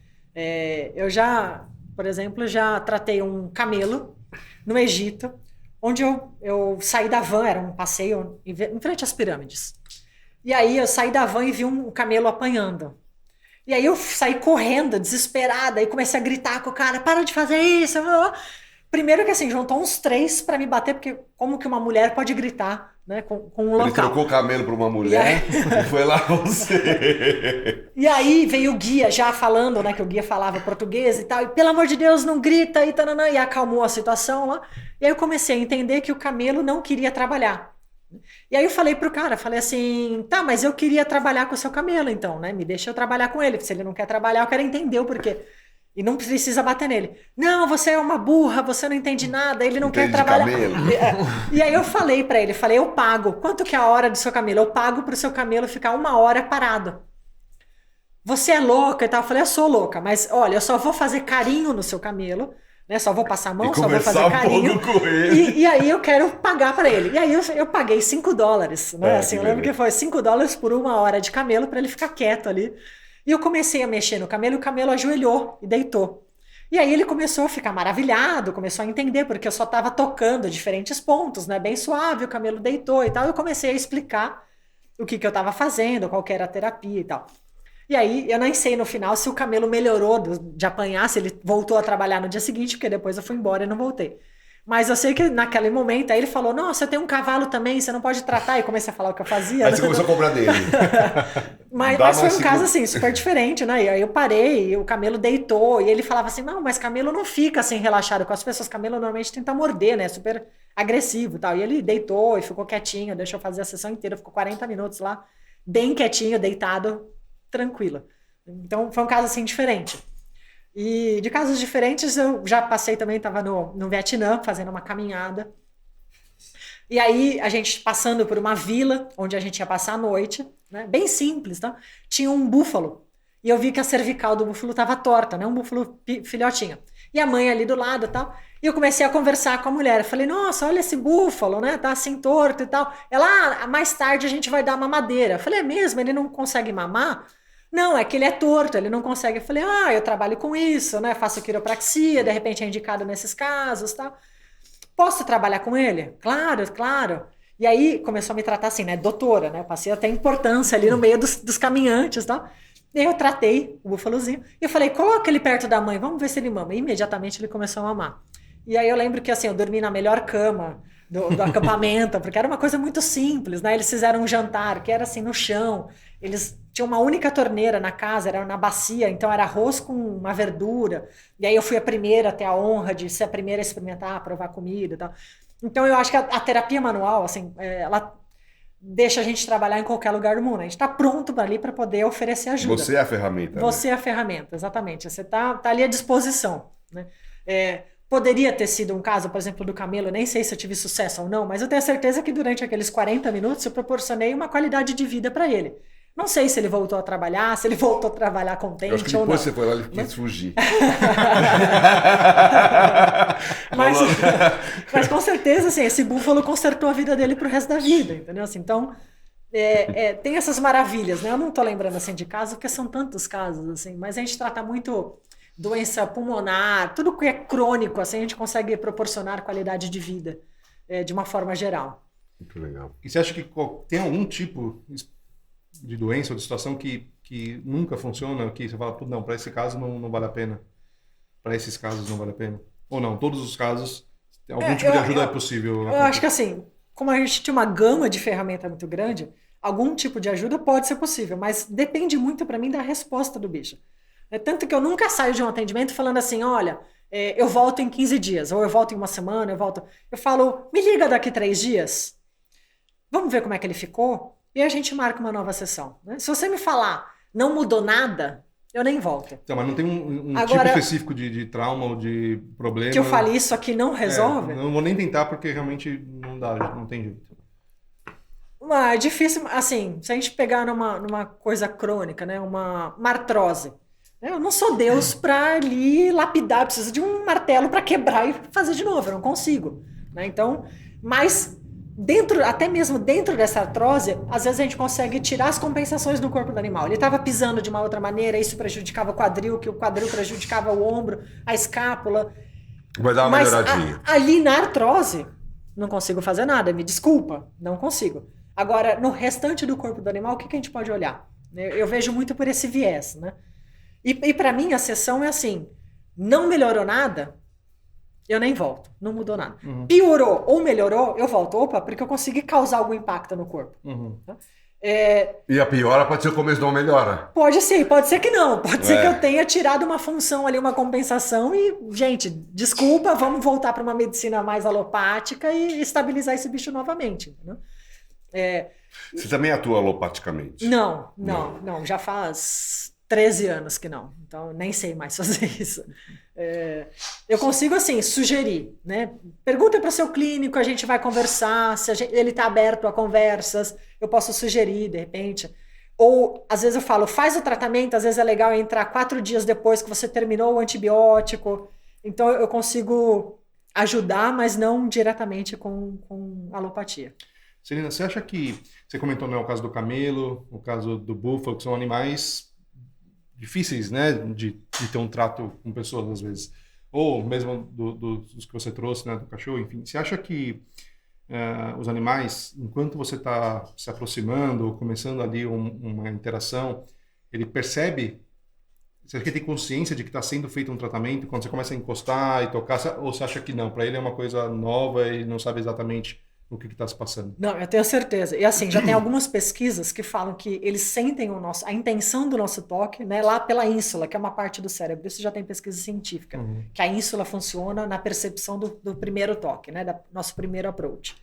[SPEAKER 3] Eu já, por exemplo, já tratei um camelo no Egito, onde eu saí da van, era um passeio em frente às pirâmides. E aí eu saí da van e vi um camelo apanhando. E aí eu saí correndo, desesperada, e comecei a gritar com o cara, para de fazer isso. Primeiro que assim, juntou uns 3 para me bater, porque como que uma mulher pode gritar, né, com um local.
[SPEAKER 2] Ele trocou o camelo para uma mulher e foi lá você.
[SPEAKER 3] E aí veio o guia já falando, né, que o guia falava português e tal, e pelo amor de Deus, não grita, e acalmou a situação lá. E aí eu comecei a entender que o camelo não queria trabalhar. E aí eu falei pro cara, falei assim, tá, mas eu queria trabalhar com o seu camelo então, né, me deixa eu trabalhar com ele, se ele não quer trabalhar, eu quero entender o porquê. E não precisa bater nele. Não, você é uma burra, você não entende nada, ele não quer trabalhar. E aí eu falei pra ele, eu pago. Quanto que é a hora do seu camelo? Eu pago pro seu camelo ficar 1 hora parado. Você é louca e tal? Eu falei, eu sou louca, mas olha, eu só vou fazer carinho no seu camelo, né? Só vou passar a mão, só vou fazer carinho.
[SPEAKER 2] Com ele.
[SPEAKER 3] E aí eu quero pagar pra ele. E aí eu paguei $5, né? Assim, eu lembro que foi $5 por 1 hora de camelo pra ele ficar quieto ali. E eu comecei a mexer no camelo e o camelo ajoelhou e deitou. E aí ele começou a ficar maravilhado, começou a entender, porque eu só estava tocando diferentes pontos, né? Bem suave, o camelo deitou e tal. Eu comecei a explicar o que eu estava fazendo, qual que era a terapia e tal. E aí eu nem sei no final se o camelo melhorou de apanhar, se ele voltou a trabalhar no dia seguinte, porque depois eu fui embora e não voltei. Mas eu sei que naquele momento aí ele falou, nossa, eu tenho um cavalo também, você não pode tratar. E comecei a falar o que eu fazia.
[SPEAKER 2] Aí você começou a cobrar dele.
[SPEAKER 3] Mas foi um caso assim, super diferente, né? E aí eu parei, e o camelo deitou, e ele falava assim, não, mas camelo não fica assim relaxado com as pessoas, camelo normalmente tenta morder, né? Super agressivo e tal. E ele deitou e ficou quietinho, deixou eu fazer a sessão inteira, ficou 40 minutos lá, bem quietinho, deitado, tranquilo. Então foi um caso assim diferente. E de casos diferentes eu já passei também, estava no Vietnã fazendo uma caminhada. E aí a gente passando por uma vila onde a gente ia passar a noite, né? Bem simples, tá? Tinha um búfalo. E eu vi que a cervical do búfalo estava torta, né? Um búfalo filhotinho. E a mãe ali do lado e tal. E eu comecei a conversar com a mulher. Eu falei, nossa, olha esse búfalo, né? Tá assim torto e tal. Ela, mais tarde a gente vai dar mamadeira. Eu falei, é mesmo? Ele não consegue mamar? Não, é que ele é torto, ele não consegue. Eu falei, eu trabalho com isso, né? Faço quiropraxia, de repente é indicado nesses casos, tá? Posso trabalhar com ele? Claro, claro. E aí começou a me tratar assim, né? Doutora, né? Eu passei até importância ali no meio dos caminhantes, tá? E aí eu tratei o búfalozinho e eu falei, coloca ele perto da mãe, vamos ver se ele mama. E imediatamente ele começou a mamar. E aí eu lembro que assim, eu dormi na melhor cama do acampamento, porque era uma coisa muito simples, né? Eles fizeram um jantar que era assim no chão, eles tinham uma única torneira na casa, era na bacia, então era arroz com uma verdura. E aí eu fui a primeira a ter a honra de ser a primeira a experimentar, provar comida e tal. Então eu acho que a terapia manual, assim, ela deixa a gente trabalhar em qualquer lugar do mundo. A gente está pronto ali para poder oferecer ajuda.
[SPEAKER 2] Você é a ferramenta.
[SPEAKER 3] Você é a ferramenta, exatamente. Você tá ali à disposição, né? Poderia ter sido um caso, por exemplo, do camelo, nem sei se eu tive sucesso ou não, mas eu tenho certeza que durante aqueles 40 minutos eu proporcionei uma qualidade de vida para ele. Não sei se ele voltou a trabalhar, se ele voltou a trabalhar contente ou não.
[SPEAKER 2] Eu acho que depois você foi lá e quis fugir.
[SPEAKER 3] mas com certeza, assim, esse búfalo consertou a vida dele pro resto da vida, entendeu? Assim, então, tem essas maravilhas, né? Eu não tô lembrando, assim, de casos, porque são tantos casos, assim, mas a gente trata muito doença pulmonar, tudo que é crônico, assim, a gente consegue proporcionar qualidade de vida de uma forma geral.
[SPEAKER 2] Muito legal.
[SPEAKER 1] E você acha que tem algum tipo de doença ou de situação que nunca funciona, que você fala, não, para esse caso não vale a pena, para esses casos não vale a pena? Ou não, todos os casos, algum tipo de ajuda é possível?
[SPEAKER 3] Eu acho que assim, como a gente tem uma gama de ferramenta muito grande, algum tipo de ajuda pode ser possível, mas depende muito para mim da resposta do bicho. Tanto que eu nunca saio de um atendimento falando assim, olha, eu volto em 15 dias, ou eu volto em uma semana, eu falo, me liga daqui 3 dias, vamos ver como é que ele ficou, e a gente marca uma nova sessão. Né? Se você me falar, não mudou nada, eu nem volto.
[SPEAKER 1] Então, mas não tem um tipo específico de trauma ou de problema?
[SPEAKER 3] Que eu fale isso aqui não resolve?
[SPEAKER 1] Não vou nem tentar, porque realmente não dá, não tem jeito.
[SPEAKER 3] É difícil, assim, se a gente pegar numa coisa crônica, né, uma artrose, eu não sou Deus para ali lapidar, eu preciso de um martelo para quebrar e fazer de novo, eu não consigo. Né? Então, mas até mesmo dentro dessa artrose, às vezes a gente consegue tirar as compensações do corpo do animal. Ele estava pisando de uma outra maneira, isso prejudicava o quadril, que o quadril prejudicava o ombro, a escápula.
[SPEAKER 2] Vai dar uma melhoradinha.
[SPEAKER 3] Ali na artrose, não consigo fazer nada, me desculpa, não consigo. Agora, no restante do corpo do animal, o que a gente pode olhar? Eu vejo muito por esse viés, né? E para mim a sessão é assim, não melhorou nada, eu nem volto. Não mudou nada. Piorou ou melhorou, eu volto. Opa, porque eu consegui causar algum impacto no corpo.
[SPEAKER 2] E a piora pode ser o começo de uma melhora.
[SPEAKER 3] Pode ser que não. Pode ser que eu tenha tirado uma função ali, uma compensação e, gente, desculpa, vamos voltar para uma medicina mais alopática e estabilizar esse bicho novamente. Entendeu?
[SPEAKER 2] Você também atua alopaticamente?
[SPEAKER 3] Não. Já faz 13 anos que não. Então, nem sei mais fazer isso. Eu consigo, assim, sugerir, né? Pergunta para o seu clínico, a gente vai conversar, se ele está aberto a conversas, eu posso sugerir, de repente. Ou, às vezes eu falo, faz o tratamento, às vezes é legal entrar 4 dias depois que você terminou o antibiótico. Então, eu consigo ajudar, mas não diretamente com alopatia.
[SPEAKER 1] Celina, você acha que... Você comentou, né, o caso do camelo, o caso do búfalo, que são animais difíceis, né, de ter um trato com pessoas, às vezes. Ou mesmo dos que você trouxe, né, do cachorro, enfim. Você acha que os animais, enquanto você está se aproximando, ou começando ali uma interação, ele percebe... Você acha que ele tem consciência de que está sendo feito um tratamento quando você começa a encostar e tocar? Ou você acha que não? Para ele é uma coisa nova e não sabe exatamente o que está se passando?
[SPEAKER 3] Não, eu tenho certeza. E assim, já tem algumas pesquisas que falam que eles sentem a intenção do nosso toque, né, lá pela ínsula, que é uma parte do cérebro. Isso já tem pesquisa científica, que a ínsula funciona na percepção do primeiro toque, né, do nosso primeiro approach.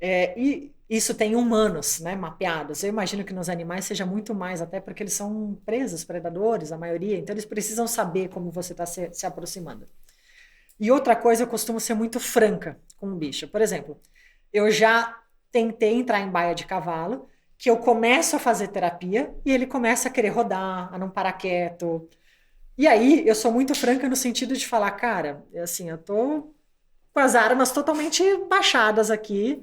[SPEAKER 3] E isso tem humanos, né, mapeados. Eu imagino que nos animais seja muito mais, até porque eles são presas, predadores, a maioria, então eles precisam saber como você está se aproximando. E outra coisa, eu costumo ser muito franca com o bicho. Por exemplo, eu já tentei entrar em baia de cavalo, que eu começo a fazer terapia e ele começa a querer rodar, a não parar quieto. E aí, eu sou muito franca no sentido de falar, cara, assim, eu tô com as armas totalmente baixadas aqui.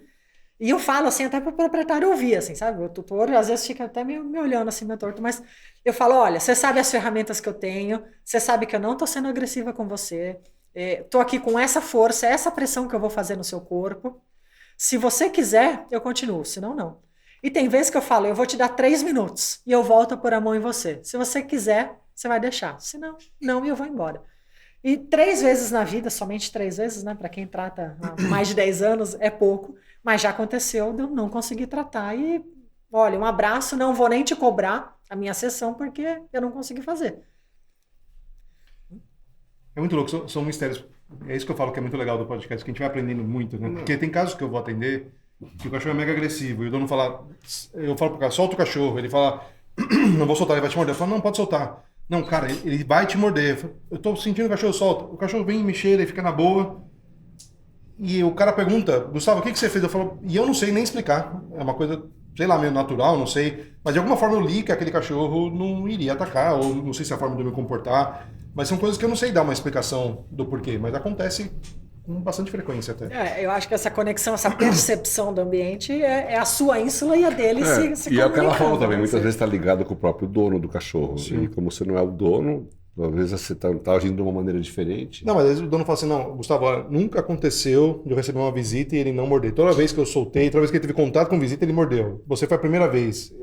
[SPEAKER 3] E eu falo assim, até para o proprietário ouvir, assim, sabe? O tutor, às vezes, fica até me olhando assim, meio torto, mas eu falo, olha, você sabe as ferramentas que eu tenho, você sabe que eu não tô sendo agressiva com você, tô aqui com essa força, essa pressão que eu vou fazer no seu corpo. Se você quiser, eu continuo, senão não. E tem vezes que eu falo, eu vou te dar 3 minutos e eu volto a pôr a mão em você. Se você quiser, você vai deixar. Se não, não, e eu vou embora. E 3 vezes na vida, somente 3 vezes, né? Para quem trata há mais de 10 anos, é pouco. Mas já aconteceu de eu não conseguir tratar. E, olha, um abraço, não vou nem te cobrar a minha sessão, porque eu não consegui fazer.
[SPEAKER 1] É muito louco, são mistérios. É isso que eu falo que é muito legal do podcast, que a gente vai aprendendo muito, né? Porque tem casos que eu vou atender que o cachorro é mega agressivo e o dono fala, eu falo pro cara, solta o cachorro, ele fala, não vou soltar, ele vai te morder. Eu falo, não, pode soltar. Não, cara, ele vai te morder. Eu tô sentindo o cachorro, solta. O cachorro vem me cheira, ele fica na boa. E o cara pergunta, Gustavo, o que você fez? Eu falo, e eu não sei nem explicar. É uma coisa, sei lá, meio natural, não sei. Mas de alguma forma eu li que aquele cachorro não iria atacar, ou não sei se é a forma de eu me comportar. Mas são coisas que eu não sei dar uma explicação do porquê, mas acontece com bastante frequência até.
[SPEAKER 3] Eu acho que essa conexão, essa percepção do ambiente é a sua ínsula e a dele se
[SPEAKER 2] E é o que ela falou também,
[SPEAKER 3] né?
[SPEAKER 2] muitas vezes está ligado com o próprio dono do cachorro. Sim. E como você não é o dono, às vezes você está agindo de uma maneira diferente.
[SPEAKER 1] Não, mas às vezes o dono fala assim, não, Gustavo, olha, nunca aconteceu de eu receber uma visita e ele não morder. Toda vez que eu soltei, toda vez que ele teve contato com visita, ele mordeu. Você foi a primeira vez.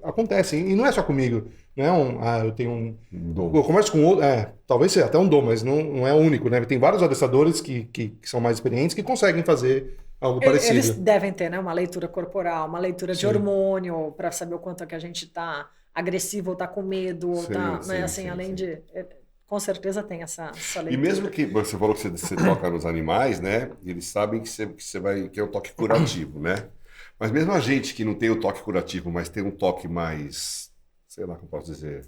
[SPEAKER 1] Acontece, e não é só comigo. Não é eu tenho um dom. Eu converso com outro, talvez seja até um dom, mas não é único, né? Tem vários adestradores que são mais experientes que conseguem fazer algo parecido.
[SPEAKER 3] Eles devem ter, né, uma leitura corporal, uma leitura de hormônio, para saber o quanto é que a gente está agressivo, ou tá com medo, ou tá, né, assim, além de... Com certeza tem essa leitura.
[SPEAKER 2] E mesmo que você falou que você toca nos animais, né? Eles sabem que que é um toque curativo, né? Mas mesmo a gente que não tem o toque curativo, mas tem um toque mais, sei lá como posso dizer,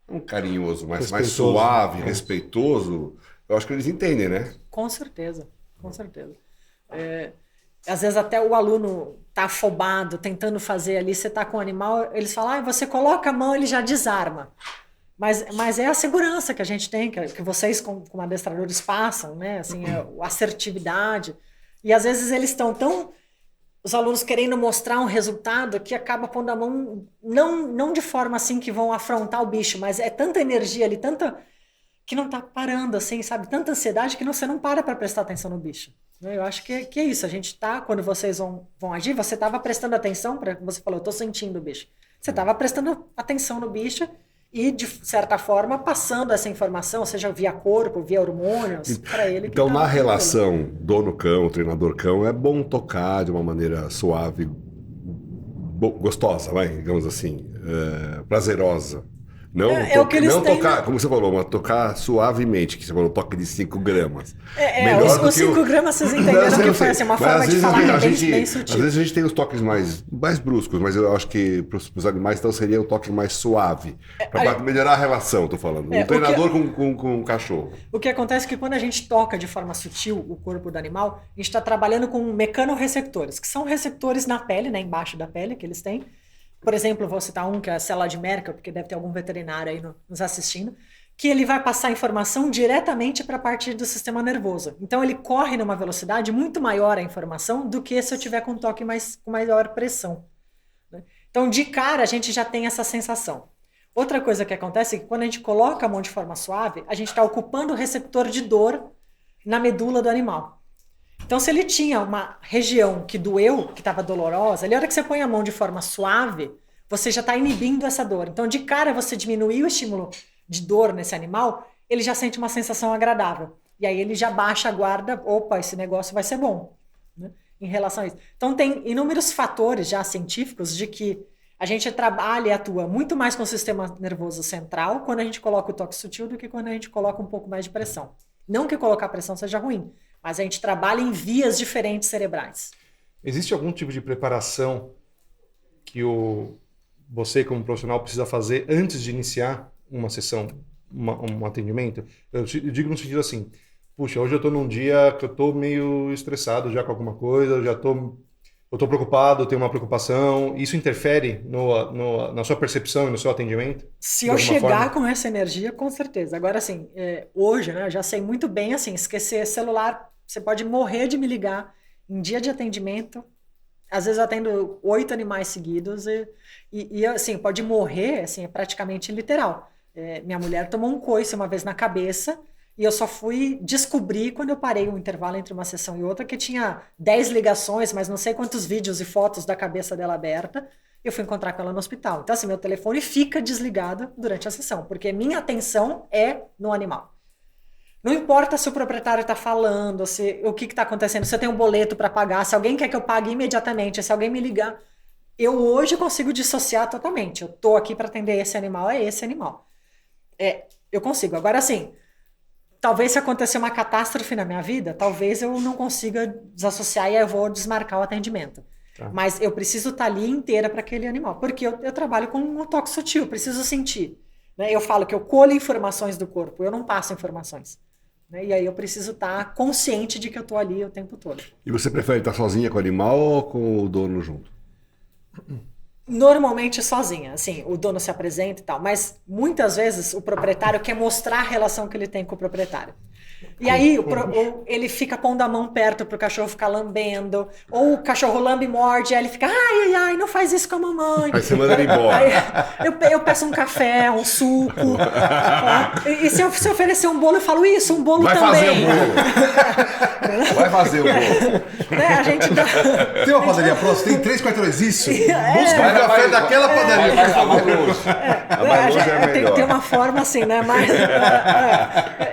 [SPEAKER 2] um carinhoso, mais suave, respeitoso, eu acho que eles entendem, né?
[SPEAKER 3] Com certeza, com certeza. Às vezes até o aluno tá afobado, tentando fazer ali, você tá com o animal, eles falam, você coloca a mão, ele já desarma. Mas é a segurança que a gente tem, que vocês como adestradores passam, né? Assim, a assertividade. E às vezes eles estão os alunos querendo mostrar um resultado que acaba pondo a mão, não de forma assim que vão afrontar o bicho, mas é tanta energia ali, tanta que não tá parando, assim, sabe? Tanta ansiedade que você não para prestar atenção no bicho. Eu acho que é isso. A gente tá, quando vocês vão agir, você estava prestando atenção, você falou, eu tô sentindo o bicho. Você estava prestando atenção no bicho e, de certa forma, passando essa informação, seja via corpo, via hormônios, para ele.
[SPEAKER 2] Então, na relação dono-cão, treinador-cão, é bom tocar de uma maneira suave, gostosa, digamos assim, prazerosa. Não,
[SPEAKER 3] o que eles
[SPEAKER 2] não
[SPEAKER 3] têm,
[SPEAKER 2] tocar,
[SPEAKER 3] né?
[SPEAKER 2] como você falou, mas tocar suavemente, que você falou, toque de 5 gramas.
[SPEAKER 3] Os 5 gramas vocês entenderam que foi assim, uma forma de falar que é bem sutil.
[SPEAKER 2] Às vezes a gente tem os toques mais bruscos, mas eu acho que para os animais então seria um toque mais suave. Para melhorar a relação, estou falando. Um treinador com um cachorro.
[SPEAKER 3] O que acontece é que quando a gente toca de forma sutil o corpo do animal, a gente está trabalhando com mecanorreceptores, que são receptores na pele, né, embaixo da pele que eles têm. Por exemplo, vou citar um que é a célula de Merkel, porque deve ter algum veterinário aí nos assistindo, que ele vai passar informação diretamente para a parte do sistema nervoso. Então ele corre numa velocidade muito maior a informação do que se eu tiver com um toque com maior pressão. Né? Então, de cara, a gente já tem essa sensação. Outra coisa que acontece é que quando a gente coloca a mão de forma suave, a gente está ocupando o receptor de dor na medula do animal. Então, se ele tinha uma região que doeu, que estava dolorosa, ali, a hora que você põe a mão de forma suave, você já está inibindo essa dor. Então, de cara, você diminuir o estímulo de dor nesse animal, ele já sente uma sensação agradável. E aí ele já baixa a guarda, opa, esse negócio vai ser bom, né, em relação a isso. Então, tem inúmeros fatores já científicos de que a gente trabalha e atua muito mais com o sistema nervoso central quando a gente coloca o toque sutil do que quando a gente coloca um pouco mais de pressão. Não que colocar pressão seja ruim, mas a gente trabalha em vias diferentes cerebrais.
[SPEAKER 1] Existe algum tipo de preparação que você, como profissional, precisa fazer antes de iniciar uma sessão, um atendimento? Eu digo no sentido assim, puxa, hoje eu estou num dia que eu estou meio estressado já com alguma coisa, eu estou preocupado, eu tenho uma preocupação. Isso interfere na sua percepção e no seu atendimento?
[SPEAKER 3] Se eu chegar com essa energia, com certeza. Agora, assim, hoje, né, eu já sei muito bem, assim, esquecer celular, você pode morrer de me ligar em dia de atendimento. Às vezes eu atendo 8 animais seguidos e assim, pode morrer, assim, é praticamente literal. Minha mulher tomou um coice uma vez na cabeça e eu só fui descobrir quando eu parei um intervalo entre uma sessão e outra que tinha 10 ligações, mas não sei quantos vídeos e fotos da cabeça dela aberta. Eu fui encontrar com ela no hospital. Então, assim, meu telefone fica desligado durante a sessão, porque minha atenção é no animal. Não importa se o proprietário está falando, o que está acontecendo, se eu tenho um boleto para pagar, se alguém quer que eu pague imediatamente, se alguém me ligar. Eu hoje consigo dissociar totalmente. Eu estou aqui para atender esse animal, é esse animal. Eu consigo. Agora, assim, talvez se acontecer uma catástrofe na minha vida, talvez eu não consiga desassociar e eu vou desmarcar o atendimento. Tá. Mas eu preciso estar ali inteira para aquele animal, porque eu trabalho com um toque sutil, preciso sentir. Né? Eu falo que eu colho informações do corpo, eu não passo informações. Né? E aí eu preciso estar consciente de que eu estou ali o tempo todo.
[SPEAKER 2] E você prefere estar sozinha com o animal ou com o dono junto?
[SPEAKER 3] Normalmente sozinha, assim, o dono se apresenta e tal, mas muitas vezes o proprietário quer mostrar a relação que ele tem com o proprietário. E aí ele fica pondo a mão perto pro cachorro ficar lambendo, ou o cachorro lambe e morde, aí ele fica, ai, não faz isso com a mamãe.
[SPEAKER 2] Aí você manda ele embora.
[SPEAKER 3] Aí eu peço um café, um suco. E se eu oferecer um bolo, eu falo isso, um bolo
[SPEAKER 2] vai
[SPEAKER 3] também.
[SPEAKER 2] Vai fazer o bolo.
[SPEAKER 3] Né, a gente dá...
[SPEAKER 1] Tem uma padaria próxima, tem 3 quarteirões, isso. Busca
[SPEAKER 2] o café daquela padaria.
[SPEAKER 1] A mais longe é melhor.
[SPEAKER 3] Tem uma forma assim, né? Mas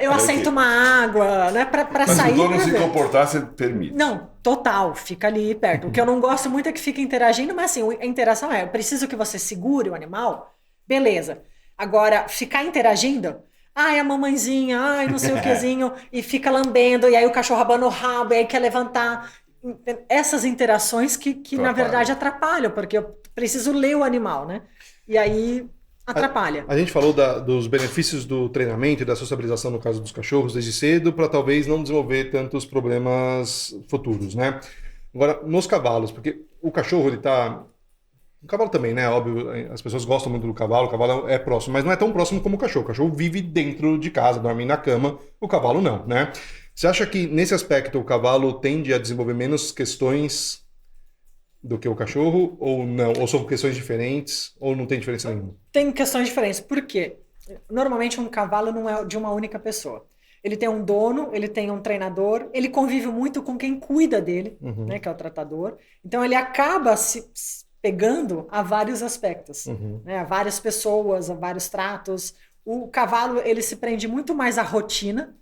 [SPEAKER 3] eu aceito uma água, né? Pra sair.
[SPEAKER 2] Mas se o dono se comportar, você permite.
[SPEAKER 3] Não, total, fica ali perto. O que eu não gosto muito é que fica interagindo, mas assim, a interação eu preciso que você segure o animal, beleza. Agora, ficar interagindo, ai, a mamãezinha, ai, não sei o quezinho, e fica lambendo, e aí o cachorro abana o rabo, e aí quer levantar. Essas interações que na verdade atrapalham, porque eu preciso ler o animal, né? E aí atrapalha.
[SPEAKER 1] A gente falou dos benefícios do treinamento e da sociabilização no caso dos cachorros desde cedo para talvez não desenvolver tantos problemas futuros, né? Agora, nos cavalos, porque o cachorro, ele tá... O cavalo também, né? Óbvio, as pessoas gostam muito do cavalo, o cavalo é próximo, mas não é tão próximo como o cachorro. O cachorro vive dentro de casa, dorme na cama, o cavalo não, né? Você acha que nesse aspecto o cavalo tende a desenvolver menos questões do que o cachorro, ou não? Ou são questões diferentes, ou não tem diferença nenhuma? Tem
[SPEAKER 3] questões diferentes. Por quê? Normalmente um cavalo não é de uma única pessoa. Ele tem um dono, ele tem um treinador, ele convive muito com quem cuida dele, né, que é o tratador. Então ele acaba pegando a vários aspectos, né? A várias pessoas, a vários tratos. O cavalo, ele se prende muito mais à rotina,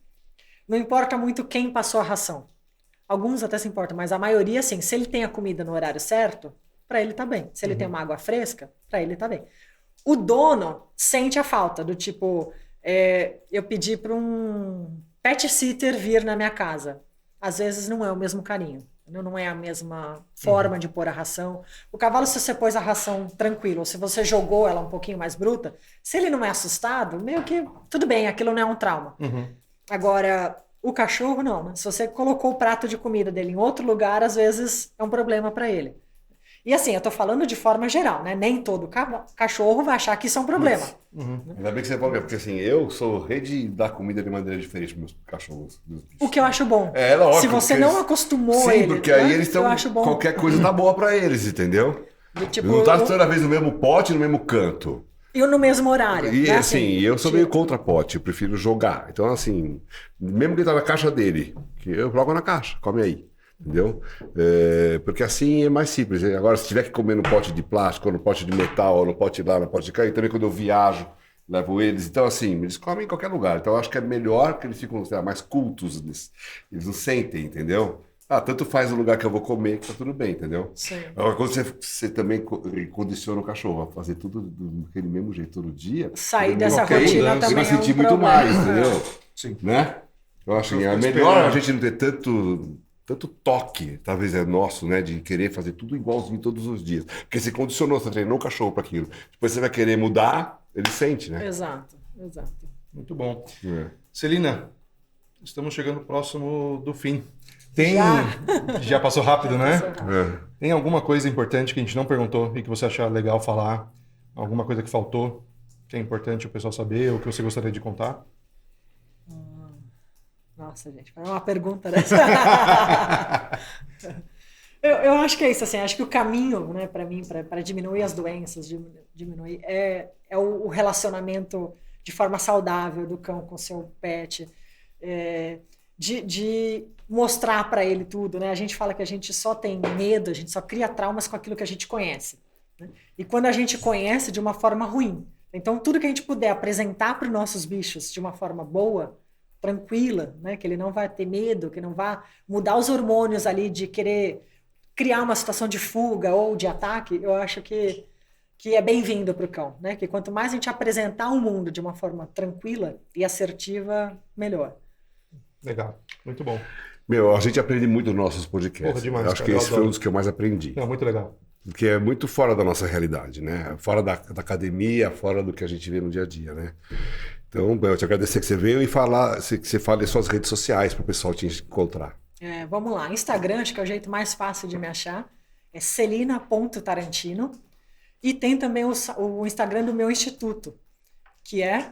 [SPEAKER 3] não importa muito quem passou a ração. Alguns até se importam, mas a maioria, assim, se ele tem a comida no horário certo, para ele tá bem. Se ele tem uma água fresca, para ele tá bem. O dono sente a falta, do tipo, eu pedi para um pet sitter vir na minha casa. Às vezes não é o mesmo carinho, não é a mesma forma de pôr a ração. O cavalo, se você pôs a ração tranquilo, ou se você jogou ela um pouquinho mais bruta, se ele não é assustado, meio que tudo bem, aquilo não é um trauma. Agora, o cachorro não, né? Se você colocou o prato de comida dele em outro lugar, às vezes é um problema para ele. E assim, eu tô falando de forma geral, né? Nem todo cachorro vai achar que isso é um problema.
[SPEAKER 2] Ainda bem que você falou, porque assim, eu sou rei de dar comida de maneira diferente para meus cachorros. Meus bichos.
[SPEAKER 3] O que eu acho bom.
[SPEAKER 2] É lógico.
[SPEAKER 3] Se você não acostumou
[SPEAKER 2] sim,
[SPEAKER 3] ele,
[SPEAKER 2] porque
[SPEAKER 3] né?
[SPEAKER 2] aí eles estão. Qualquer coisa tá boa para eles, entendeu?
[SPEAKER 3] Tipo,
[SPEAKER 2] não tá toda vez no mesmo pote, no mesmo canto.
[SPEAKER 3] E no mesmo horário.
[SPEAKER 2] E
[SPEAKER 3] né?
[SPEAKER 2] assim, eu sou meio contra pote, eu prefiro jogar. Então, assim, mesmo que ele tá na caixa dele, que eu jogo na caixa, come aí. Entendeu? Porque assim é mais simples. Agora, se tiver que comer no pote de plástico, ou no pote de metal, ou no pote lá, no pote de carne, também quando eu viajo, levo eles. Então, assim, eles comem em qualquer lugar. Então, eu acho que é melhor que eles ficam, sei lá, mais cultos. Eles não sentem, entendeu? Tanto faz o lugar que eu vou comer que tá tudo bem, entendeu?
[SPEAKER 3] Sim.
[SPEAKER 2] Agora, quando você também condiciona o cachorro a fazer tudo daquele mesmo jeito todo dia...
[SPEAKER 3] Sair dessa
[SPEAKER 2] rotina
[SPEAKER 3] também
[SPEAKER 2] você vai
[SPEAKER 3] é um
[SPEAKER 2] sentir muito
[SPEAKER 3] problema.
[SPEAKER 2] mais, entendeu?
[SPEAKER 1] Sim.
[SPEAKER 2] Né? Eu acho que é melhor a gente não ter tanto toque, talvez é nosso, né? De querer fazer tudo igualzinho todos os dias. Porque você condicionou, você treinou o cachorro para aquilo. Depois você vai querer mudar, ele sente, né?
[SPEAKER 3] Exato.
[SPEAKER 1] Muito bom.
[SPEAKER 2] É.
[SPEAKER 1] Celina, estamos chegando próximo do fim. Já passou rápido, né? Tem alguma coisa importante que a gente não perguntou e que você achar legal falar? Alguma coisa que faltou, que é importante o pessoal saber ou que você gostaria de contar?
[SPEAKER 3] Nossa, gente, foi uma pergunta dessa. eu acho que é isso, assim, acho que o caminho, né, para mim, para diminuir as doenças, diminuir, é o relacionamento de forma saudável do cão com o seu pet, de mostrar para ele tudo, né? A gente fala que a gente só tem medo, a gente só cria traumas com aquilo que a gente conhece, né? E quando a gente conhece de uma forma ruim. Então, tudo que a gente puder apresentar para os nossos bichos de uma forma boa, tranquila, né? Que ele não vai ter medo, que não vai mudar os hormônios ali de querer criar uma situação de fuga ou de ataque, eu acho que é bem-vindo para o cão, né? Que quanto mais a gente apresentar o mundo de uma forma tranquila e assertiva, melhor.
[SPEAKER 1] Legal, muito bom.
[SPEAKER 2] A gente aprende muito nos nossos podcasts.
[SPEAKER 1] Porra, demais,
[SPEAKER 2] eu acho
[SPEAKER 1] cara,
[SPEAKER 2] que esse foi um dos que eu mais aprendi.
[SPEAKER 1] Não, muito legal.
[SPEAKER 2] Porque é muito fora da nossa realidade, né? Fora da academia, fora do que a gente vê no dia a dia, né? Então, eu te agradecer que você veio e que você fale suas redes sociais para o pessoal te encontrar.
[SPEAKER 3] Vamos lá, Instagram, acho que é o jeito mais fácil de me achar, é celina.tarantino, e tem também o Instagram do meu instituto, que é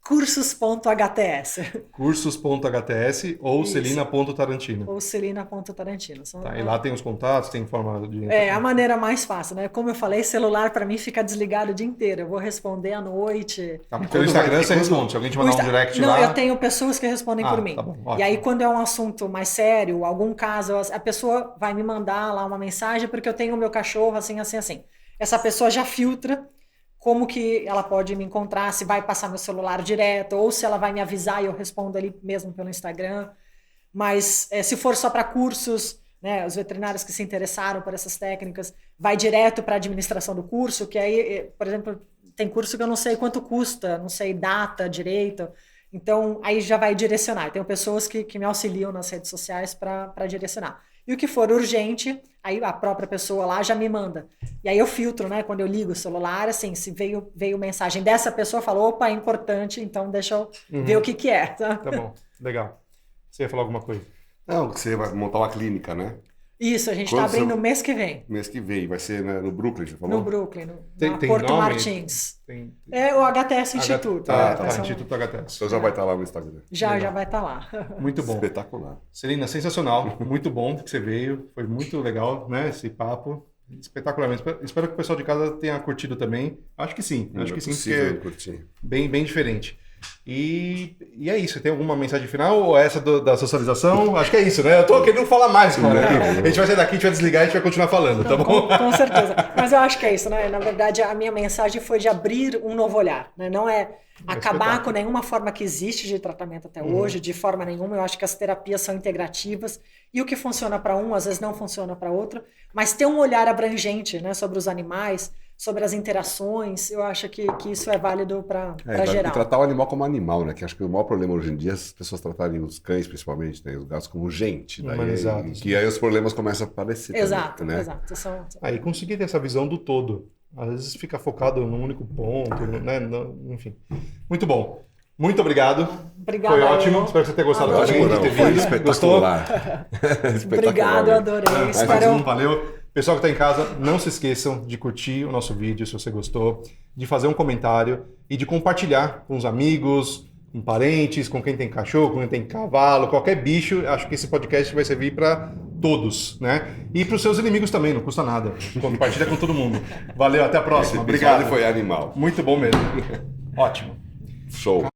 [SPEAKER 3] cursos.hts.
[SPEAKER 1] Cursos.hts ou celina.tarantino.
[SPEAKER 3] Ou celina.tarantino.
[SPEAKER 1] E lá tem os contatos, tem forma de...
[SPEAKER 3] a maneira mais fácil, né? Como eu falei, celular para mim fica desligado o dia inteiro. Eu vou responder à noite.
[SPEAKER 1] Pelo Instagram você responde. Se alguém te mandar um direct lá...
[SPEAKER 3] Não, eu tenho pessoas que respondem por mim.
[SPEAKER 1] Tá bom,
[SPEAKER 3] e aí, quando é um assunto mais sério, algum caso, a pessoa vai me mandar lá uma mensagem porque eu tenho o meu cachorro assim, assim, assim. Essa pessoa já filtra como que ela pode me encontrar, se vai passar meu celular direto, ou se ela vai me avisar e eu respondo ali mesmo pelo Instagram. Mas se for só para cursos, né, os veterinários que se interessaram por essas técnicas, vai direto para a administração do curso, que aí, por exemplo, tem curso que eu não sei quanto custa, não sei data direito, então aí já vai direcionar. Eu tenho pessoas que me auxiliam nas redes sociais para direcionar. E o que for urgente, aí a própria pessoa lá já me manda. E aí eu filtro, né? Quando eu ligo o celular, assim, se veio mensagem dessa pessoa, falou, opa, é importante, então deixa eu ver o que é. Tá
[SPEAKER 1] bom, legal. Você ia falar alguma coisa?
[SPEAKER 2] Não, que você vai montar uma clínica, né?
[SPEAKER 3] Isso, a gente está abrindo mês que vem.
[SPEAKER 2] Mês que vem, vai ser no Brooklyn, você falou?
[SPEAKER 3] No Brooklyn,
[SPEAKER 1] tem
[SPEAKER 3] Porto
[SPEAKER 1] nome?
[SPEAKER 3] Martins. É o HTS Instituto.
[SPEAKER 1] Instituto HTS.
[SPEAKER 2] Então já vai estar lá no Instagram.
[SPEAKER 3] Já vai estar lá.
[SPEAKER 1] Muito bom.
[SPEAKER 2] Espetacular.
[SPEAKER 1] Celina, sensacional. Muito bom que você veio. Foi muito legal, né, esse papo. Espetacularmente. Espero que o pessoal de casa tenha curtido também. Acho que sim. Acho que sim, porque
[SPEAKER 2] curtir.
[SPEAKER 1] Bem diferente. E é isso. Tem alguma mensagem final ou essa da socialização? Acho que é isso, né? Eu tô querendo falar mais, cara. A gente vai sair daqui, a gente vai desligar e a gente vai continuar falando, tá bom?
[SPEAKER 3] Com certeza. Mas eu acho que é isso, né? Na verdade, a minha mensagem foi de abrir um novo olhar, né? Não é acabar com nenhuma forma que existe de tratamento até hoje, de forma nenhuma. Eu acho que as terapias são integrativas e o que funciona para um, às vezes não funciona para outro, mas ter um olhar abrangente, né, sobre os animais, sobre as interações, eu acho que isso é válido para geral.
[SPEAKER 2] E tratar o animal como animal, né? Que acho que o maior problema hoje em dia é as pessoas tratarem os cães, principalmente, né? Os gatos como gente. Que aí os problemas começam a aparecer.
[SPEAKER 3] Exato,
[SPEAKER 2] também, né?
[SPEAKER 3] exato.
[SPEAKER 1] Aí conseguir ter essa visão do todo. Às vezes fica focado num único ponto, né? Enfim. Muito bom. Muito obrigado.
[SPEAKER 3] Obrigada.
[SPEAKER 1] Foi ótimo. Espero que você tenha gostado também de ter vindo.
[SPEAKER 2] Espetacular.
[SPEAKER 3] Obrigado, eu adorei.
[SPEAKER 1] Valeu. Pessoal que está em casa, não se esqueçam de curtir o nosso vídeo se você gostou, de fazer um comentário e de compartilhar com os amigos, com parentes, com quem tem cachorro, com quem tem cavalo, qualquer bicho. Acho que esse podcast vai servir para todos, né? E para os seus inimigos também, não custa nada. Compartilha com todo mundo. Valeu, até a próxima. Obrigado.
[SPEAKER 2] Foi animal.
[SPEAKER 1] Muito bom mesmo. Ótimo.
[SPEAKER 2] Show.